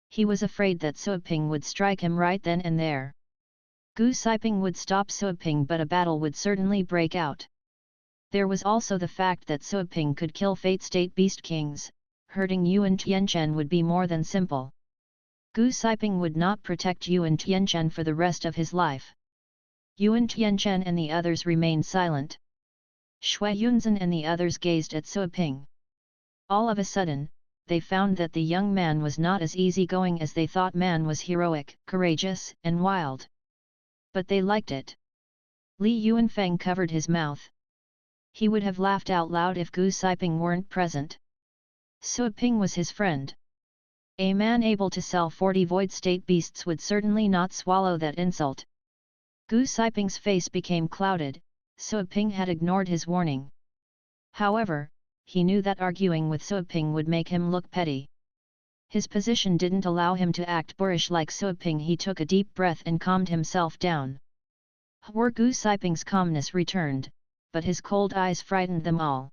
[SPEAKER 1] He was afraid that Siping would strike him right then and there. Gu Siping would stop Siping but a battle would certainly break out. There was also the fact that Siping could kill Fate State Beast Kings. Hurting Yuan Tianchen would be more than simple. Gu Siping would not protect Yuan Tianchen for the rest of his life. Yuan Tianchen and the others remained silent. Shui Yunzhen and the others gazed at Siping. All of a sudden, they found that the young man was not as easygoing as they thought. Man was heroic, courageous, and wild. But they liked it. Li Yuanfeng covered his mouth. He would have laughed out loud if Gu Siping weren't present. Siping was his friend. A man able to sell 40 void state beasts would certainly not swallow that insult. Gu Siping's face became clouded. Siping had ignored his warning. However, he knew that arguing with Siping would make him look petty. His position didn't allow him to act boorish like Siping. He took a deep breath and calmed himself down. Gu Siping's calmness returned, but his cold eyes frightened them all.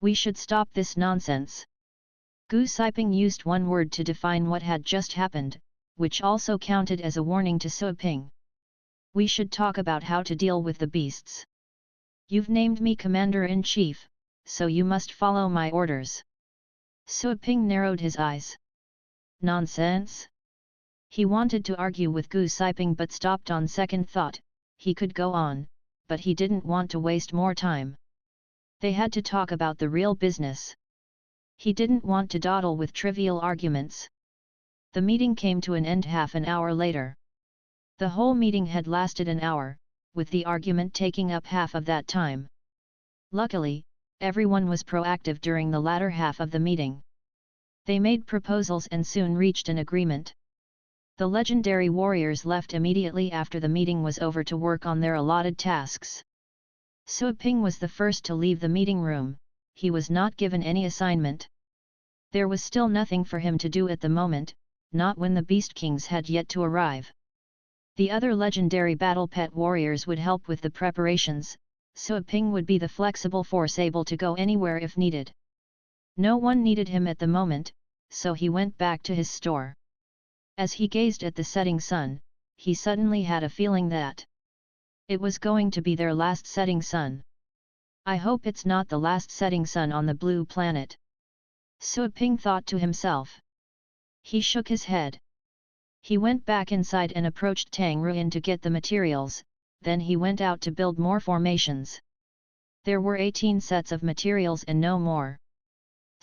[SPEAKER 1] We should stop this nonsense. Gu Siping used one word to define what had just happened, which also counted as a warning to Siping. We should talk about how to deal with the beasts. You've named me Commander-in-Chief, so you must follow my orders. Siping narrowed his eyes. Nonsense? He wanted to argue with Gu Siping but stopped on second thought. He could go on, but he didn't want to waste more time. They had to talk about the real business. He didn't want to dawdle with trivial arguments. The meeting came to an end half an hour later. The whole meeting had lasted an hour, with the argument taking up half of that time. Luckily, everyone was proactive during the latter half of the meeting. They made proposals and soon reached an agreement. The legendary warriors left immediately after the meeting was over to work on their allotted tasks. Suiping was the first to leave the meeting room. He was not given any assignment. There was still nothing for him to do at the moment, not when the Beast Kings had yet to arrive. The other legendary battle pet warriors would help with the preparations. Suiping would be the flexible force able to go anywhere if needed. No one needed him at the moment, so he went back to his store. As he gazed at the setting sun, he suddenly had a feeling that it was going to be their last setting sun. I hope it's not the last setting sun on the blue planet. Suiping thought to himself. He shook his head. He went back inside and approached Tang Ruin to get the materials, then he went out to build more formations. There were 18 sets of materials and no more.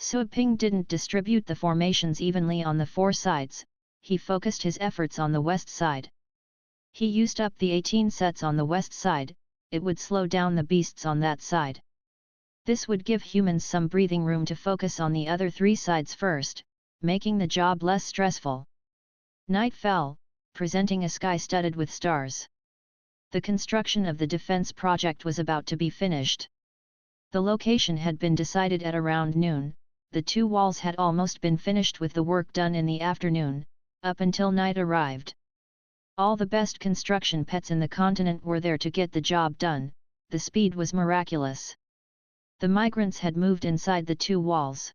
[SPEAKER 1] Suiping didn't distribute the formations evenly on the 4 sides, he focused his efforts on the west side. He used up the 18 sets on the west side, it would slow down the beasts on that side. This would give humans some breathing room to focus on the other 3 sides first, making the job less stressful. Night fell, presenting a sky studded with stars. The construction of the defense project was about to be finished. The location had been decided at around noon, the 2 walls had almost been finished with the work done in the afternoon, up until night arrived. All the best construction pets in the continent were there to get the job done, the speed was miraculous. The migrants had moved inside the 2 walls.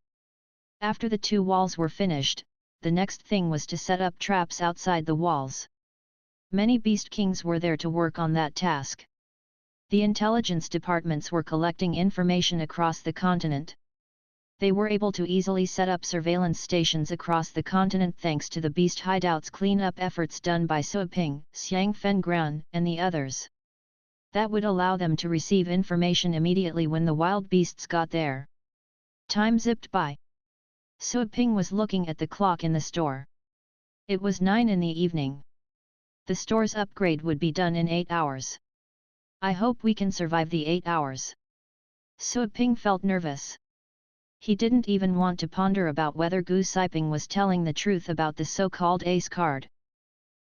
[SPEAKER 1] After the 2 walls were finished, the next thing was to set up traps outside the walls. Many Beast Kings were there to work on that task. The intelligence departments were collecting information across the continent. They were able to easily set up surveillance stations across the continent thanks to the beast hideouts clean-up efforts done by Suiping, Xiang Fengran, and the others. That would allow them to receive information immediately when the wild beasts got there. Time zipped by. Suiping was looking at the clock in the store. It was 9 in the evening. The store's upgrade would be done in 8 hours. I hope we can survive the 8 hours. Suiping felt nervous. He didn't even want to ponder about whether Gu Siping was telling the truth about the so-called ace card.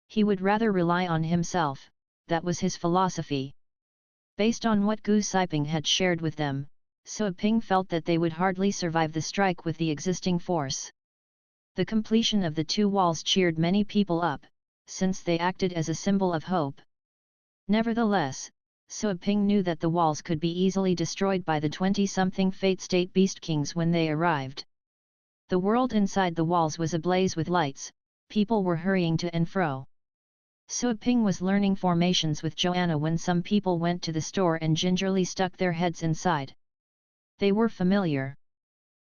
[SPEAKER 1] He would rather rely on himself, that was his philosophy. Based on what Gu Siping had shared with them, Suiping felt that they would hardly survive the strike with the existing force. The completion of the 2 walls cheered many people up, since they acted as a symbol of hope. Nevertheless, Suiping knew that the walls could be easily destroyed by the 20-something Fate State Beast Kings when they arrived. The world inside the walls was ablaze with lights, people were hurrying to and fro. Suiping was learning formations with Joanna when some people went to the store and gingerly stuck their heads inside. They were familiar.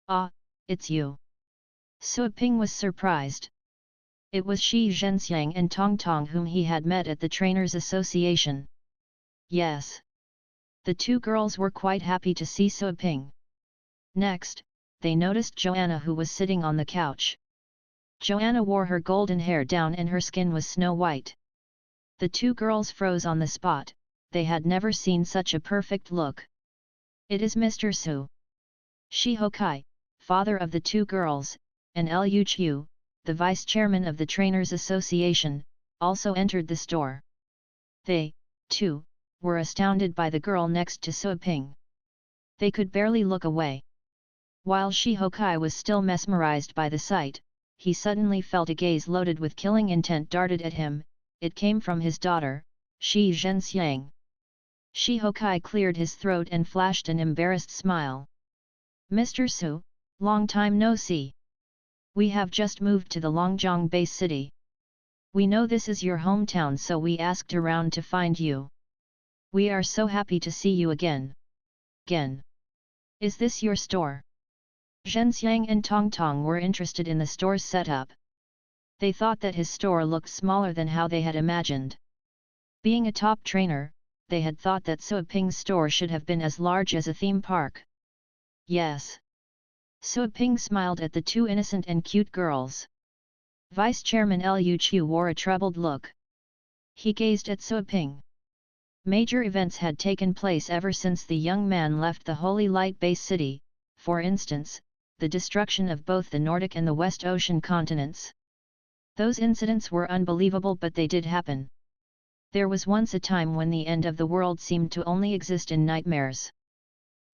[SPEAKER 1] Ah, it's you. Suiping was surprised. It was Shi Zhenxiang and Tong Tong whom he had met at the Trainers Association. Yes. The 2 girls were quite happy to see Suiping. Next, they noticed Joanna who was sitting on the couch. Joanna wore her golden hair down and her skin was snow white. The 2 girls froze on the spot, they had never seen such a perfect look. It is Mr. Su. Shi Hokai, father of the 2 girls, and Liu Qiu, the vice chairman of the Trainers Association, also entered the store. They, too, were astounded by the girl next to Suiping. They could barely look away. While Shi Hokai was still mesmerized by the sight, he suddenly felt a gaze loaded with killing intent darted at him. It came from his daughter, Shi Zhenxiang. Shi Hokai cleared his throat and flashed an embarrassed smile. Mr. Su, long time no see. We have just moved to the Longjiang base city. We know this is your hometown, so we asked around to find you. We are so happy to see you again. Is this your store? Zhenxiang and Tong Tong were interested in the store's setup. They thought that his store looked smaller than how they had imagined. Being a top trainer, they had thought that Suoping's store should have been as large as a theme park. Yes. Suoping smiled at the two innocent and cute girls. Vice Chairman Liu Chu wore a troubled look. He gazed at Suoping. Major events had taken place ever since the young man left the Holy Light Base City, for instance, the destruction of both the Nordic and the West Ocean continents. Those incidents were unbelievable, but they did happen. There was once a time when the end of the world seemed to only exist in nightmares.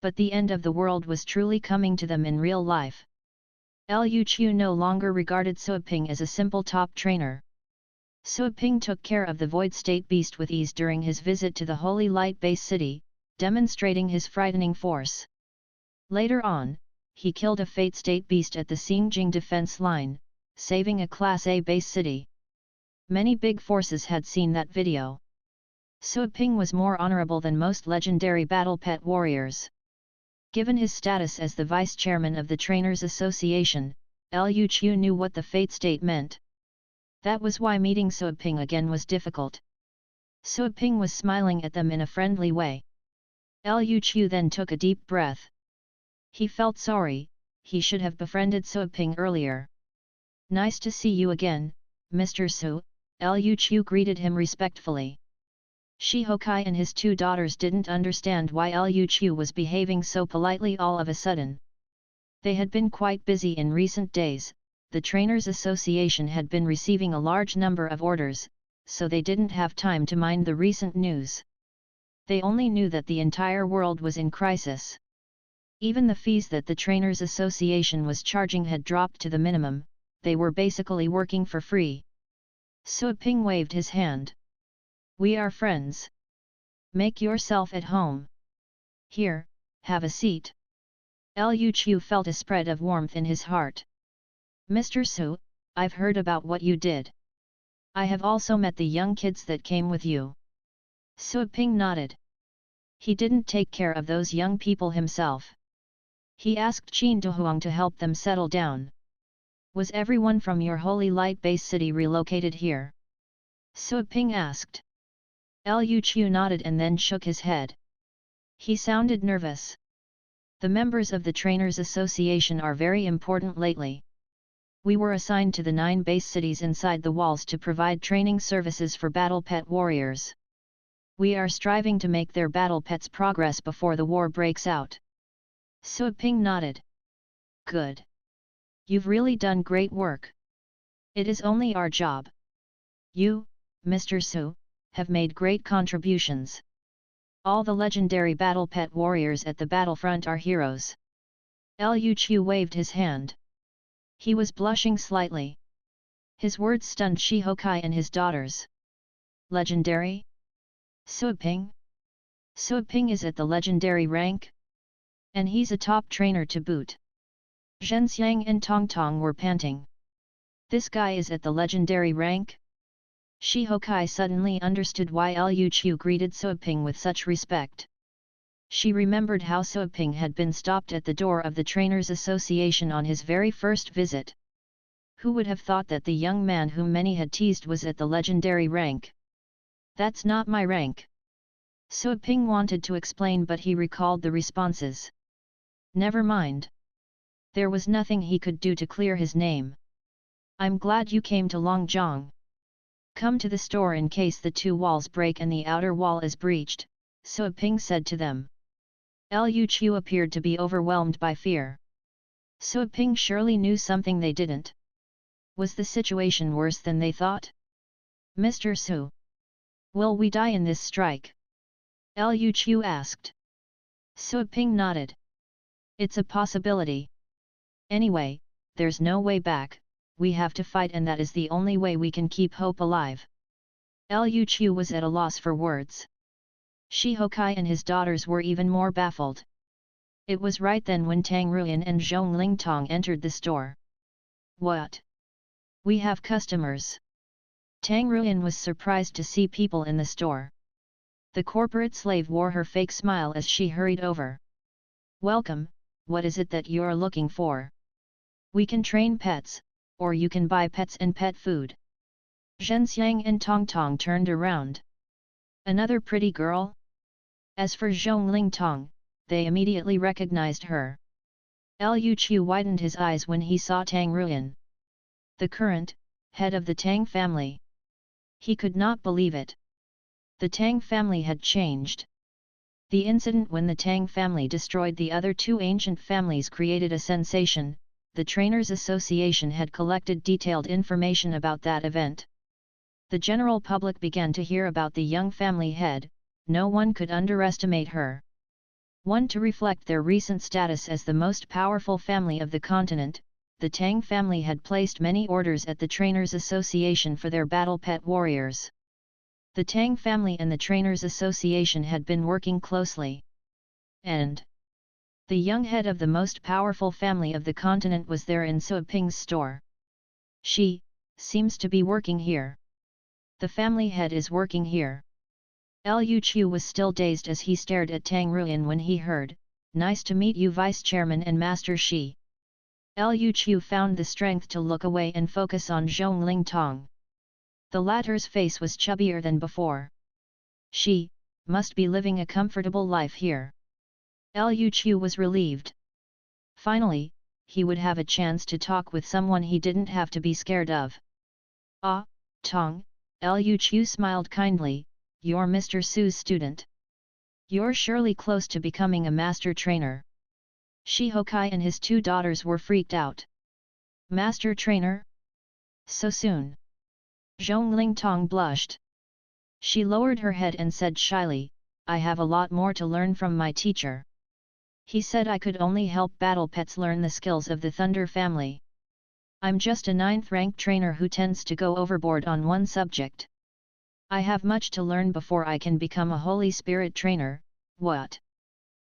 [SPEAKER 1] But the end of the world was truly coming to them in real life. Liu Chu no longer regarded Suoping as a simple top trainer. Suoping took care of the Void State Beast with ease during his visit to the Holy Light Base City, demonstrating his frightening force. Later on, he killed a Fate State Beast at the Xinjiang defense line, saving a Class A base city. Many big forces had seen that video. Suoping was more honorable than most legendary battle pet warriors. Given his status as the vice chairman of the Trainers Association, Liu Chu knew what the Fate State meant. That was why meeting Suoping again was difficult. Suoping was smiling at them in a friendly way. Liu Chu then took a deep breath. He felt sorry, he should have befriended Suoping earlier. Nice to see you again, Mr. Su, Liu Chu greeted him respectfully. Shi Hokai and his two daughters didn't understand why Liu Chu was behaving so politely all of a sudden. They had been quite busy in recent days, the Trainers Association had been receiving a large number of orders, so they didn't have time to mind the recent news. They only knew that the entire world was in crisis. Even the fees that the Trainers Association was charging had dropped to the minimum, they were basically working for free. Suoping waved his hand. We are friends. Make yourself at home. Here, have a seat. Liu Chu felt a spread of warmth in his heart. Mr. Su, I've heard about what you did. I have also met the young kids that came with you. Suoping nodded. He didn't take care of those young people himself. He asked Qin Dehuang to help them settle down. Was everyone from your Holy Light Base City relocated here? Suoping asked. Liu Chu nodded and then shook his head. He sounded nervous. The members of the Trainers Association are very important lately. We were assigned to the 9 base cities inside the walls to provide training services for battle pet warriors. We are striving to make their battle pets progress before the war breaks out. Suoping nodded. Good. You've really done great work. It is only our job. You, Mr. Su, have made great contributions. All the legendary battle pet warriors at the battlefront are heroes. Liu Chu waved his hand. He was blushing slightly. His words stunned Shi Hokai and his daughters. Legendary? Suoping? Suoping is at the legendary rank? And he's a top trainer to boot. Zhenxiang and Tongtong were panting. This guy is at the legendary rank? Shi Hokai suddenly understood why Liu Chu greeted Suoping with such respect. She remembered how Suoping had been stopped at the door of the Trainers Association on his very first visit. Who would have thought that the young man whom many had teased was at the legendary rank? That's not my rank. Suoping wanted to explain, but he recalled the responses. Never mind. There was nothing he could do to clear his name. I'm glad you came to Longjiang. Come to the store in case the 2 walls break and the outer wall is breached, Suoping said to them. Liu Chu appeared to be overwhelmed by fear. Suoping surely knew something they didn't. Was the situation worse than they thought? Mr. Su. Will we die in this strike? Liu Chu asked. Suoping nodded. It's a possibility. Anyway, there's no way back, we have to fight, and that is the only way we can keep hope alive. Liu Chu was at a loss for words. Shi Hokai and his daughters were even more baffled. It was right then when Tang Ruyan and Zhong Lingtong entered the store. What? We have customers. Tang Ruyan was surprised to see people in the store. The corporate slave wore her fake smile as she hurried over. Welcome, what is it that you're looking for? We can train pets, or you can buy pets and pet food. Zhenxiang and Tong Tong turned around. Another pretty girl? As for Zhongling Tong, they immediately recognized her. Liu Chu widened his eyes when he saw Tang Ruyan, the current head of the Tang family. He could not believe it. The Tang family had changed. The incident when the Tang family destroyed the other two ancient families created a sensation. The Trainers Association had collected detailed information about that event. The general public began to hear about the young family head. No one could underestimate her. To reflect their recent status as the most powerful family of the continent, the Tang family had placed many orders at the Trainers Association for their battle pet warriors. The Tang family and the Trainers Association had been working closely. And the young head of the most powerful family of the continent was there in Suoping's store. She seems to be working here. The family head is working here. Liu Chu was still dazed as he stared at Tang Ruyan when he heard, "Nice to meet you, Vice Chairman and Master Shi." Liu Chu found the strength to look away and focus on Zhongling Tong. The latter's face was chubbier than before. She must be living a comfortable life here. Liu Chu was relieved. Finally, he would have a chance to talk with someone he didn't have to be scared of. "Ah, Tong," Liu Chu smiled kindly, "you're Mr. Su's student. You're surely close to becoming a master trainer." Shi Hokai and his two daughters were freaked out. "Master trainer? So soon?" Zhongling Tong blushed. She lowered her head and said shyly, "I have a lot more to learn from my teacher. He said I could only help battle pets learn the skills of the Thunder family. I'm just a 9th rank trainer who tends to go overboard on one subject. I have much to learn before I can become a Holy Spirit trainer." "What?"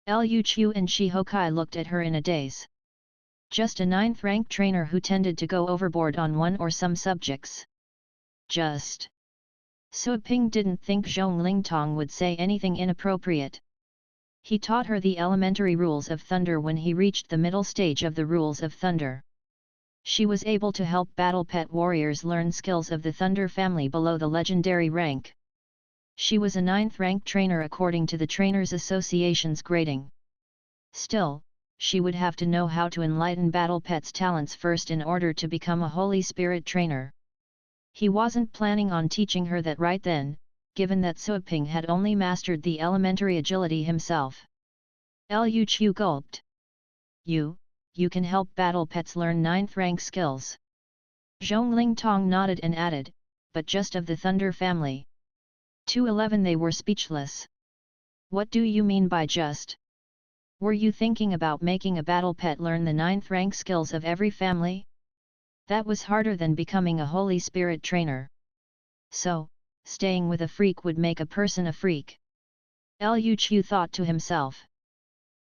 [SPEAKER 1] Liu Chu and Shi Hokai looked at her in a daze. Just a 9th rank trainer who tended to go overboard on one or some subjects. Just. Suoping didn't think Zhongling Tong would say anything inappropriate. He taught her the elementary rules of thunder when he reached the middle stage of the rules of thunder. She was able to help battle pet warriors learn skills of the Thunder family below the legendary rank. She was a 9th rank trainer according to the Trainers Association's grading. Still, she would have to know how to enlighten battle pets' talents first in order to become a Holy Spirit trainer. He wasn't planning on teaching her that right then, given that Suoping had only mastered the elementary agility himself. Liu Chu gulped. You can help battle pets learn 9th rank skills." Zhongling Tong nodded and added, "But just of the Thunder family." 211 They were speechless. "What do you mean by just? Were you thinking about making a battle pet learn the 9th rank skills of every family? That was harder than becoming a Holy Spirit trainer. So, staying with a freak would make a person a freak." Liu Chu thought to himself.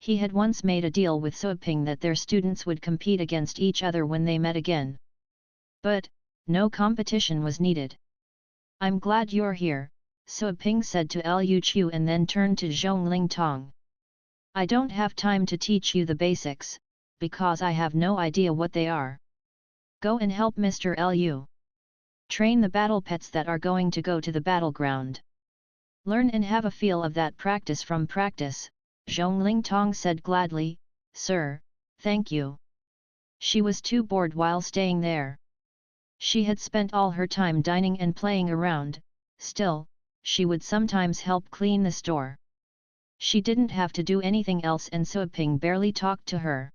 [SPEAKER 1] He had once made a deal with Suoping that their students would compete against each other when they met again. But, no competition was needed. "I'm glad you're here," Suoping said to Liu Chu and then turned to Zhongling Tong. "I don't have time to teach you the basics, because I have no idea what they are. Go and help Mr. Liu. Train the battle pets that are going to go to the battleground. Learn and have a feel of that practice from practice." Zhongling Tong said gladly, "Sir, thank you." She was too bored while staying there. She had spent all her time dining and playing around, still, she would sometimes help clean the store. She didn't have to do anything else and Suoping barely talked to her.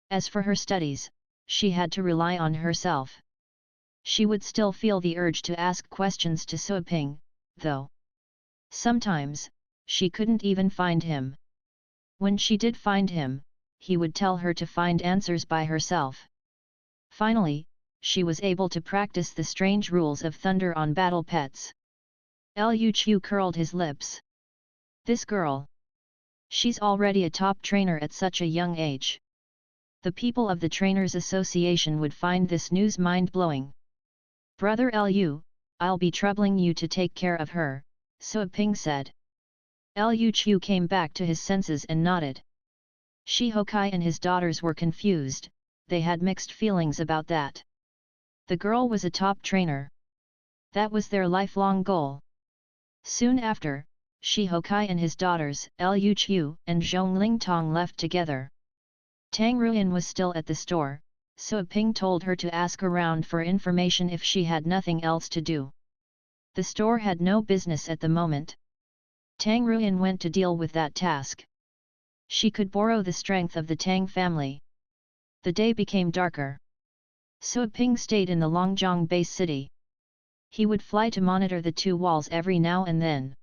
[SPEAKER 1] As for her studies, she had to rely on herself. She would still feel the urge to ask questions to Suoping, though. Sometimes, she couldn't even find him. When she did find him, he would tell her to find answers by herself. Finally, she was able to practice the strange rules of thunder on battle pets. Liu Chu curled his lips. This girl. She's already a top trainer at such a young age. The people of the Trainers Association would find this news mind-blowing. "Brother Liu, I'll be troubling you to take care of her," Suoping said. Liu Chu came back to his senses and nodded. Shi Hokai and his daughters were confused, they had mixed feelings about that. The girl was a top trainer. That was their lifelong goal. Soon after, Shi Hokai and his daughters, Lu Qiu and Zhongling Tong left together. Tang Ruyan was still at the store, so Ping told her to ask around for information if she had nothing else to do. The store had no business at the moment. Tang Ruyan went to deal with that task. She could borrow the strength of the Tang family. The day became darker. So Ping stayed in the Longjiang base city. He would fly to monitor the two walls every now and then.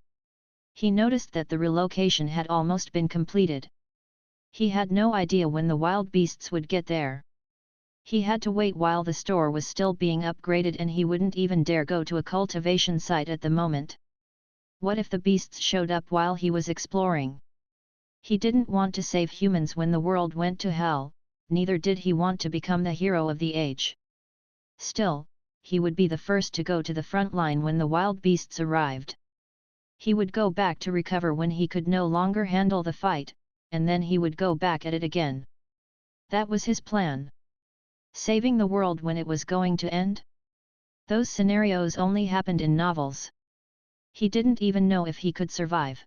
[SPEAKER 1] He noticed that the relocation had almost been completed. He had no idea when the wild beasts would get there. He had to wait while the store was still being upgraded, and he wouldn't even dare go to a cultivation site at the moment. What if the beasts showed up while he was exploring? He didn't want to save humans when the world went to hell, neither did he want to become the hero of the age. Still, he would be the first to go to the front line when the wild beasts arrived. He would go back to recover when he could no longer handle the fight, and then he would go back at it again. That was his plan. Saving the world when it was going to end? Those scenarios only happened in novels. He didn't even know if he could survive.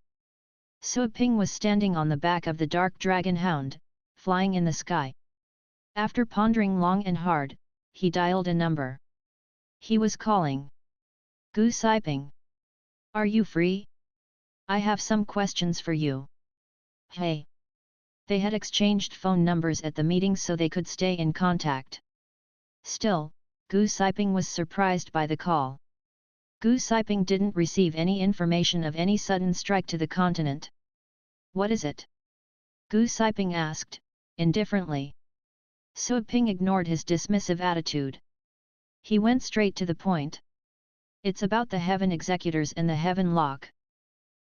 [SPEAKER 1] So Ping was standing on the back of the dark dragon hound, flying in the sky. After pondering long and hard, he dialed a number. He was calling. Gu Saiping. Are you free? I have some questions for you. Hey. They had exchanged phone numbers at the meeting so they could stay in contact. Still, Gu Saiping was surprised by the call. Gu Saiping didn't receive any information of any sudden strike to the continent. What is it? Gu Saiping asked, indifferently. So Ping ignored his dismissive attitude. He went straight to the point. It's about the Heaven Executors and the Heaven Lock.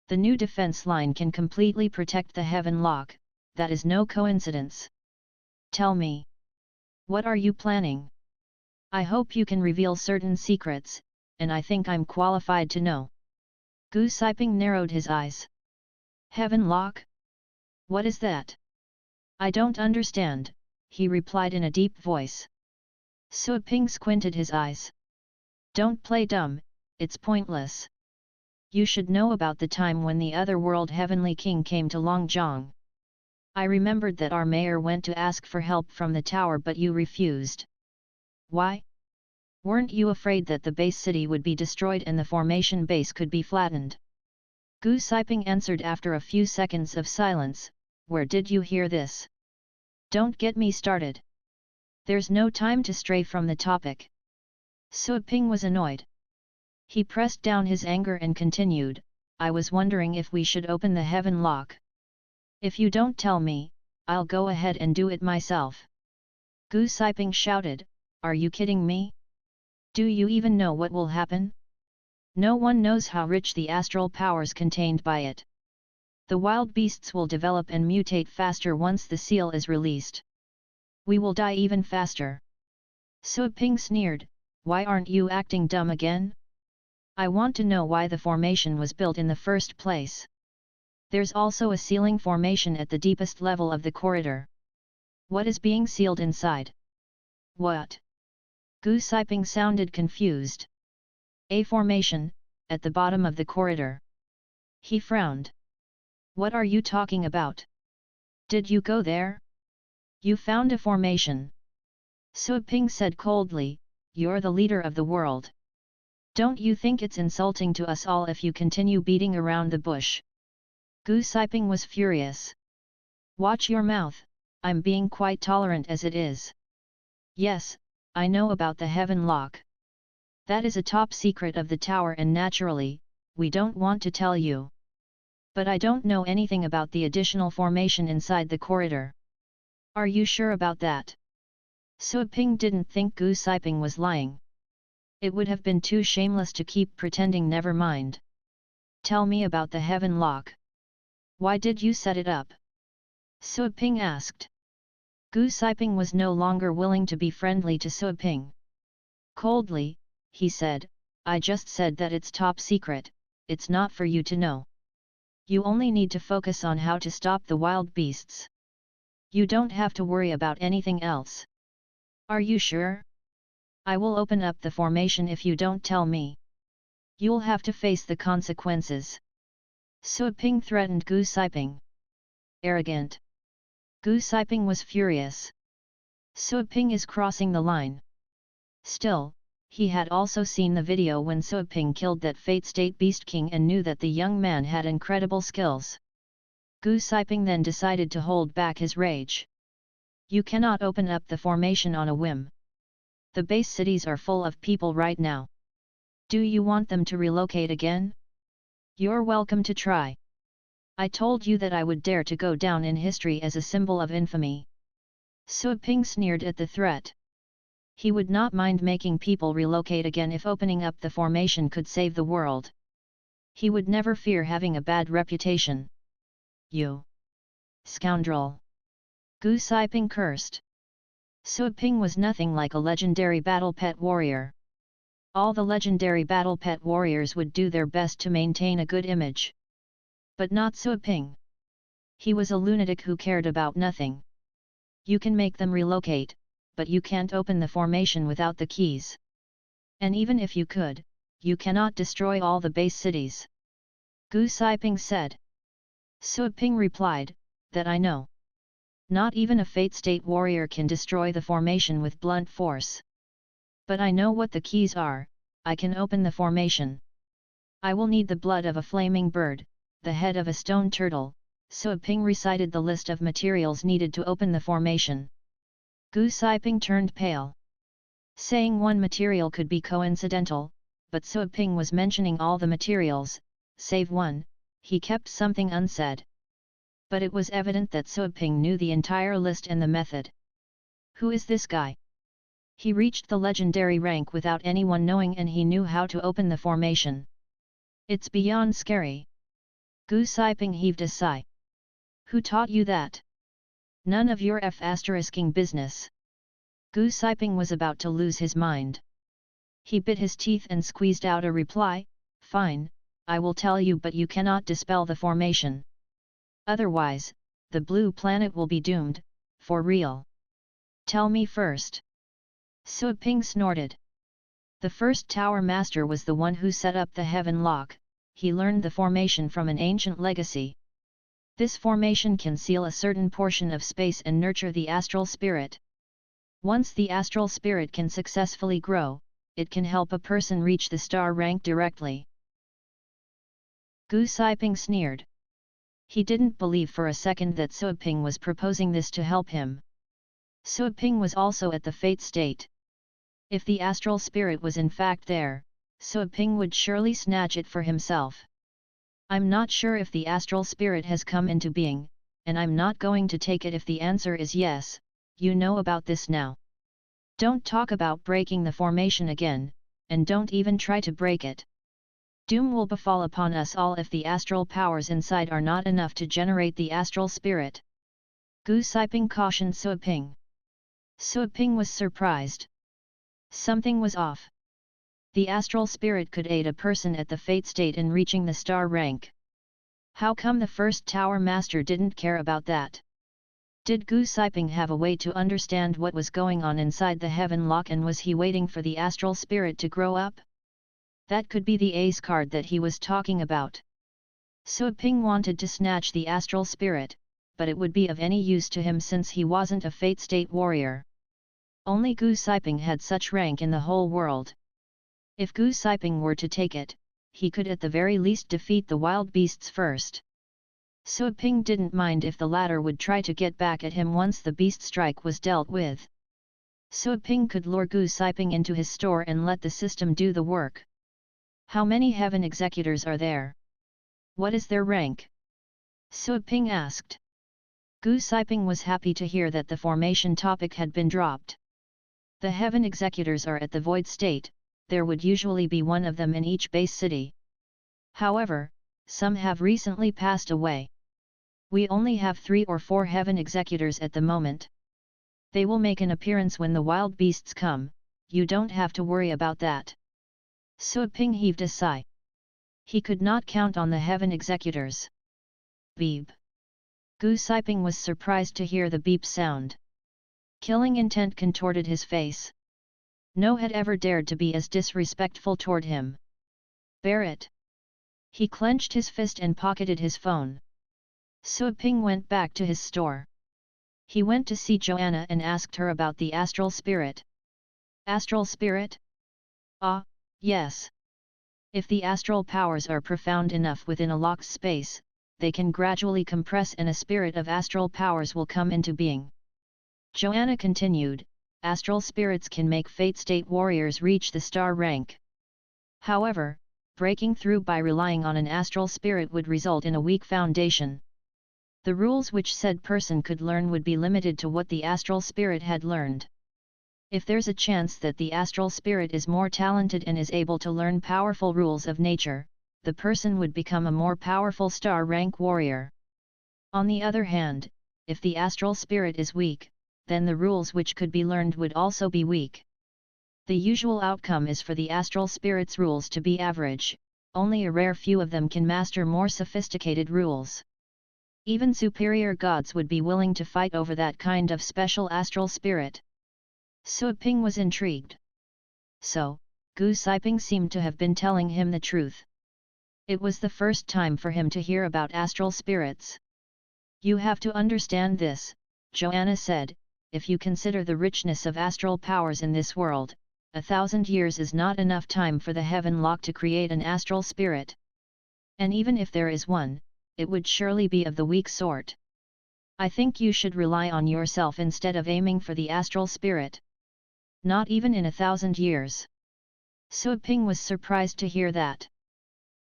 [SPEAKER 1] The new defense line can completely protect the Heaven Lock. That is no coincidence. Tell me. What are you planning? I hope you can reveal certain secrets, and I think I'm qualified to know. Gu Saiping narrowed his eyes. Heaven Lock? What is that? I don't understand, he replied in a deep voice. So Ping squinted his eyes. Don't play dumb, it's pointless. You should know about the time when the otherworld Heavenly King came to Longjiang. I remembered that our mayor went to ask for help from the tower, but you refused. Why? Weren't you afraid that the base city would be destroyed and the formation base could be flattened? Gu Saiping answered after a few seconds of silence, where did you hear this? Don't get me started. There's no time to stray from the topic. So Ping was annoyed. He pressed down his anger and continued, I was wondering if we should open the Heaven Lock. If you don't tell me, I'll go ahead and do it myself. Gu Saiping shouted, are you kidding me? Do you even know what will happen? No one knows how rich the astral powers contained by it. The wild beasts will develop and mutate faster once the seal is released. We will die even faster. So Ping sneered, why aren't you acting dumb again? I want to know why the formation was built in the first place. There's also a sealing formation at the deepest level of the corridor. What is being sealed inside? What? Gu Saiping sounded confused. A formation, at the bottom of the corridor. He frowned. What are you talking about? Did you go there? You found a formation. So Ping said coldly, you're the leader of the world. Don't you think it's insulting to us all if you continue beating around the bush? Gu Saiping was furious. Watch your mouth, I'm being quite tolerant as it is. Yes, I know about the Heaven Lock. That is a top secret of the tower and naturally, we don't want to tell you. But I don't know anything about the additional formation inside the corridor. Are you sure about that? So Ping didn't think Gu Saiping was lying. It would have been too shameless to keep pretending. Never mind. Tell me about the Heaven Lock. Why did you set it up? So Ping asked. Gu Saiping was no longer willing to be friendly to So Ping. Coldly, he said, I just said that it's top secret, it's not for you to know. You only need to focus on how to stop the wild beasts. You don't have to worry about anything else. Are you sure? I will open up the formation if you don't tell me. You'll have to face the consequences. Suiping threatened Gu Siping. Arrogant. Gu Siping was furious. Suiping is crossing the line. Still, he had also seen the video when Suiping killed that Fate State Beast King and knew that the young man had incredible skills. Gu Siping then decided to hold back his rage. You cannot open up the formation on a whim. The base cities are full of people right now. Do you want them to relocate again? You're welcome to try. I told you that I would dare to go down in history as a symbol of infamy. Suiping sneered at the threat. He would not mind making people relocate again if opening up the formation could save the world. He would never fear having a bad reputation. You scoundrel! Gu Siping cursed. Suiping was nothing like a legendary battle pet warrior. All the legendary battle pet warriors would do their best to maintain a good image. But not Suiping. He was a lunatic who cared about nothing. You can make them relocate, but you can't open the formation without the keys. And even if you could, you cannot destroy all the base cities. Gu Siping said. Suiping replied, that I know. Not even a Fate State warrior can destroy the formation with blunt force. But I know what the keys are, I can open the formation. I will need the blood of a flaming bird, the head of a stone turtle. Suiping recited the list of materials needed to open the formation. Gu Siping turned pale. Saying one material could be coincidental, but Suiping was mentioning all the materials, save one. He kept something unsaid. But it was evident that Suiping knew the entire list and the method. Who is this guy? He reached the legendary rank without anyone knowing, and he knew how to open the formation. It's beyond scary. Gu Siping heaved a sigh. Who taught you that? None of your **ing business. Gu Siping was about to lose his mind. He bit his teeth and squeezed out a reply, fine, I will tell you, but you cannot dispel the formation. Otherwise, the blue planet will be doomed, for real. Tell me first. Suiping snorted. The first Tower Master was the one who set up the Heaven Lock. He learned the formation from an ancient legacy. This formation can seal a certain portion of space and nurture the astral spirit. Once the astral spirit can successfully grow, it can help a person reach the star rank directly. Gu Siping sneered. He didn't believe for a second that Suiping was proposing this to help him. Suiping was also at the Fate State. If the astral spirit was in fact there, Suiping would surely snatch it for himself. I'm not sure if the astral spirit has come into being, and I'm not going to take it if the answer is yes. You know about this now. Don't talk about breaking the formation again, and don't even try to break it. Doom will befall upon us all if the astral powers inside are not enough to generate the astral spirit. Gu Siping cautioned Suiping. Suiping was surprised. Something was off. The astral spirit could aid a person at the Fate State in reaching the star rank. How come the first Tower Master didn't care about that? Did Gu Siping have a way to understand what was going on inside the Heaven Lock, and was he waiting for the astral spirit to grow up? That could be the ace card that he was talking about. Suiping wanted to snatch the astral spirit, but it would be of any use to him since he wasn't a Fate State warrior. Only Gu Siping had such rank in the whole world. If Gu Siping were to take it, he could at the very least defeat the wild beasts first. Suiping didn't mind if the latter would try to get back at him once the beast strike was dealt with. Suiping could lure Gu Siping into his store and let the system do the work. How many Heaven Executors are there? What is their rank? Suiping asked. Gu Siping was happy to hear that the formation topic had been dropped. The Heaven Executors are at the Void State. There would usually be one of them in each base city. However, some have recently passed away. We only have 3 or 4 Heaven Executors at the moment. They will make an appearance when the wild beasts come, you don't have to worry about that. Suiping heaved a sigh. He could not count on the Heaven Executors. Beep. Gu Siping was surprised to hear the beep sound. Killing intent contorted his face. No had ever dared to be as disrespectful toward him. Bear it. He clenched his fist and pocketed his phone. Suaping went back to his store. He went to see Joanna and asked her about the astral spirit. Astral spirit? Ah, yes. If the astral powers are profound enough within a locked space, they can gradually compress and a spirit of astral powers will come into being. Joanna continued, astral spirits can make Fate State warriors reach the star rank. However, breaking through by relying on an astral spirit would result in a weak foundation. The rules which said person could learn would be limited to what the astral spirit had learned. If there's a chance that the astral spirit is more talented and is able to learn powerful rules of nature, the person would become a more powerful star rank warrior. On the other hand, if the astral spirit is weak, then the rules which could be learned would also be weak. The usual outcome is for the astral spirit's rules to be average, only a rare few of them can master more sophisticated rules. Even superior gods would be willing to fight over that kind of special astral spirit. Suaping was intrigued. So, Gu Siping seemed to have been telling him the truth. It was the first time for him to hear about astral spirits. You have to understand this, Joanna said, if you consider the richness of astral powers in this world, 1,000 years is not enough time for the heaven lock to create an astral spirit. And even if there is one, it would surely be of the weak sort. I think you should rely on yourself instead of aiming for the astral spirit. Not even in 1,000 years. Suaping was surprised to hear that.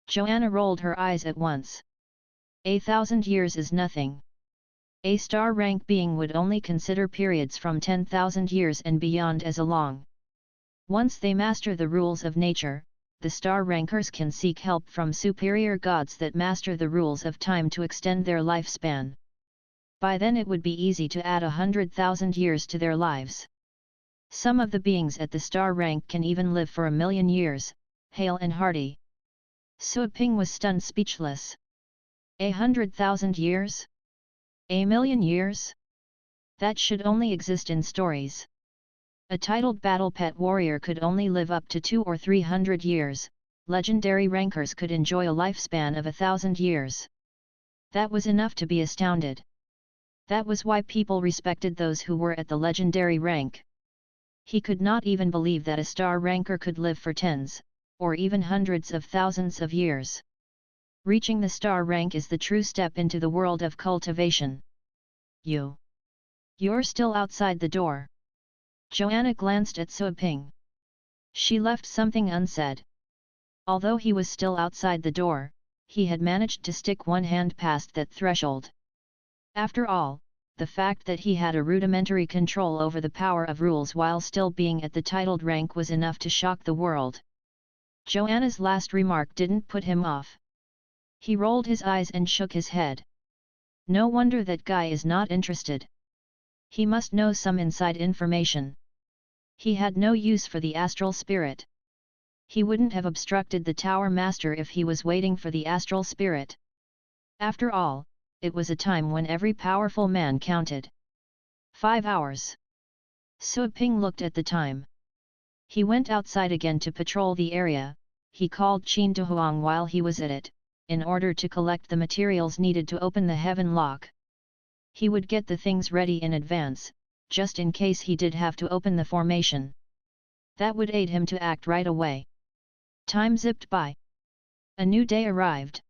[SPEAKER 1] Joanna rolled her eyes at once. 1,000 years is nothing. A star rank being would only consider periods from 10,000 years and beyond as a long. Once they master the rules of nature, the star rankers can seek help from superior gods that master the rules of time to extend their lifespan. By then it would be easy to add 100,000 years to their lives. Some of the beings at the star rank can even live for 1,000,000 years, hale and hearty. Suaping was stunned speechless. 100,000 years? 1,000,000 years? That should only exist in stories. A titled battle pet warrior could only live up to 200 or 300 years, legendary rankers could enjoy a lifespan of 1,000 years. That was enough to be astounded. That was why people respected those who were at the legendary rank. He could not even believe that a star ranker could live for tens, or even hundreds of thousands of years. Reaching the star rank is the true step into the world of cultivation. You're still outside the door. Joanna glanced at Suaping. She left something unsaid. Although he was still outside the door, he had managed to stick one hand past that threshold. After all, the fact that he had a rudimentary control over the power of rules while still being at the titled rank was enough to shock the world. Joanna's last remark didn't put him off. He rolled his eyes and shook his head. No wonder that guy is not interested. He must know some inside information. He had no use for the astral spirit. He wouldn't have obstructed the tower master if he was waiting for the astral spirit. After all, it was a time when every powerful man counted. 5 hours. Suaping looked at the time. He went outside again to patrol the area. He called Qin to Huang while he was at it, in order to collect the materials needed to open the heaven lock. He would get the things ready in advance, just in case he did have to open the formation. That would aid him to act right away. Time zipped by. A new day arrived.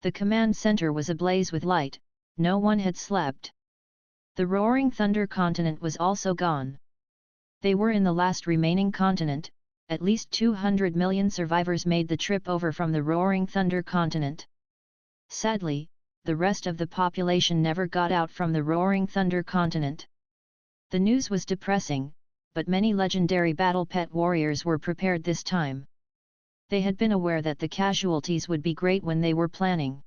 [SPEAKER 1] The command center was ablaze with light, no one had slept. The roaring thunder continent was also gone. They were in the last remaining continent. At least 200 million survivors made the trip over from the roaring thunder continent. Sadly, the rest of the population never got out from the roaring thunder continent. The news was depressing, but many legendary battle pet warriors were prepared this time. They had been aware that the casualties would be great when they were planning.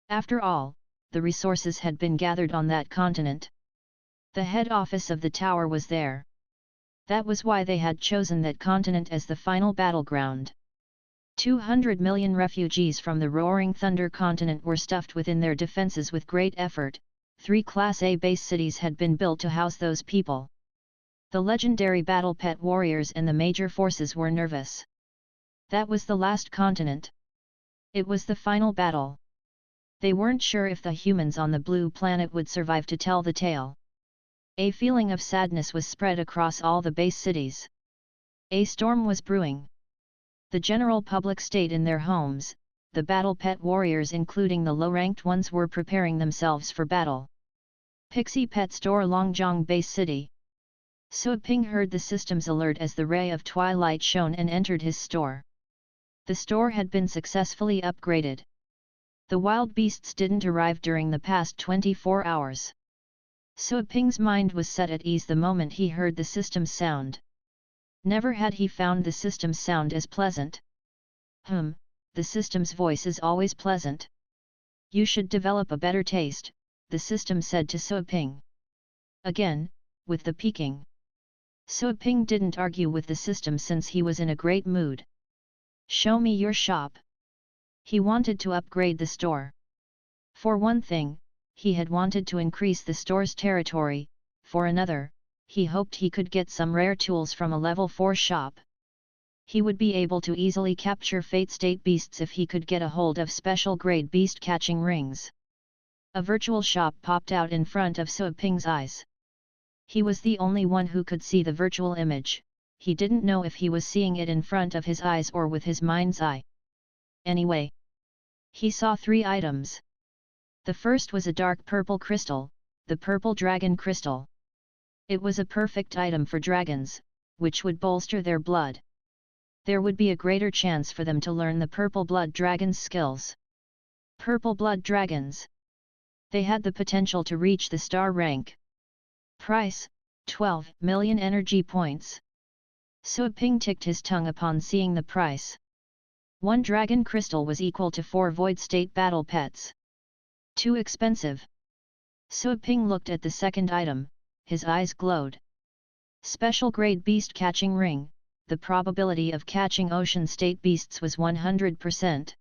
[SPEAKER 1] After all, the resources had been gathered on that continent. The head office of the tower was there. That was why they had chosen that continent as the final battleground. 200 million refugees from the roaring thunder continent were stuffed within their defenses with great effort. 3 Class A base cities had been built to house those people. The legendary battle pet warriors and the major forces were nervous. That was the last continent. It was the final battle. They weren't sure if the humans on the blue planet would survive to tell the tale. A feeling of sadness was spread across all the base cities. A storm was brewing. The general public stayed in their homes. The battle pet warriors, including the low-ranked ones, were preparing themselves for battle. Pixie Pet Store, Longjiang Base City. Suoping heard the system's alert as the ray of twilight shone and entered his store. The store had been successfully upgraded. The wild beasts didn't arrive during the past 24 hours. Suoping's mind was set at ease the moment he heard the system's sound. Never had he found the system's sound as pleasant. The system's voice is always pleasant. You should develop a better taste, the system said to Suoping. Again, with the peeking. Suoping didn't argue with the system since he was in a great mood. Show me your shop. He wanted to upgrade the store. For one thing, he had wanted to increase the store's territory, for another, he hoped he could get some rare tools from a level 4 shop. He would be able to easily capture Fate State beasts if he could get a hold of special grade beast catching rings. A virtual shop popped out in front of Suoping's eyes. He was the only one who could see the virtual image. He didn't know if he was seeing it in front of his eyes or with his mind's eye. Anyway, he saw 3 items. The first was a dark purple crystal, the purple dragon crystal. It was a perfect item for dragons, which would bolster their blood. There would be a greater chance for them to learn the purple blood dragon's skills. Purple blood dragons. They had the potential to reach the star rank. Price, 12 million energy points. Suoping ticked his tongue upon seeing the price. 1 dragon crystal was equal to 4 void state battle pets. Too expensive. Suoping looked at the second item, his eyes glowed. Special grade beast catching ring. The probability of catching ocean state beasts was 100%.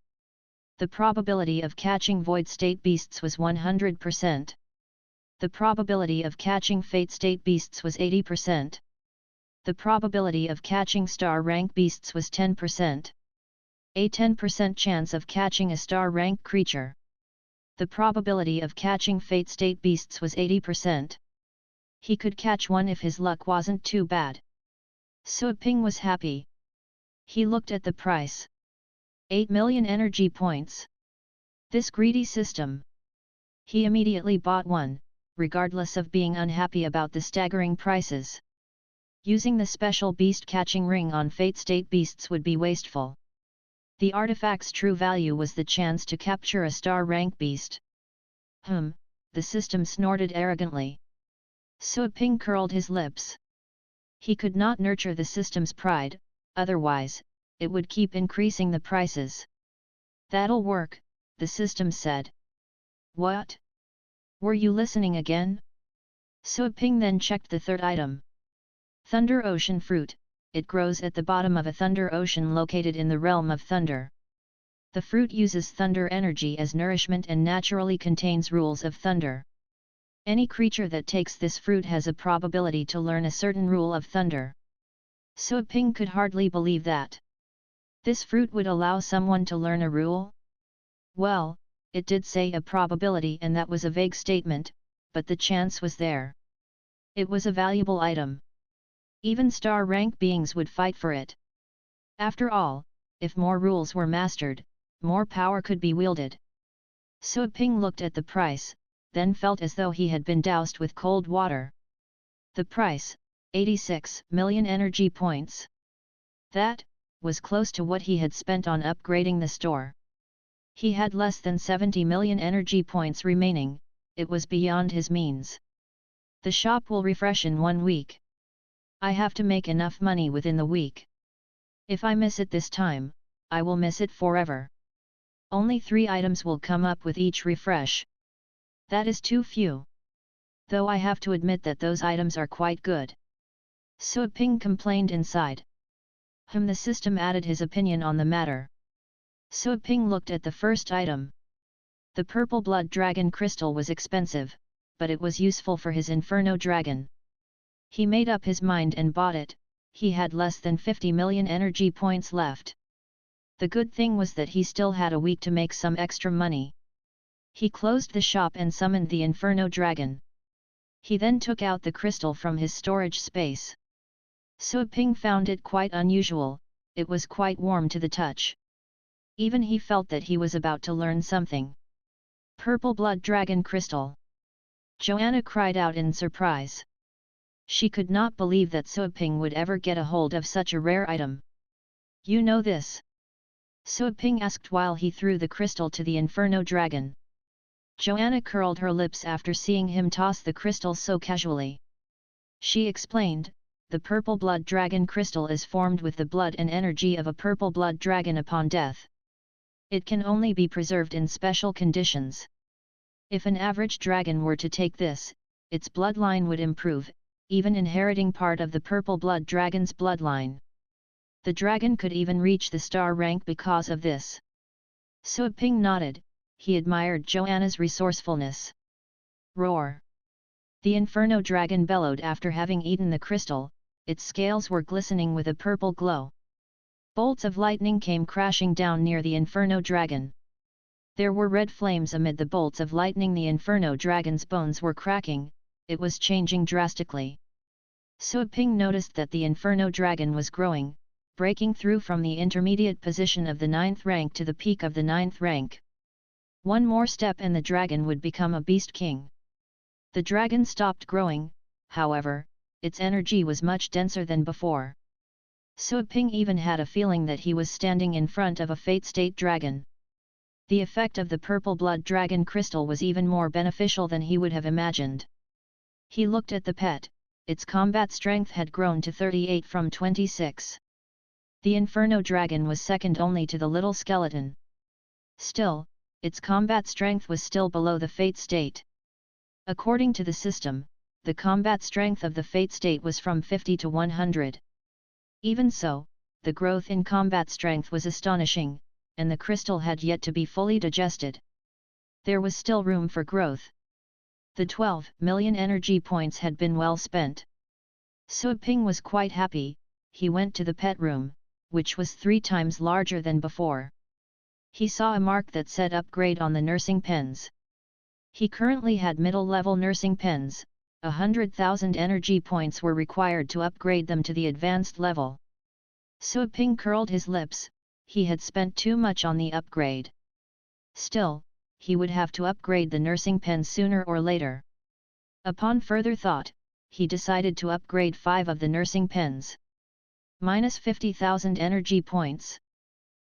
[SPEAKER 1] The probability of catching void state beasts was 100%. The probability of catching fate state beasts was 80%. The probability of catching star rank beasts was 10%. A 10% chance of catching a star rank creature. The probability of catching fate state beasts was 80%. He could catch one if his luck wasn't too bad. Suoping was happy. He looked at the price. 8 million energy points. This greedy system. He immediately bought one, regardless of being unhappy about the staggering prices. Using the special beast catching ring on fate state beasts would be wasteful. The artifact's true value was the chance to capture a star rank beast. The system snorted arrogantly. Suoping curled his lips. He could not nurture the system's pride, otherwise, it would keep increasing the prices. That'll work, the system said. What? Were you listening again? Suoping then checked the third item. Thunder Ocean Fruit. It grows at the bottom of a thunder ocean located in the realm of thunder. The fruit uses thunder energy as nourishment and naturally contains rules of thunder. Any creature that takes this fruit has a probability to learn a certain rule of thunder. Suoping could hardly believe that. This fruit would allow someone to learn a rule? Well, it did say a probability, and that was a vague statement, but the chance was there. It was a valuable item. Even star rank beings would fight for it. After all, if more rules were mastered, more power could be wielded. Suoping looked at the price, then felt as though he had been doused with cold water. The price, 86 million energy points. That was close to what he had spent on upgrading the store. He had less than 70 million energy points remaining. It was beyond his means. The shop will refresh in 1 week. I have to make enough money within the week. If I miss it this time, I will miss it forever. Only 3 items will come up with each refresh. That is too few. Though I have to admit that those items are quite good. Suoping complained inside. The system added his opinion on the matter. Suoping looked at the first item. The purple blood dragon crystal was expensive, but it was useful for his inferno dragon. He made up his mind and bought it. He had less than 50 million energy points left. The good thing was that he still had a week to make some extra money. He closed the shop and summoned the Inferno Dragon. He then took out the crystal from his storage space. Sui Ping found it quite unusual, it was quite warm to the touch. Even he felt that he was about to learn something. Purple blood dragon crystal. Joanna cried out in surprise. She could not believe that Sui Ping would ever get a hold of such a rare item. You know this? Sui Ping asked while he threw the crystal to the Inferno Dragon. Joanna curled her lips after seeing him toss the crystal so casually. She explained, the purple blood dragon crystal is formed with the blood and energy of a purple blood dragon upon death. It can only be preserved in special conditions. If an average dragon were to take this, its bloodline would improve, even inheriting part of the purple blood dragon's bloodline. The dragon could even reach the star rank because of this. Sui Ping nodded, he admired Joanna's resourcefulness. Roar! The Inferno Dragon bellowed after having eaten the crystal, its scales were glistening with a purple glow. Bolts of lightning came crashing down near the Inferno Dragon. There were red flames amid the bolts of lightning. The Inferno Dragon's bones were cracking, it was changing drastically. Sui Ping noticed that the Inferno Dragon was growing, breaking through from the intermediate position of the 9th rank to the peak of the 9th rank. One more step and the dragon would become a beast king. The dragon stopped growing, however, its energy was much denser than before. Sui Ping even had a feeling that he was standing in front of a fate state dragon. The effect of the purple blood dragon crystal was even more beneficial than he would have imagined. He looked at the pet, its combat strength had grown to 38 from 26. The Inferno Dragon was second only to the little skeleton. Still, its combat strength was still below the fate state. According to the system, the combat strength of the fate state was from 50 to 100. Even so, the growth in combat strength was astonishing, and the crystal had yet to be fully digested. There was still room for growth. The 12 million energy points had been well spent. Sui Ping was quite happy. He went to the pet room, which was 3 times larger than before. He saw a mark that said upgrade on the nursing pens. He currently had middle-level nursing pens, 100,000 energy points were required to upgrade them to the advanced level. Sui Ping curled his lips, he had spent too much on the upgrade. Still, he would have to upgrade the nursing pens sooner or later. Upon further thought, he decided to upgrade 5 of the nursing pens. Minus 50,000 energy points.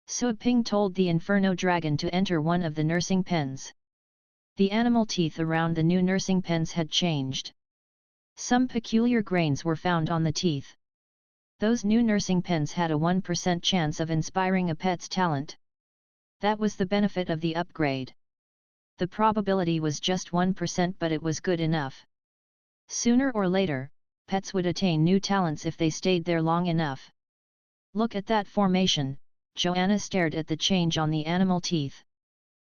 [SPEAKER 1] Sui Ping told the Inferno Dragon to enter one of the nursing pens. The animal teeth around the new nursing pens had changed. Some peculiar grains were found on the teeth. Those new nursing pens had a 1% chance of inspiring a pet's talent. That was the benefit of the upgrade. The probability was just 1%, but it was good enough. Sooner or later, pets would attain new talents if they stayed there long enough. Look at that formation, Joanna stared at the change on the animal teeth.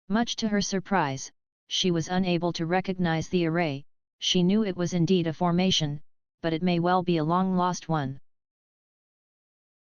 [SPEAKER 1] Much to her surprise, she was unable to recognize the array. She knew it was indeed a formation, but it may well be a long-lost one.